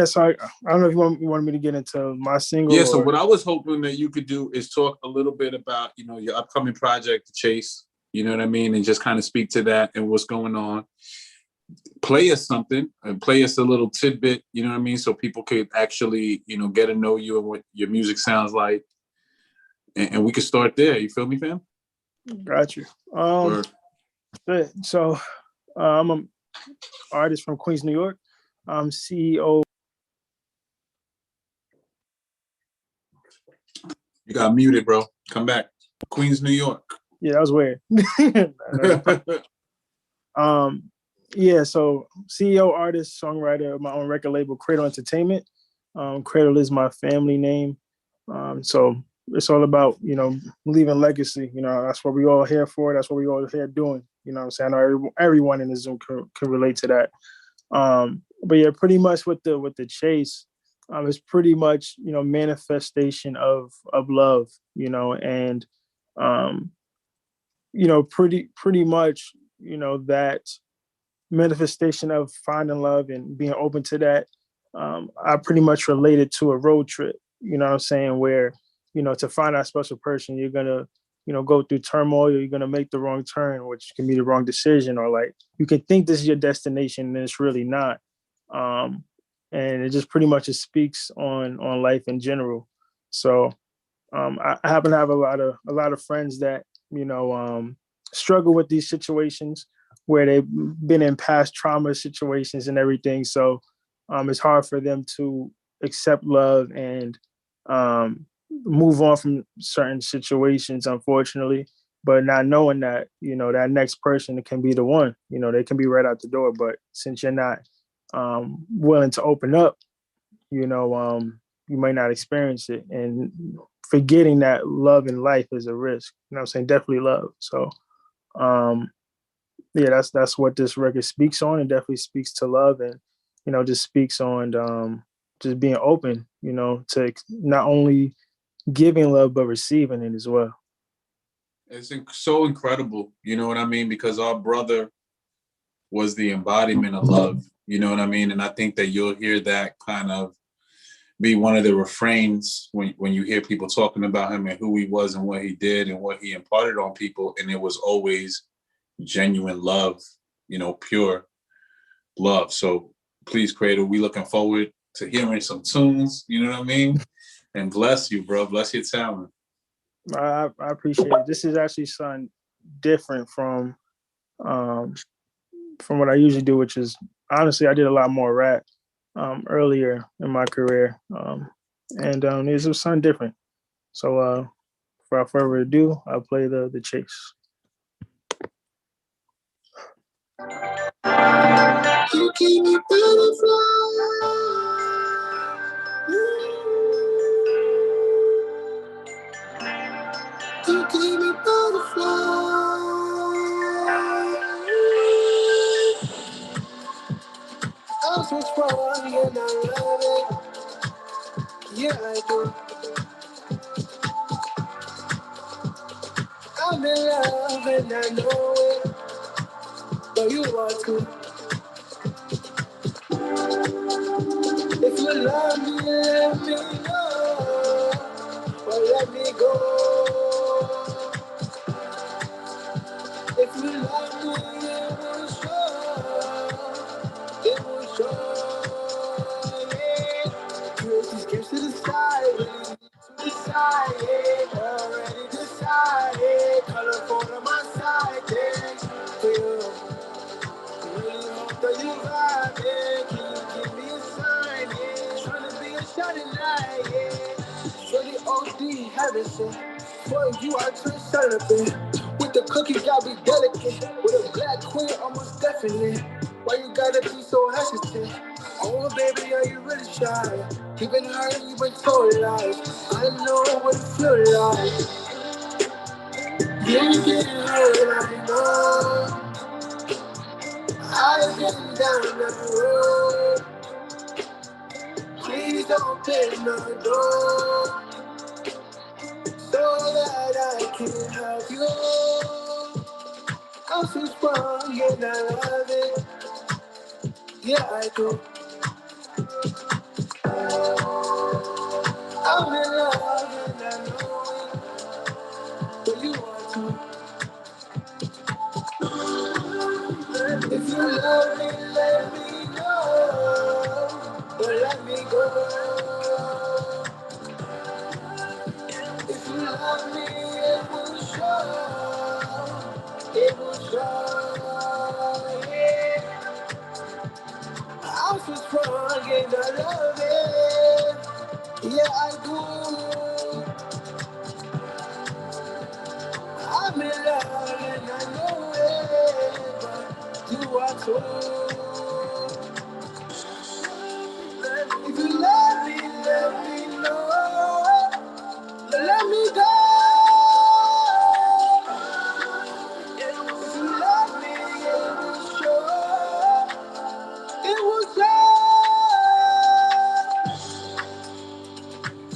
Speaker 17: So I don't know if you wanted me to get into my single.
Speaker 2: Yeah, so what I was hoping that you could do is talk a little bit about, your upcoming project, The Chase, you know what I mean? And just kind of speak to that and what's going on. Play us something and play us a little tidbit, you know what I mean? So people could actually, get to know you and what your music sounds like. And we could start there. You feel me, fam?
Speaker 17: Got you. So I'm an artist from Queens, New York. I'm CEO.
Speaker 2: You got muted, bro. Come back. Queens, New York.
Speaker 17: Yeah, that was weird. So CEO, artist, songwriter of my own record label, Cradle Entertainment. Cradle is my family name. So it's all about, leaving legacy. That's what we all here for. That's what we all here doing. You know what I'm saying? I know everyone in the Zoom can relate to that. But yeah, pretty much with the Chase, it's pretty much, manifestation of love, and pretty much, that manifestation of finding love and being open to that. I pretty much related to a road trip, you know what I'm saying, where, to find that special person, you're gonna, go through turmoil, you're gonna make the wrong turn, which can be the wrong decision, or you can think this is your destination and it's really not. And it just pretty much speaks on life in general. So I happen to have a lot of friends that struggle with these situations where they've been in past trauma situations and everything. So it's hard for them to accept love and move on from certain situations, unfortunately. But not knowing that, that next person can be the one, they can be right out the door. But since you're not willing to open up, you might not experience it. And forgetting that love in life is a risk. You know what I'm saying? Definitely love. So that's what this record speaks on. It definitely speaks to love and, just speaks on just being open, to not only giving love but receiving it as well.
Speaker 2: It's so incredible, you know what I mean? Because our brother was the embodiment of love, you know what I mean? And I think that you'll hear that kind of be one of the refrains when you hear people talking about him and who he was and what he did and what he imparted on people. And it was always genuine love, pure love. So please, Cradle, we looking forward to hearing some tunes, you know what I mean? And bless you, bro. Bless your talent.
Speaker 17: I appreciate it. This is actually something different from what I usually do, which is, honestly, I did a lot more rap earlier in my career. And this was something different. So without further ado, I'll play the chase.
Speaker 11: You keep me You keep me butterfly. I'm so strong and I love it. Yeah, I do. I'm in love and I know it. But you are too. If you love me, let me know. But let me go. If you love me, it will show. It will show. Yeah. You just get to the side, really to the side. Yeah. Already decided. Colorful on my side, yeah. For you. Really hope that you vibe, yeah. Can you give me a sign, yeah? Tryna be a shining light, yeah. Really OD, heaven sent. For you, I turn celibate. With the cookie, got me delicate. With a black queen, almost definitely. Why you gotta be so hesitant? Oh, baby, are you really shy? Even heard you been told lies. I know what it feel like. You getting hurt, I know. I've been down that road. Please don't open the door so that I can help you. I'm so strong and I love it. Yeah, I do. I'm in love and I know it. But you are too. If you love me, let me know. But let me go. If you love me, it will show. It will show. Yeah. I'm so strong and I love it. Yeah, I do. I'm in love and I know it. But you are too. If you love me, let me know. Let me go. If you love me, it will show. It will show.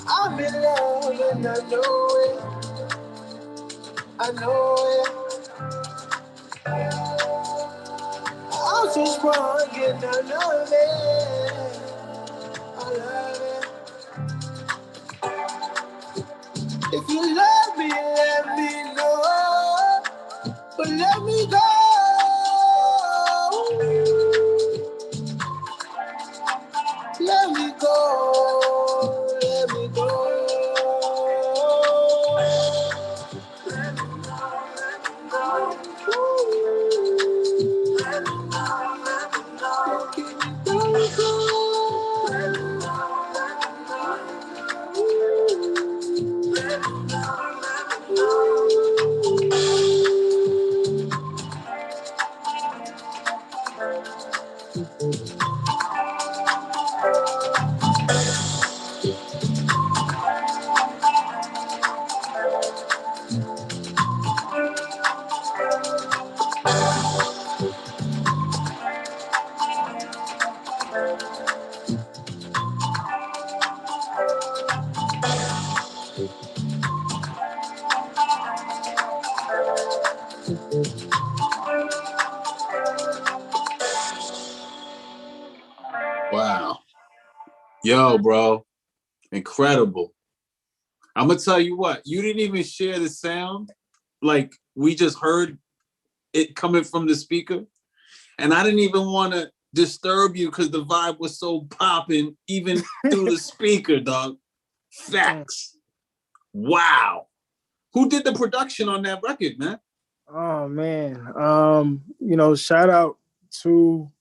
Speaker 11: I'm in love and I know it. I know it. I'm so strong and I love it. I love it. If you love me, let me know. But let me go. Let me go. Let me go.
Speaker 2: Wow. Yo, bro. Incredible. I'm gonna tell you what, you didn't even share the sound. Like we just heard it coming from the speaker. And I didn't even want to disturb you because the vibe was so popping, even through the speaker, dog. Facts. Wow. Who did the production on that record, man?
Speaker 17: Oh man. Shout out to,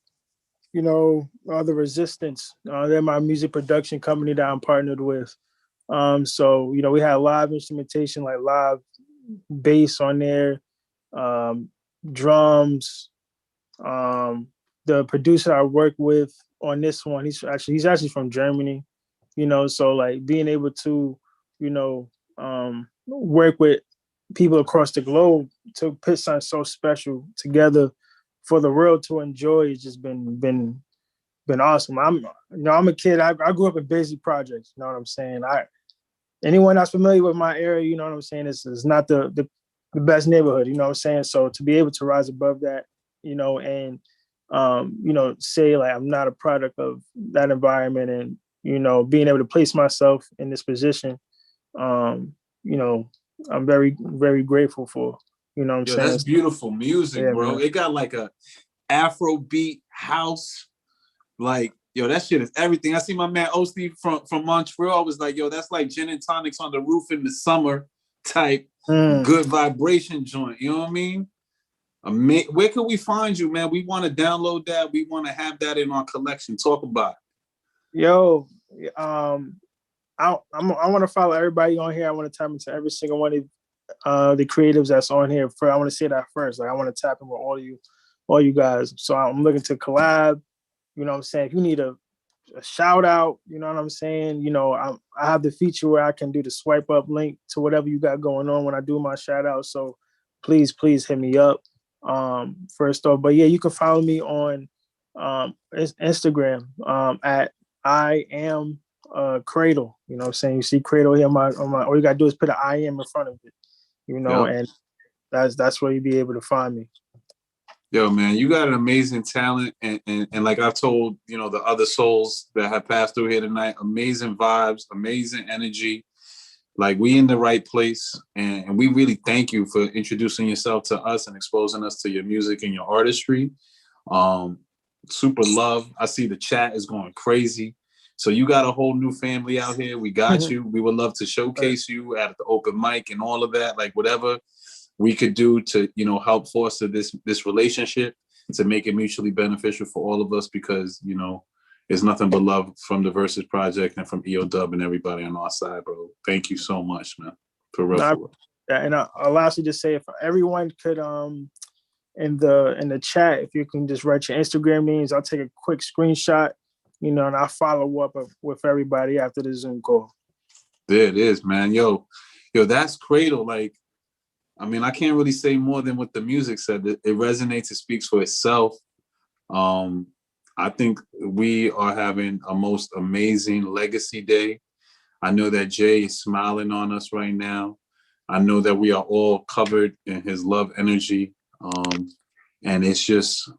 Speaker 17: the Resistance. They're my music production company that I'm partnered with. So, we had live instrumentation, like live bass on there, drums. The producer I work with on this one, he's actually from Germany, so like being able to, work with people across the globe to put something so special together for the world to enjoy has just been awesome. I'm a kid. I grew up in busy projects. You know what I'm saying? Anyone that's familiar with my area, you know what I'm saying, is not the best neighborhood. You know what I'm saying? So to be able to rise above that, and say like I'm not a product of that environment, and being able to place myself in this position, I'm very, very grateful for. You know what I'm
Speaker 2: Yo,
Speaker 17: saying?
Speaker 2: that's beautiful music,
Speaker 17: Yeah,
Speaker 2: bro.
Speaker 17: man.
Speaker 2: It got like a Afrobeat house. Like, yo, that shit is everything. I see my man Osti from Montreal was like, yo, that's like gin and tonics on the roof in the summer type good vibration joint. You know what I mean? Where can we find you, man? We want to download that. We want to have that in our collection. Talk about it.
Speaker 17: Yo, I want to follow everybody on here. I want to tap into every single one of the creatives that's on here. I want to say that first. Like I want to tap in with all you guys. So I'm looking to collab. You know what I'm saying? If you need a shout out, you know what I'm saying? I have the feature where I can do the swipe up link to whatever you got going on when I do my shout out. So please hit me up. First off, but yeah, you can follow me on Instagram at I am Cradle. You know what I'm saying? You see Cradle here on my all you gotta do is put an I am in front of it, and that's where you'll be able to find me.
Speaker 2: Yo, man, you got an amazing talent, and like I've told, the other souls that have passed through here tonight, amazing vibes, amazing energy. Like we in the right place, and we really thank you for introducing yourself to us and exposing us to your music and your artistry. Super love. I see the chat is going crazy. So you got a whole new family out here. We got you. We would love to showcase you at the open mic and all of that, like whatever we could do to, help foster this relationship to make it mutually beneficial for all of us, because, it's nothing but love from the Versus Project and from EO Dub and everybody on our side, bro. Thank you so much, man. For real. For real.
Speaker 17: And I'll lastly just say, if everyone could in the chat, if you can just write your Instagram names, I'll take a quick screenshot, and I'll follow up with everybody after the Zoom call.
Speaker 2: There it is, man. Yo, that's Cradle. Like, I mean, I can't really say more than what the music said. It resonates, it speaks for itself. I think we are having a most amazing legacy day. I know that Jay is smiling on us right now. I know that we are all covered in his love energy. And it's just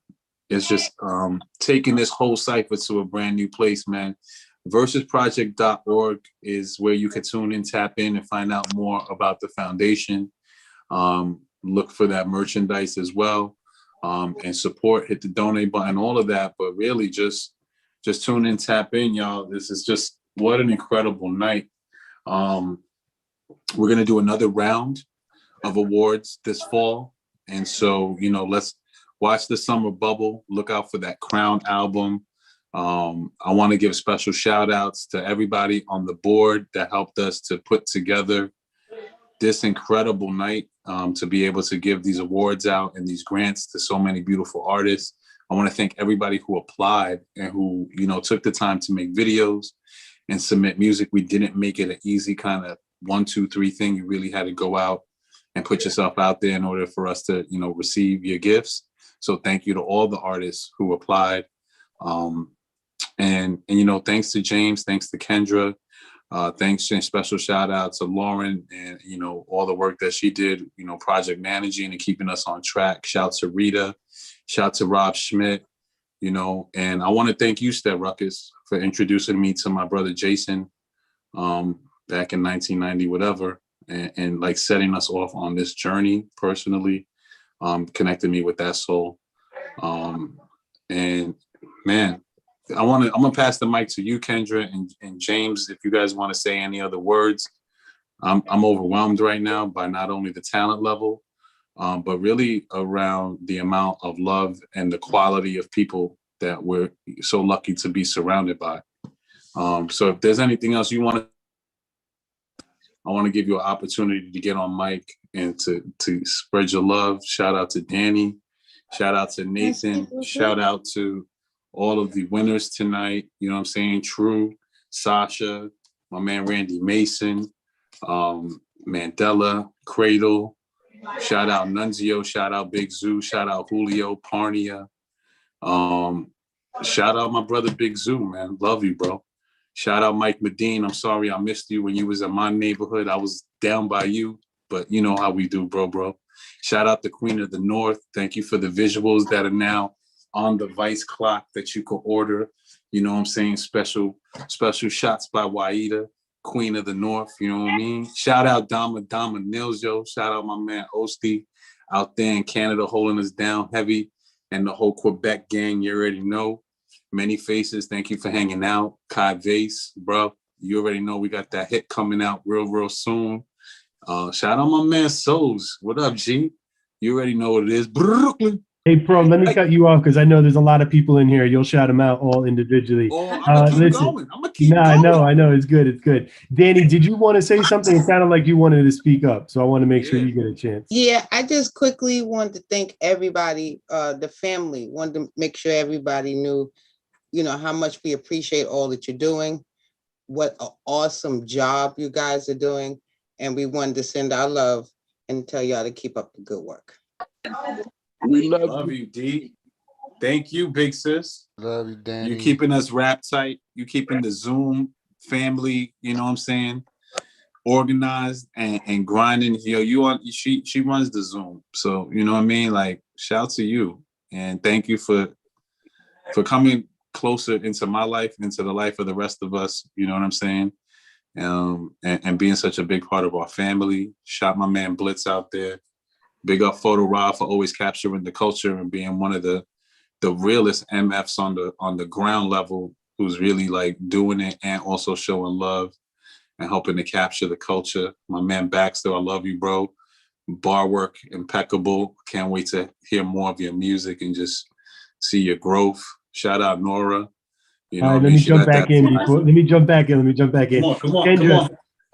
Speaker 2: taking this whole cipher to a brand new place, man. Versusproject.org is where you can tune in, tap in, and find out more about the foundation. Look for that merchandise as well, and support, hit the donate button, all of that. But really just tune in, tap in, y'all. This is just what an incredible night. We're going to do another round of awards this fall. And so, let's watch the summer bubble. Look out for that Crown album. I want to give special shout outs to everybody on the board that helped us to put together this incredible night, to be able to give these awards out and these grants to so many beautiful artists. I want to thank everybody who applied and who, took the time to make videos and submit music. We didn't make it an easy kind of 1, 2, 3 thing. You really had to go out and put yourself out there in order for us to, receive your gifts. So thank you to all the artists who applied. And thanks to James, thanks to Kendra, thanks and special shout out to Lauren and, all the work that she did, project managing and keeping us on track. Shout to Rita, shout to Rob Schmidt, you know, and I want to thank you, Step Ruckus, for introducing me to my brother Jason back in 1990, whatever, and like setting us off on this journey personally, connected me with that soul. And man, I'm gonna pass the mic to you, Kendra and James, if you guys want to say any other words. I'm overwhelmed right now by not only the talent level, but really around the amount of love and the quality of people that we're so lucky to be surrounded by. So if there's anything else you want to, I want to give you an opportunity to get on mic and to spread your love. Shout out to Danny. Shout out to Nathan. Shout out to all of the winners tonight. You know what I'm saying? True, Sasha, my man Randy Mason, Mandela, Cradle. Shout out Nunzio. Shout out Big Zoo. Shout out Julio, Parnia. Shout out my brother Big Zoo, man. Love you, bro. Shout out Mike Medine. I'm sorry I missed you when you was in my neighborhood. I was down by you, but you know how we do, bro. Shout out the Queen of the North. Thank you for the visuals that are now on the Vice clock that you could order. You know what I'm saying? Special shots by Waida, Queen of the North. You know what I mean? Shout out Dama Niljo. Shout out my man Osty out there in Canada holding us down heavy, and the whole Quebec gang. You already know. Many Faces, thank you for hanging out. Kai Vase, bro, you already know we got that hit coming out real soon. Shout out my man Souls. What up, G? You already know what it is. Brooklyn.
Speaker 3: Hey, Pro, let me cut you off because I know there's a lot of people in here. You'll shout them out all individually.
Speaker 2: I'm gonna keep going. I'm gonna keep going.
Speaker 3: I know. It's good. Danny, did you want to say something? It sounded like you wanted to speak up, so I want to make sure you get a chance.
Speaker 6: Yeah, I just quickly wanted to thank everybody, the family. Wanted to make sure everybody knew, you know, how much we appreciate all that you're doing. What an awesome job you guys are doing. And we wanted to send our love and tell y'all to keep up the good work.
Speaker 2: We love you, D. Thank you, big sis.
Speaker 18: Love you, Danny.
Speaker 2: You keeping us wrap tight. You keeping the Zoom family, you know what I'm saying, organized and grinding. She runs the Zoom. So, you know what I mean? Like, shout to you. And thank you for coming closer into my life, into the life of the rest of us, you know what I'm saying? And being such a big part of our family. Shout my man Blitz out there. Big up Photo Rob for always capturing the culture and being one of the realest MFs on the ground level, who's really like doing it and also showing love and helping to capture the culture. My man Baxter, I love you, bro. Bar work impeccable. Can't wait to hear more of your music and just see your growth. Shout out Nora. You know,
Speaker 3: all right, let me jump back in. Let me jump back in.
Speaker 2: Come on.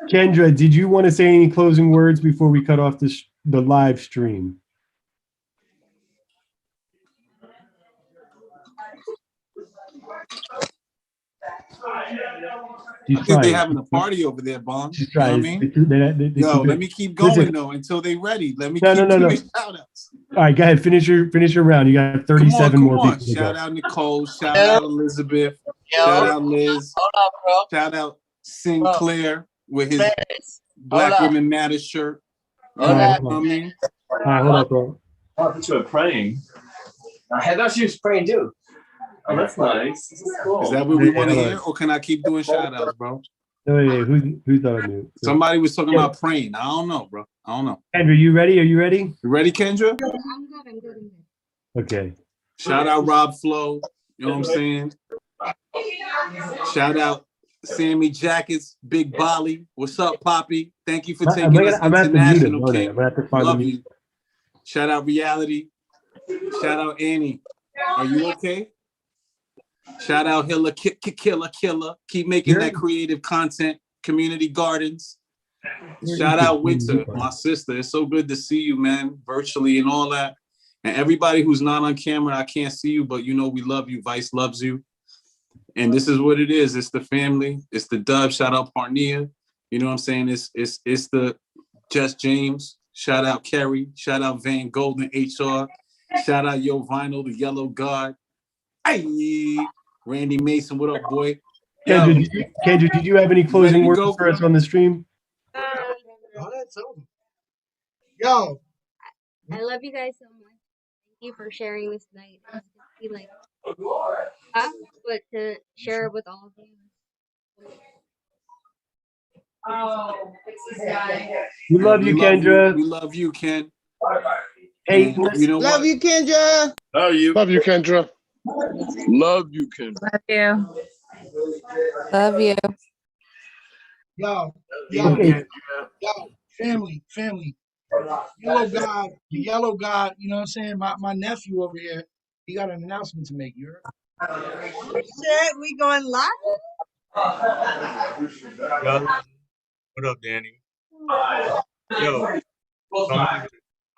Speaker 3: Kendra, did you want to say any closing words before we cut off the live stream?
Speaker 2: I think they're having a party over there, Bon. You know what I mean? Yo, let me keep going though until they ready. Let me keep doing shout outs.
Speaker 3: All right, go ahead. Finish your round. You got 37 more people.
Speaker 2: Shout out Nicole. Shout out Elizabeth. Shout out Liz. Shout out Sinclair with his Black Women Matter shirt. You know what I mean?
Speaker 3: All right, hold on, bro.
Speaker 19: I thought you were praying. I thought she was praying too. Oh, that's nice. This is cool.
Speaker 2: Is that what we want to hear, or can I keep doing shout outs, bro?
Speaker 3: No, wait, who's on mute?
Speaker 2: Somebody was talking about praying. I don't know, bro. I don't know.
Speaker 3: Kendra, you ready? Are you ready?
Speaker 2: You ready, Kendra?
Speaker 4: I'm good.
Speaker 3: Okay.
Speaker 2: Shout out Rob Flo. You know what I'm saying? Shout out Sammy Jackets, Big Bolly. What's up, Poppy? Thank you for taking us international, King. Love you. Shout out Reality. Shout out Annie. Are you okay? Shout out Hilla, Killer. Keep making that creative content. Community Gardens. Shout out Winter, my sister. It's so good to see you, man, virtually and all that. And everybody who's not on camera, I can't see you, but you know we love you. Vice loves you. And this is what it is. It's the family. It's the Dub. Shout out Parnia. You know what I'm saying? It's the Just James. Shout out Kerry. Shout out Van Golden HR. Shout out Yo Vinyl, the Yellow God. Hey, Randy Mason, what up, boy?
Speaker 3: Kendra, did you have any closing words for us on the stream?
Speaker 4: Yo, I love you guys so much. Thank you for sharing this night. It's like share it with all of you.
Speaker 22: Oh, it's this guy.
Speaker 3: We love you, Kendra.
Speaker 2: We love you, Ken.
Speaker 3: Hey,
Speaker 2: And you know
Speaker 6: Love
Speaker 2: what?
Speaker 6: you, Kendra.
Speaker 8: Love you. Love you, Kendra.
Speaker 16: Love you, Kendra.
Speaker 22: Love you.
Speaker 18: Love you.
Speaker 21: Yo,
Speaker 3: Okay.
Speaker 21: family. The yellow guy, you know what I'm saying? My nephew over here, he got an announcement to make. You heard?
Speaker 23: Shit, we going live?
Speaker 25: Yo, what up, Danny? Yo, so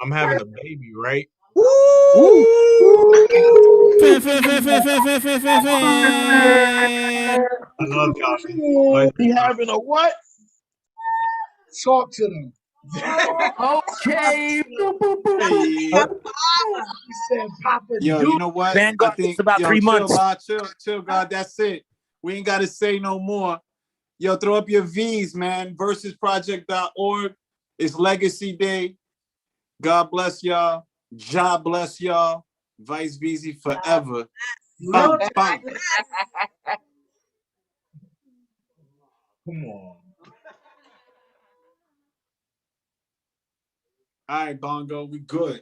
Speaker 25: I'm having a baby, right? I love y'all.
Speaker 21: He
Speaker 25: having
Speaker 21: a what? Talk to them.
Speaker 26: Okay.
Speaker 21: He said, Papa,
Speaker 2: Yo, you know what? I think
Speaker 26: about
Speaker 2: yo,
Speaker 26: 3 months.
Speaker 2: chill, God. That's it. We ain't gotta say no more. Yo, throw up your V's, man. Versusproject.org. It's Legacy Day. God bless y'all. Jah bless y'all. Vice VZ forever. Bang, bang.
Speaker 21: Come on.
Speaker 2: All right, Bongo, we good.